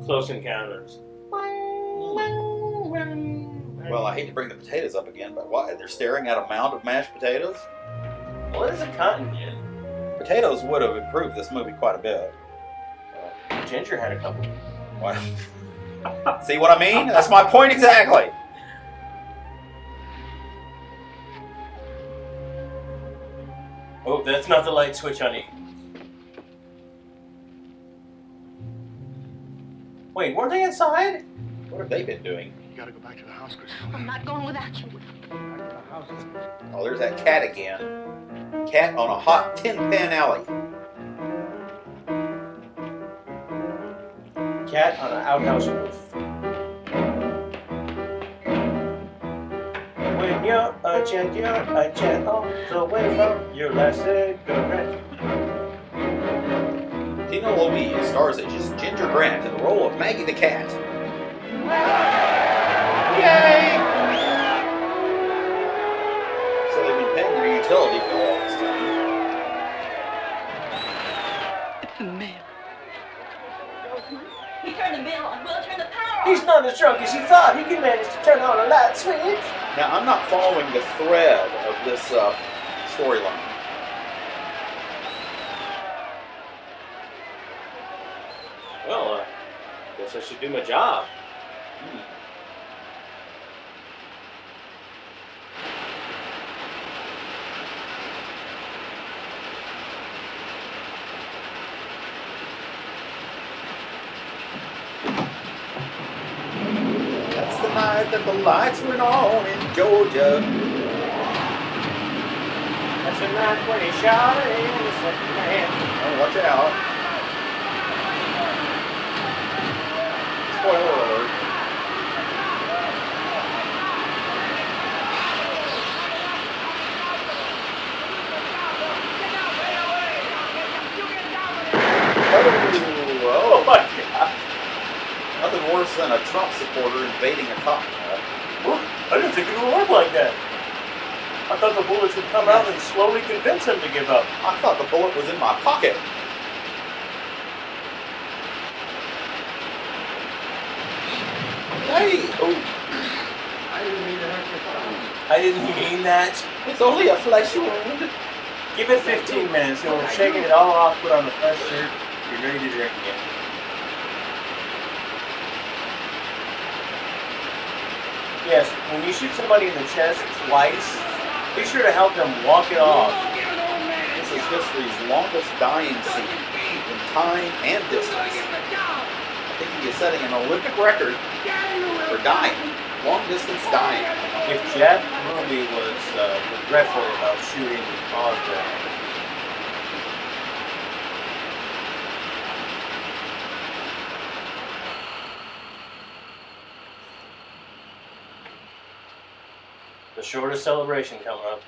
[SPEAKER 2] Close Encounters.
[SPEAKER 1] Well, I hate to bring the potatoes up again, but what? They're staring at a mound of mashed potatoes?
[SPEAKER 2] Well, it is a cotton gin.
[SPEAKER 1] Potatoes would have improved this movie quite a bit.
[SPEAKER 2] Ginger had a couple.
[SPEAKER 1] What? See what I mean? That's my point exactly.
[SPEAKER 2] Oh, that's not the light switch, honey. Wait, weren't they inside?
[SPEAKER 1] What have they been doing?
[SPEAKER 12] gotta go back to the house, Chris.
[SPEAKER 8] I'm not going without you.
[SPEAKER 1] Oh, there's that cat again. Cat on a hot tin pan alley.
[SPEAKER 2] Cat on an outhouse roof. When you're a jet on the way from your last cigarette.
[SPEAKER 1] Tina Louise stars as Ginger Grant in the role of Maggie the Cat. Yay! So they've been paying their utility bill all this time.
[SPEAKER 8] The mail. He turned the mail on. We'll turn the power on.
[SPEAKER 2] He's not as drunk as he thought. He can manage to turn on a light switch.
[SPEAKER 1] Now, I'm not following the thread of this storyline.
[SPEAKER 2] Well, guess I should do my job.
[SPEAKER 1] That's the night that the lights went on in Georgia.
[SPEAKER 2] That's the night when he shot an innocent man.
[SPEAKER 1] Oh, watch out. Spoiler alert. Oh my God. Nothing worse than a Trump supporter invading a cop car.
[SPEAKER 2] Well, I didn't think it would work like that. I thought the bullets would come out and slowly convince him to give up.
[SPEAKER 1] I thought the bullet was in my pocket. Hey! Oh.
[SPEAKER 12] I didn't mean to hurt your phone.
[SPEAKER 2] I didn't mean that.
[SPEAKER 1] It's only a flesh wound.
[SPEAKER 2] Give it 15 minutes. You'll have shaken it all off, put on a fresh shirt, you're ready to drink again. Yes, when you shoot somebody in the chest twice, be sure to help them walk it off.
[SPEAKER 1] This is history's longest dying scene in time and distance. I think he is setting an Olympic record for dying, long distance dying.
[SPEAKER 2] If Jack Ruby was regretful about shooting Andre, the shortest celebration coming up.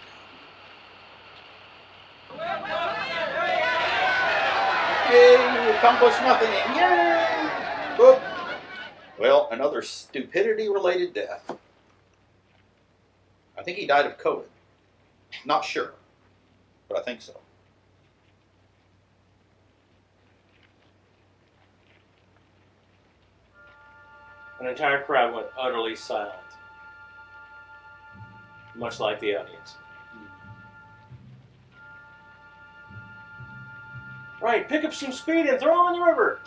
[SPEAKER 1] Yay, we accomplished nothing. Yay! Whoop. Well, another stupidity-related death. I think he died of COVID. Not sure, but I think so.
[SPEAKER 2] An entire crowd went utterly silent, much like the audience. Right, pick up some speed and throw him in the river.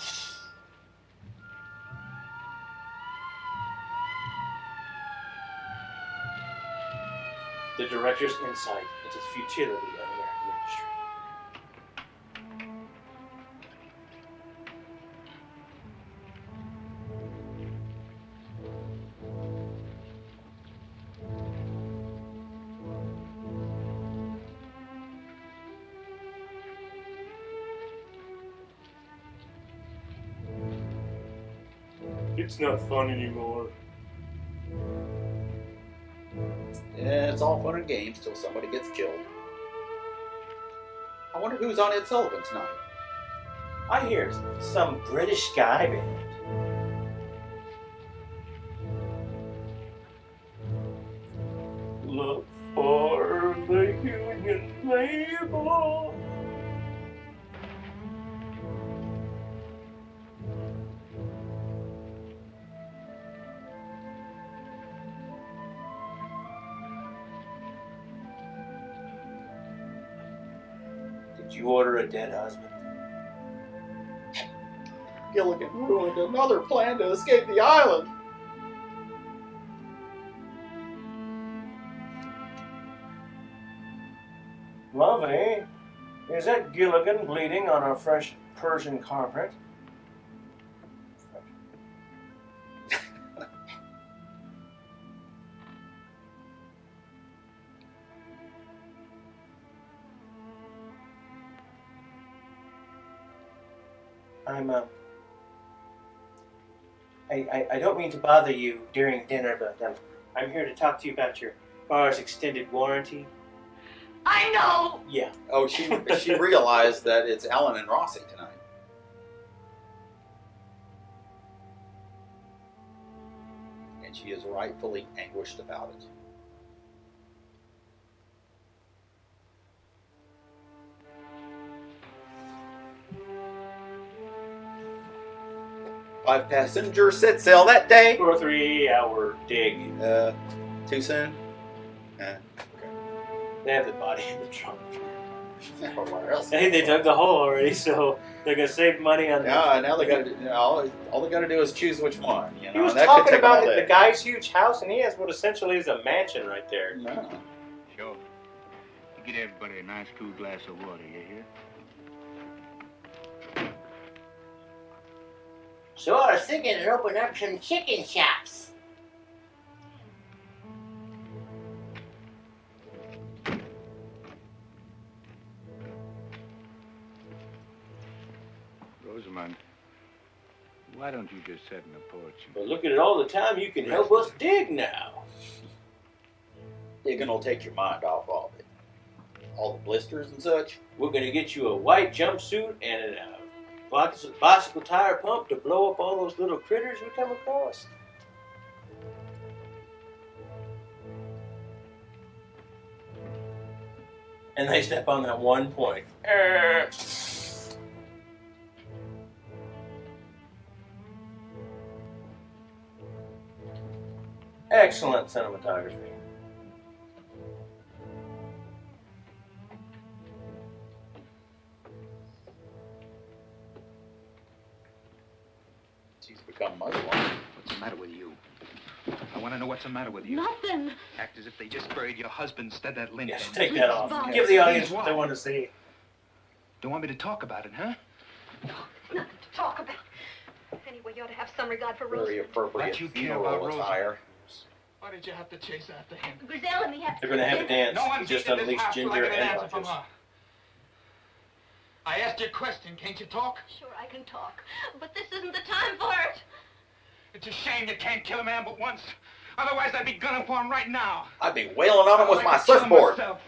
[SPEAKER 2] The director's insight into the futility of American industry. It's not fun anymore.
[SPEAKER 1] Yeah, it's all fun and games till somebody gets killed. I wonder who's on Ed Sullivan tonight.
[SPEAKER 2] I hear some British guy band. Look for the Union label. Did you order a dead husband?
[SPEAKER 1] Gilligan ruined another plan to escape the island.
[SPEAKER 2] Lovey, is that Gilligan bleeding on a fresh Persian carpet? I don't mean to bother you during dinner, but I'm here to talk to you about your car's extended warranty.
[SPEAKER 8] I know!
[SPEAKER 2] Yeah.
[SPEAKER 1] Oh, she realized that it's Ellen and Rossi tonight. And she is rightfully anguished about it. Five-passenger set sail that day.
[SPEAKER 2] For a 3-hour dig.
[SPEAKER 1] Too soon? Okay.
[SPEAKER 2] They have the body in the trunk.
[SPEAKER 1] Where else?
[SPEAKER 2] Hey, they dug the hole already, so they're gonna save money on
[SPEAKER 1] Yeah, now they got to. All they got to do is choose which one. You know,
[SPEAKER 2] He was
[SPEAKER 1] and that could
[SPEAKER 2] talking
[SPEAKER 1] take
[SPEAKER 2] about
[SPEAKER 1] all
[SPEAKER 2] the
[SPEAKER 1] day.
[SPEAKER 2] guy's huge house, and he has what essentially is a mansion right there.
[SPEAKER 1] No.
[SPEAKER 6] Sure. You get everybody a nice cool glass of water, you hear?
[SPEAKER 5] So I was thinking of opening up some chicken shops.
[SPEAKER 6] Rosamund, why don't you just sit in the porch?
[SPEAKER 2] But look at it all the time. You can help us dig now.
[SPEAKER 1] Digging will take your mind off all of it. All the blisters and such.
[SPEAKER 2] We're gonna get you a white jumpsuit and a bicycle tire pump to blow up all those little critters we come across. And they step on that one point. Excellent cinematography.
[SPEAKER 1] She's become Muslim.
[SPEAKER 16] What's the matter with you? I want to know what's the matter with you.
[SPEAKER 8] Nothing.
[SPEAKER 16] Act as if they just buried your husband instead of that lynch.
[SPEAKER 2] Yes, take that off. Give the audience what they want to see.
[SPEAKER 16] Don't want me to talk about it, huh?
[SPEAKER 8] Nothing to talk about. Anyway, you ought to have some regard for Rose.
[SPEAKER 1] Very appropriate funeral attire.
[SPEAKER 13] Why did you have to chase after him?
[SPEAKER 8] Grizel and me have to...
[SPEAKER 2] They're going to have a dance.
[SPEAKER 13] No
[SPEAKER 2] You
[SPEAKER 13] one's
[SPEAKER 2] just
[SPEAKER 13] eaten this
[SPEAKER 2] unleashed
[SPEAKER 13] house till I
[SPEAKER 2] Ginger
[SPEAKER 13] get an
[SPEAKER 2] and
[SPEAKER 13] answer from
[SPEAKER 2] Rogers.
[SPEAKER 13] her. I asked you a question. Can't you talk?
[SPEAKER 8] Sure, I can talk. But this isn't the time for it.
[SPEAKER 13] It's a shame you can't kill a man but once. Otherwise, I'd be gunning for him right now.
[SPEAKER 1] I'd be wailing on him with
[SPEAKER 13] I'd
[SPEAKER 1] my
[SPEAKER 13] like to kill him
[SPEAKER 1] surfboard.
[SPEAKER 13] myself.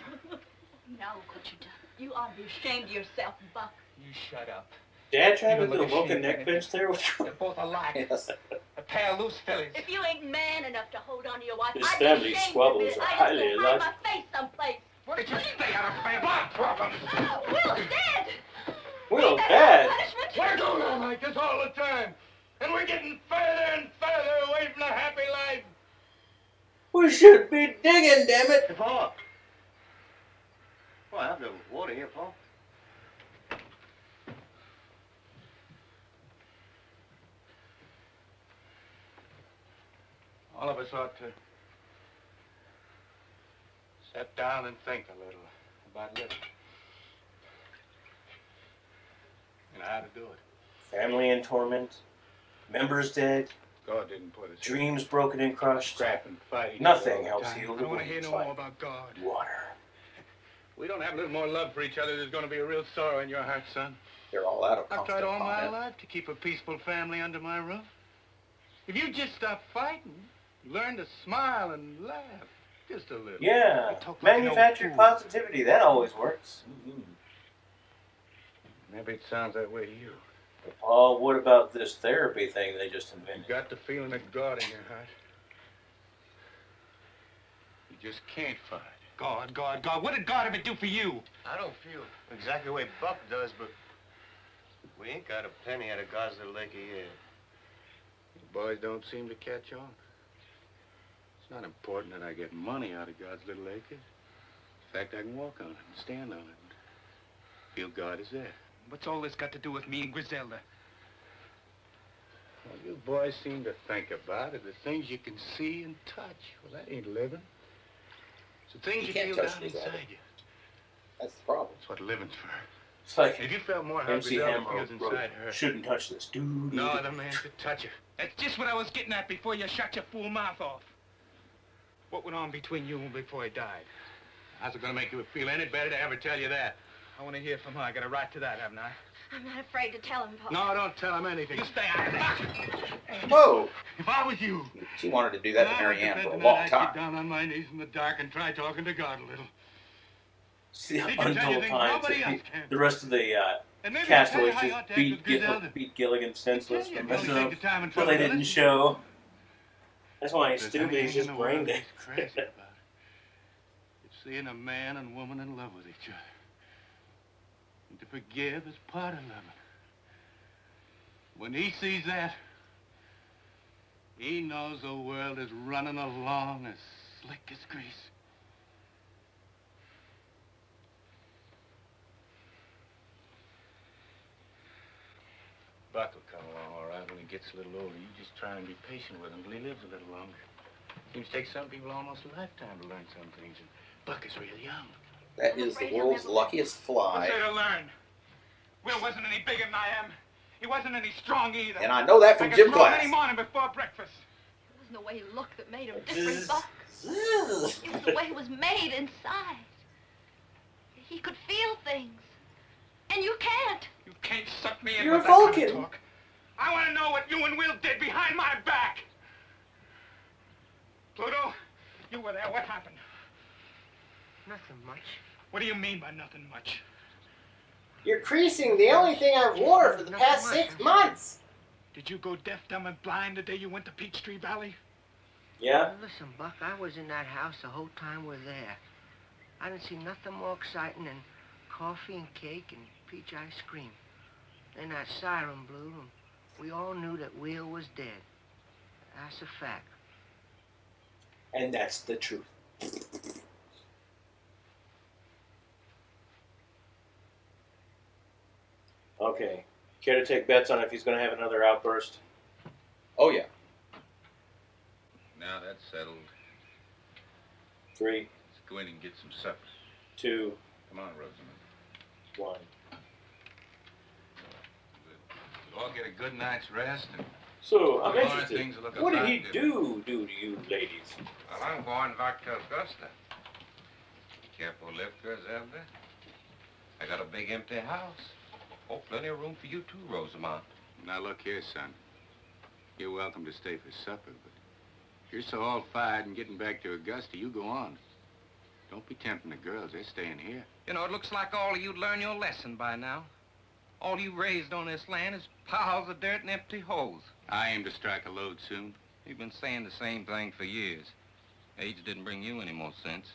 [SPEAKER 8] Now look what you've done. You ought to be ashamed of yourself, Buck.
[SPEAKER 13] You shut up.
[SPEAKER 2] Dad tried
[SPEAKER 13] You
[SPEAKER 2] with
[SPEAKER 13] look
[SPEAKER 2] the Vulcan
[SPEAKER 13] ashamed
[SPEAKER 2] neck
[SPEAKER 13] of
[SPEAKER 2] bench there.
[SPEAKER 13] They're both alike.
[SPEAKER 1] Yes.
[SPEAKER 13] A pair of loose fillies.
[SPEAKER 8] If you ain't man enough to hold on to your wife,
[SPEAKER 2] His
[SPEAKER 8] I'd
[SPEAKER 2] family
[SPEAKER 8] be ashamed
[SPEAKER 2] squabbles
[SPEAKER 8] of it.
[SPEAKER 2] are
[SPEAKER 8] I'd
[SPEAKER 2] highly
[SPEAKER 8] just go hide
[SPEAKER 2] illogical.
[SPEAKER 8] my face someplace.
[SPEAKER 13] Why don't you stay out of my blood problems?
[SPEAKER 8] Will's dead.
[SPEAKER 2] Will's dead.
[SPEAKER 13] We're going on like this all the time. And we're getting further and further away from a happy life.
[SPEAKER 2] We should be digging, damn it.
[SPEAKER 10] Hey, Paul. Well, I have the water here, Paul.
[SPEAKER 6] All of us ought to sit down and think a little about living. And how to do it.
[SPEAKER 2] Family in torment. Members dead.
[SPEAKER 6] God didn't put us
[SPEAKER 2] Dreams broken and crushed.
[SPEAKER 6] scrapping, fighting.
[SPEAKER 2] Nothing
[SPEAKER 6] all the
[SPEAKER 2] helps
[SPEAKER 6] time.
[SPEAKER 2] heal
[SPEAKER 6] I
[SPEAKER 2] the
[SPEAKER 6] don't want to hear
[SPEAKER 2] wounds
[SPEAKER 6] no
[SPEAKER 2] like
[SPEAKER 6] more about God.
[SPEAKER 2] water.
[SPEAKER 6] We don't have a little more love for each other. There's going to be a real sorrow in your heart, son.
[SPEAKER 1] They're all out of
[SPEAKER 6] I've
[SPEAKER 1] constant
[SPEAKER 6] tried all my
[SPEAKER 1] comment.
[SPEAKER 6] life to keep a peaceful family under my roof. If you just stop fighting, learn to smile and laugh, just a little.
[SPEAKER 2] Yeah.
[SPEAKER 6] You talk like an old
[SPEAKER 2] Manufactured
[SPEAKER 6] fool.
[SPEAKER 2] positivity. That always works.
[SPEAKER 6] Maybe it sounds that way to you.
[SPEAKER 2] Oh, what about this therapy thing they just invented?
[SPEAKER 6] You got the feeling of God in your heart. You just can't fight.
[SPEAKER 13] God. What did God ever do for you?
[SPEAKER 10] I don't feel exactly the way Buck does, but we ain't got a penny out of God's little acre yet.
[SPEAKER 6] You boys don't seem to catch on. It's not important that I get money out of God's little acre. In fact, I can walk on it and stand on it and feel God is there.
[SPEAKER 13] What's all this got to do with me and Griselda?
[SPEAKER 6] Well, you boys seem to think about it. The things you can see and touch. Well, that ain't living. It's the things
[SPEAKER 1] You
[SPEAKER 6] you
[SPEAKER 1] can't
[SPEAKER 6] feel
[SPEAKER 1] touch
[SPEAKER 6] down
[SPEAKER 1] these
[SPEAKER 6] inside
[SPEAKER 1] other.
[SPEAKER 6] you.
[SPEAKER 1] That's the problem.
[SPEAKER 6] That's what living's for.
[SPEAKER 2] It's like
[SPEAKER 6] If you felt more how
[SPEAKER 2] MC
[SPEAKER 6] Griselda
[SPEAKER 2] Hammer
[SPEAKER 6] feels
[SPEAKER 2] wrote,
[SPEAKER 6] inside her.
[SPEAKER 2] shouldn't touch this. Dude.
[SPEAKER 6] No other man should touch her.
[SPEAKER 13] That's just what I was getting at before you shut your fool mouth off. What went on between you and before he died?
[SPEAKER 6] How's it going to make you feel any better to ever tell you that?
[SPEAKER 7] I want to hear from her. I got a right to that, haven't I?
[SPEAKER 8] I'm not afraid to tell him, Pa.
[SPEAKER 7] No, don't tell him anything. You stay out of it.
[SPEAKER 1] Whoa!
[SPEAKER 7] If I was you...
[SPEAKER 1] She wanted to do that to Mary Ann for a
[SPEAKER 7] I'd
[SPEAKER 1] long
[SPEAKER 7] get
[SPEAKER 1] time.
[SPEAKER 7] down on my knees in the dark and try talking to God a little.
[SPEAKER 2] See how
[SPEAKER 7] He can tell you
[SPEAKER 2] untold
[SPEAKER 7] things
[SPEAKER 2] times
[SPEAKER 7] nobody
[SPEAKER 2] that
[SPEAKER 7] else can.
[SPEAKER 2] the rest of the
[SPEAKER 7] And maybe
[SPEAKER 2] castaways
[SPEAKER 7] I'll tell you how
[SPEAKER 2] just
[SPEAKER 7] you ought to act with Griselda.
[SPEAKER 2] beat Gilligan senseless
[SPEAKER 7] Tell you,
[SPEAKER 2] from
[SPEAKER 7] don't
[SPEAKER 2] the
[SPEAKER 7] take the time and
[SPEAKER 2] but
[SPEAKER 7] trouble
[SPEAKER 2] they
[SPEAKER 7] to
[SPEAKER 2] didn't
[SPEAKER 7] listen.
[SPEAKER 2] show. That's why he's
[SPEAKER 7] There's
[SPEAKER 2] stupid. He's
[SPEAKER 7] anything in
[SPEAKER 2] just
[SPEAKER 7] the
[SPEAKER 2] brain
[SPEAKER 7] world
[SPEAKER 2] dead.
[SPEAKER 7] he's crazy about. It's seeing a man and woman in love with each other. And to forgive is part of loving. When he sees that, he knows the world is running along as slick as grease.
[SPEAKER 6] Buck will come along all right when he gets a little older. You just try and be patient with him till he lives a little longer. Seems to take some people almost a lifetime to learn some things, and Buck is real young.
[SPEAKER 1] That is the world's luckiest fly.
[SPEAKER 13] What's there to learn? Will wasn't any bigger than I am. He wasn't any strong either.
[SPEAKER 1] And I know that from gym
[SPEAKER 13] I could throw him
[SPEAKER 1] class.
[SPEAKER 13] any morning before breakfast.
[SPEAKER 8] It wasn't the way he looked that made him different, Buck. It was the way he was made inside. He could feel things. And you can't.
[SPEAKER 13] You can't suck me in
[SPEAKER 2] You're
[SPEAKER 13] with
[SPEAKER 2] a
[SPEAKER 13] that kind of
[SPEAKER 2] Vulcan.
[SPEAKER 13] talk. I want to know what you and Will did behind my back. Pluto, you were there. What happened?
[SPEAKER 5] Nothing much.
[SPEAKER 13] What do you mean by nothing much?
[SPEAKER 5] You're creasing the only thing I've wore for the past 6 months.
[SPEAKER 13] Did you go deaf, dumb, and blind the day you went to Peachtree Valley?
[SPEAKER 2] Yeah?
[SPEAKER 5] Listen, Buck, I was in that house the whole time we're there. I didn't see nothing more exciting than coffee and cake and peach ice cream. Then that siren blew, and we all knew that Will was dead. That's a fact.
[SPEAKER 2] And that's the truth. Okay. Care to take bets on if he's going to have another outburst?
[SPEAKER 1] Oh, yeah.
[SPEAKER 6] Now that's settled.
[SPEAKER 2] 3,
[SPEAKER 6] Let's go in and get some supper.
[SPEAKER 2] 2,
[SPEAKER 6] Come on, Rosamond.
[SPEAKER 2] 1.
[SPEAKER 6] We'll all get a good night's rest and...
[SPEAKER 2] So, I'm
[SPEAKER 6] As long as
[SPEAKER 2] interested.
[SPEAKER 6] things look
[SPEAKER 2] What did
[SPEAKER 6] about
[SPEAKER 2] he
[SPEAKER 6] good.
[SPEAKER 2] do to you ladies?
[SPEAKER 6] Well, I'm going back to Augusta. Careful lift, Griselda. I got a big empty house. Oh, plenty of room for you too, Rosamond.
[SPEAKER 7] Now, look here, son. You're welcome to stay for supper, but if you're so all fired and getting back to Augusta, you go on. Don't be tempting the girls. They're staying here.
[SPEAKER 4] You know, it looks like all of you'd learn your lesson by now. All you raised on this land is piles of dirt and empty holes.
[SPEAKER 7] I aim to strike a load soon.
[SPEAKER 4] You've been saying the same thing for years. Age didn't bring you any more sense.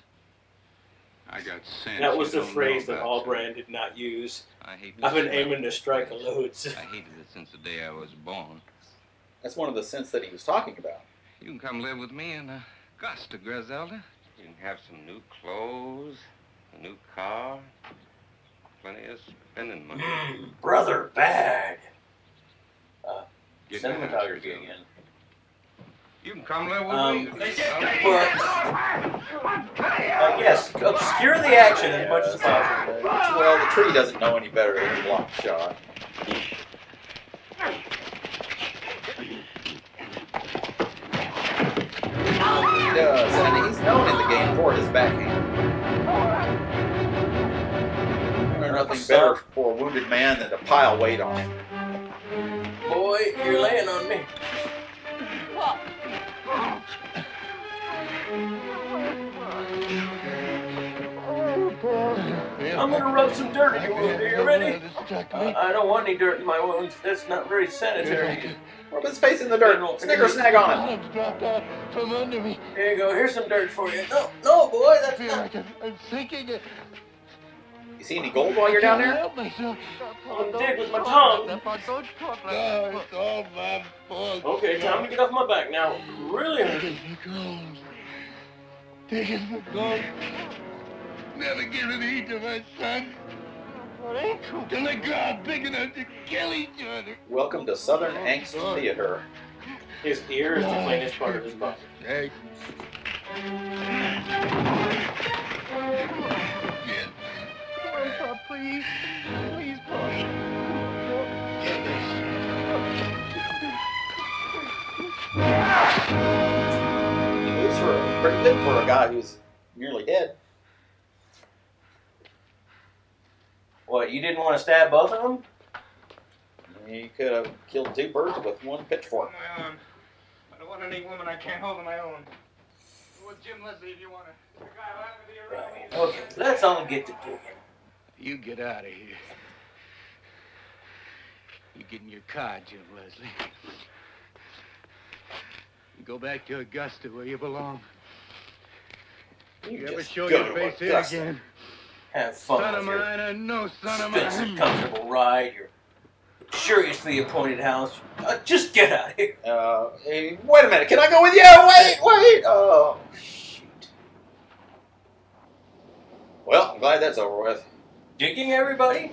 [SPEAKER 7] I got sense.
[SPEAKER 2] That was
[SPEAKER 7] you
[SPEAKER 2] the
[SPEAKER 7] don't
[SPEAKER 2] phrase
[SPEAKER 7] know
[SPEAKER 2] that
[SPEAKER 7] about, son.
[SPEAKER 2] Allbrand did not use.
[SPEAKER 4] I hate
[SPEAKER 2] I've been
[SPEAKER 4] this
[SPEAKER 2] aiming to strike a
[SPEAKER 4] place.
[SPEAKER 2] loads.
[SPEAKER 4] I hated it since the day I was born.
[SPEAKER 1] That's one of the scents that he was talking about.
[SPEAKER 4] You can come live with me in Augusta, Griselda. You can have some new clothes, a new car, plenty of spending money.
[SPEAKER 2] Brother bag.
[SPEAKER 7] Get in the house,
[SPEAKER 2] Cinematography
[SPEAKER 7] Griselda.
[SPEAKER 2] again.
[SPEAKER 4] You can come live with me.
[SPEAKER 2] Yes, obscure the action as much as possible.
[SPEAKER 1] Well, the tree doesn't know any better than a block shot. He does, and he's known in the game for his backhand. There's nothing better for a wounded man than to pile weight on him.
[SPEAKER 2] Boy, you're laying on me.
[SPEAKER 8] What?
[SPEAKER 2] I'm gonna rub some dirt in your wound. Are you ready? I don't want any dirt in my wounds. That's not very sanitary.
[SPEAKER 1] Rub his face in the dirt. Snicker snag on it.
[SPEAKER 7] Dropped out from under me.
[SPEAKER 2] Here you go. Here's some dirt for you. No, no, boy, that's not.
[SPEAKER 7] I'm sinking.
[SPEAKER 1] You see any gold while you're down there?
[SPEAKER 7] Help myself.
[SPEAKER 2] I'll dig with my tongue.
[SPEAKER 7] No, it's all my fault.
[SPEAKER 2] Okay, time to get off my back now. Really?
[SPEAKER 7] Taking the gold. Taking the gold. Never giving heed to my son. Till they grow big enough to kill each other.
[SPEAKER 1] Welcome to Southern Angst Theater.
[SPEAKER 2] His ear is the cleanest part of his body.
[SPEAKER 7] Hey. Please. Please, Paul. Get this.
[SPEAKER 1] He moves for pretty good for a guy who's nearly dead.
[SPEAKER 2] What, you didn't want to stab both of them?
[SPEAKER 1] You could have killed 2 birds with 1 pitchfork.
[SPEAKER 13] My own. I don't want any woman I can't hold on my own. Well, Jim Leslie, if you want to. The guy will have to be around me.
[SPEAKER 2] Okay, let's all get to digging.
[SPEAKER 6] You get out of here. You get in your car, Jim Leslie. You go back to Augusta where you belong. You ever
[SPEAKER 1] just
[SPEAKER 6] show
[SPEAKER 1] go
[SPEAKER 6] your
[SPEAKER 1] to
[SPEAKER 6] face here
[SPEAKER 1] Augusta.
[SPEAKER 6] again?
[SPEAKER 2] Have fun
[SPEAKER 6] Son
[SPEAKER 2] with
[SPEAKER 6] of
[SPEAKER 2] your
[SPEAKER 6] mine or no son of
[SPEAKER 2] expensive,
[SPEAKER 6] mine.
[SPEAKER 2] comfortable ride, your luxuriously appointed house. Just get out of here.
[SPEAKER 1] Hey, wait a minute. Can I go with you? Wait. Oh, shoot. Well, I'm glad that's over with.
[SPEAKER 2] Digging, everybody?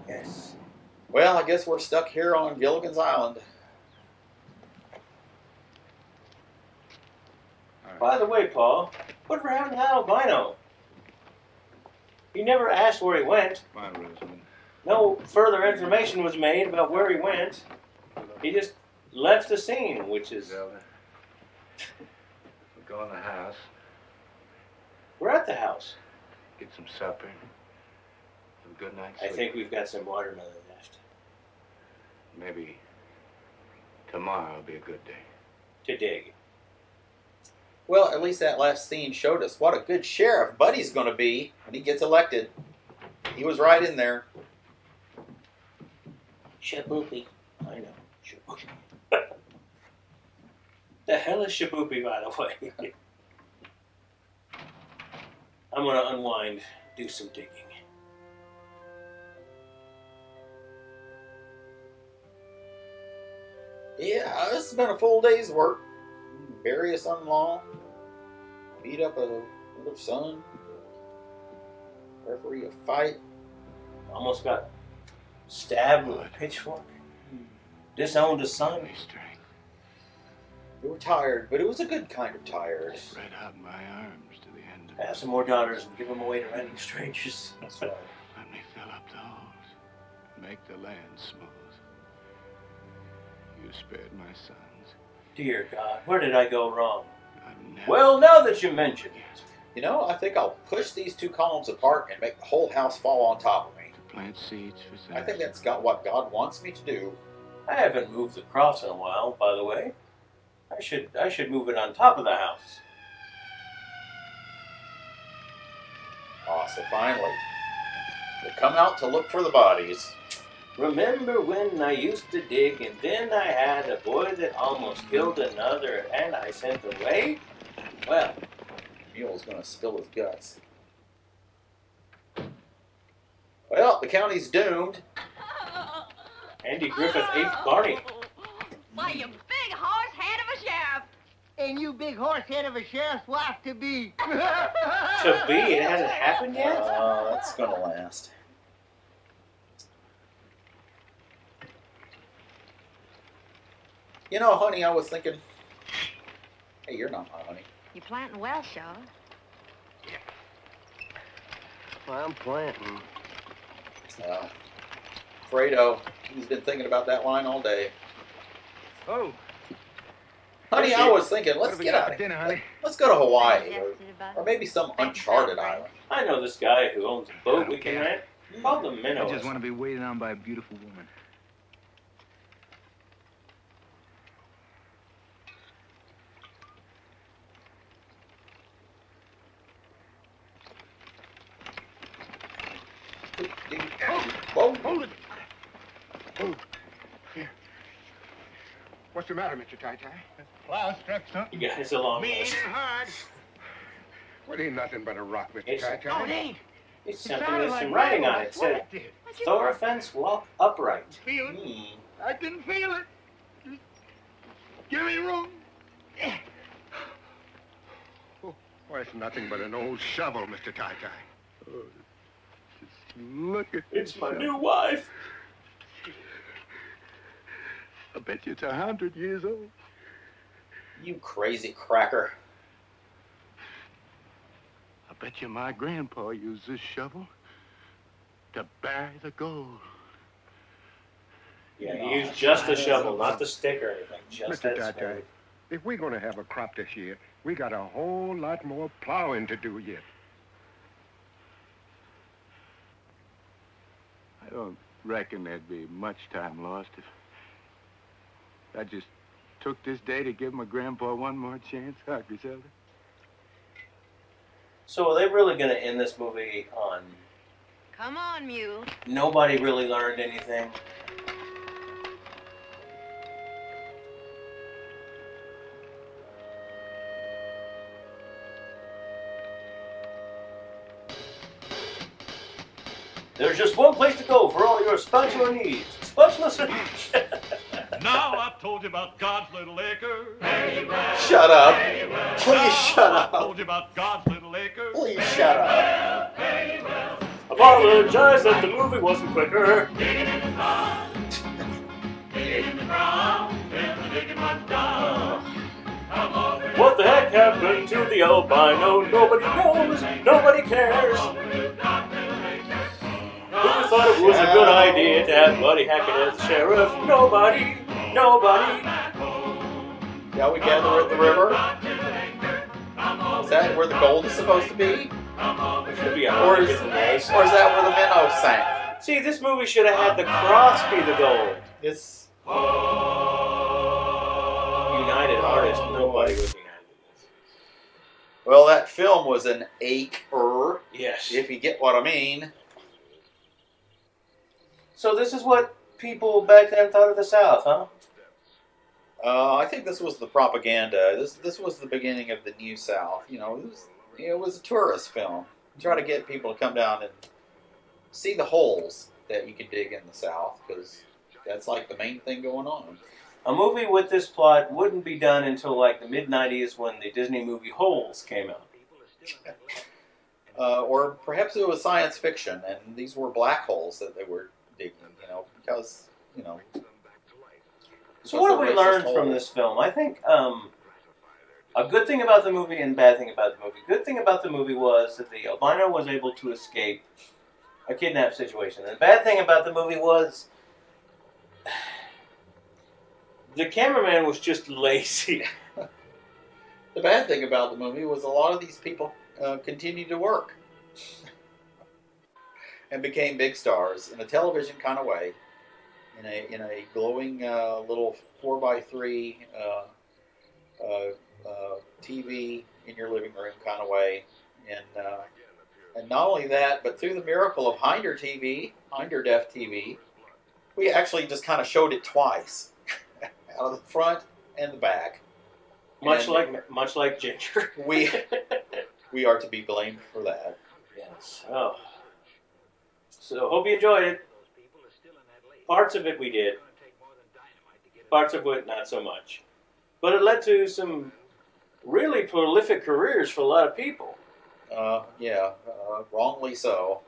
[SPEAKER 2] Yes.
[SPEAKER 1] Well, I guess we're stuck here on Gilligan's Island.
[SPEAKER 2] By the way, Paul, whatever happened to that albino? He never asked where he went.
[SPEAKER 6] Fine, Rosamond.
[SPEAKER 2] No further information was made about where he went. He just left the scene, which is...
[SPEAKER 6] Zelda, we'll go in the house,
[SPEAKER 2] We're at the house.
[SPEAKER 6] get some supper, have a good night's
[SPEAKER 2] I
[SPEAKER 6] sleep.
[SPEAKER 2] think we've got some watermelon left.
[SPEAKER 6] Maybe tomorrow will be a good day.
[SPEAKER 2] To dig.
[SPEAKER 1] Well, at least that last scene showed us what a good sheriff Buddy's going to be when he gets elected. He was right in there.
[SPEAKER 2] Shaboopy. I know. Shaboopy. The hell is Shaboopy, by the way? I'm going to unwind, do some digging.
[SPEAKER 1] Yeah, this has been a full day's work. Bury a son-in-law, beat up another son, referee a fight.
[SPEAKER 2] Almost got stabbed with a pitchfork. Disowned a son.
[SPEAKER 1] We were tired, but it was a good kind of tired.
[SPEAKER 6] Spread out my arms to the end of
[SPEAKER 2] Have some more daughters and give them away to random strangers.
[SPEAKER 1] That's right.
[SPEAKER 6] Let me fill up the holes. Make the land smooth. You spared my sons.
[SPEAKER 2] Dear God, where did I go wrong?
[SPEAKER 6] Never...
[SPEAKER 2] Well, now that you mention it.
[SPEAKER 1] You know, I think I'll push these 2 columns apart and make the whole house fall on top of me.
[SPEAKER 6] Plant seeds for
[SPEAKER 1] I think that's got what God wants me to do.
[SPEAKER 2] I haven't moved the cross in a while, by the way. I should move it on top of the house.
[SPEAKER 1] Ah, so finally, they come out to look for the bodies.
[SPEAKER 2] Remember when I used to dig and then I had a boy that almost killed another and I sent away? Well,
[SPEAKER 1] Mule's gonna spill his guts. Well, the county's doomed.
[SPEAKER 2] Andy Griffith ate Barney.
[SPEAKER 8] Why, you big horse head of a sheriff.
[SPEAKER 5] And you big horse head of a sheriff's wife to be.
[SPEAKER 2] To be? It hasn't happened yet?
[SPEAKER 1] That's gonna last. You know, honey, I was thinking... Hey, you're not my honey.
[SPEAKER 8] You planting well, Shaw.
[SPEAKER 5] Well, I'm planting.
[SPEAKER 1] Fredo, he's been thinking about that line all day.
[SPEAKER 7] Oh.
[SPEAKER 1] Honey, I was thinking, let's
[SPEAKER 7] What have we
[SPEAKER 1] get
[SPEAKER 7] got
[SPEAKER 1] out
[SPEAKER 7] for
[SPEAKER 1] of
[SPEAKER 7] dinner,
[SPEAKER 1] here.
[SPEAKER 7] honey?
[SPEAKER 1] Let's go to Hawaii, or maybe some uncharted island.
[SPEAKER 2] I know this guy who owns a boat we can
[SPEAKER 6] care.
[SPEAKER 2] rent. Called the
[SPEAKER 16] I
[SPEAKER 2] Minnows.
[SPEAKER 16] just want to be waited on by a beautiful woman.
[SPEAKER 1] Whoa.
[SPEAKER 12] Hold it. Oh. Here. What's the matter, Mr. Tai-Tai?
[SPEAKER 7] Plow struck something.
[SPEAKER 2] You guys along
[SPEAKER 7] Mean
[SPEAKER 2] with us.
[SPEAKER 7] and hard.
[SPEAKER 12] Well, it ain't nothing but a rock, Mr.
[SPEAKER 2] It's-
[SPEAKER 12] Tai-Tai.
[SPEAKER 7] Oh, it ain't.
[SPEAKER 2] It's
[SPEAKER 7] It
[SPEAKER 2] something
[SPEAKER 7] sounded
[SPEAKER 2] with
[SPEAKER 7] like
[SPEAKER 2] some writing on it. It
[SPEAKER 7] that's what
[SPEAKER 2] said,
[SPEAKER 7] I did.
[SPEAKER 2] thoroughfence, walk upright.
[SPEAKER 7] Feel it? I didn't feel it. Just get me wrong.
[SPEAKER 12] Well, it's nothing but an old shovel, Mr. Tai-Tai.
[SPEAKER 7] Oh, just look at
[SPEAKER 2] It's
[SPEAKER 7] this
[SPEAKER 2] my
[SPEAKER 7] shovel.
[SPEAKER 2] new wife.
[SPEAKER 7] I bet you it's 100 years old.
[SPEAKER 1] You crazy cracker.
[SPEAKER 6] I bet you my grandpa used this shovel to bury the gold.
[SPEAKER 2] Yeah, he used just the shovel, not the stick or anything. Just
[SPEAKER 12] Mr.
[SPEAKER 2] that
[SPEAKER 12] Tai-Tai,
[SPEAKER 2] spoon.
[SPEAKER 12] if we're going to have a crop this year, We got a whole lot more plowing to do yet.
[SPEAKER 6] I don't reckon there'd be much time lost if I just took this day to give my grandpa one more chance, huh, Griselda?
[SPEAKER 2] So are they really going to end this movie on
[SPEAKER 17] Come on, Mule.
[SPEAKER 2] nobody really learned anything? There's just one place to go for all your spatula needs. Spatula needs.
[SPEAKER 3] Now I've told you about God's little acre.
[SPEAKER 1] Shut up. Please shut
[SPEAKER 3] I've
[SPEAKER 1] up.
[SPEAKER 3] told you about God's little acre.
[SPEAKER 1] Please shut up.
[SPEAKER 2] Apologize that the movie wasn't quicker. What the heck happened to the albino? Nobody knows. Nobody cares. Who thought it was a good idea to have Buddy Hackett as the sheriff? Nobody. Nobody.
[SPEAKER 1] Shall we gather at the river? Is that where the gold is supposed to be?
[SPEAKER 2] Should be
[SPEAKER 1] Or is that where the minnow sank?
[SPEAKER 2] See, this movie should have had the cross be the gold.
[SPEAKER 1] It's
[SPEAKER 2] United Artists. Nobody was united.
[SPEAKER 1] well, that film was an Acre.
[SPEAKER 2] Yes.
[SPEAKER 1] If you get what I mean.
[SPEAKER 2] So this is what people back then thought of the South, huh?
[SPEAKER 1] I think this was the propaganda. This was the beginning of the New South. You know, it was a tourist film. Try to get people to come down and see the holes that you can dig in the South, because that's like the main thing going on.
[SPEAKER 2] A movie with this plot wouldn't be done until like the mid-90s when the Disney movie Holes came out.
[SPEAKER 1] Or perhaps it was science fiction, and these were black holes that they were digging, because,
[SPEAKER 2] So what have we learned from this film? I think a good thing about the movie and bad thing about the movie. Good thing about the movie was that the albino was able to escape a kidnap situation. And the bad thing about the movie was the cameraman was just lazy.
[SPEAKER 1] The bad thing about the movie was a lot of these people continued to work and became big stars in a television kind of way, in a glowing little 4x3 TV in your living room kind of way, and not only that, but through the miracle of Hinder Deaf TV, we actually just kind of showed it twice, out of the front and the back.
[SPEAKER 2] Much like Ginger.
[SPEAKER 1] we are to be blamed for that.
[SPEAKER 2] Yes. Oh. So hope you enjoyed it. Parts of it we did. Parts of it not so much. But it led to some really prolific careers for a lot of people.
[SPEAKER 1] Yeah, wrongly so.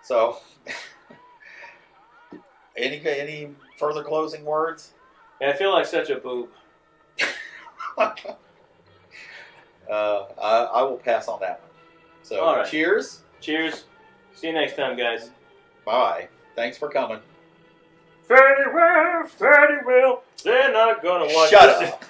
[SPEAKER 1] So, any further closing words?
[SPEAKER 2] Yeah, I feel like such a boob.
[SPEAKER 1] I will pass on that one. So,
[SPEAKER 2] all right.
[SPEAKER 1] Cheers.
[SPEAKER 2] Cheers. See you next time, guys.
[SPEAKER 1] Bye. Thanks for coming.
[SPEAKER 2] Fairly well, they're not gonna watch
[SPEAKER 1] Shut
[SPEAKER 2] this.
[SPEAKER 1] up.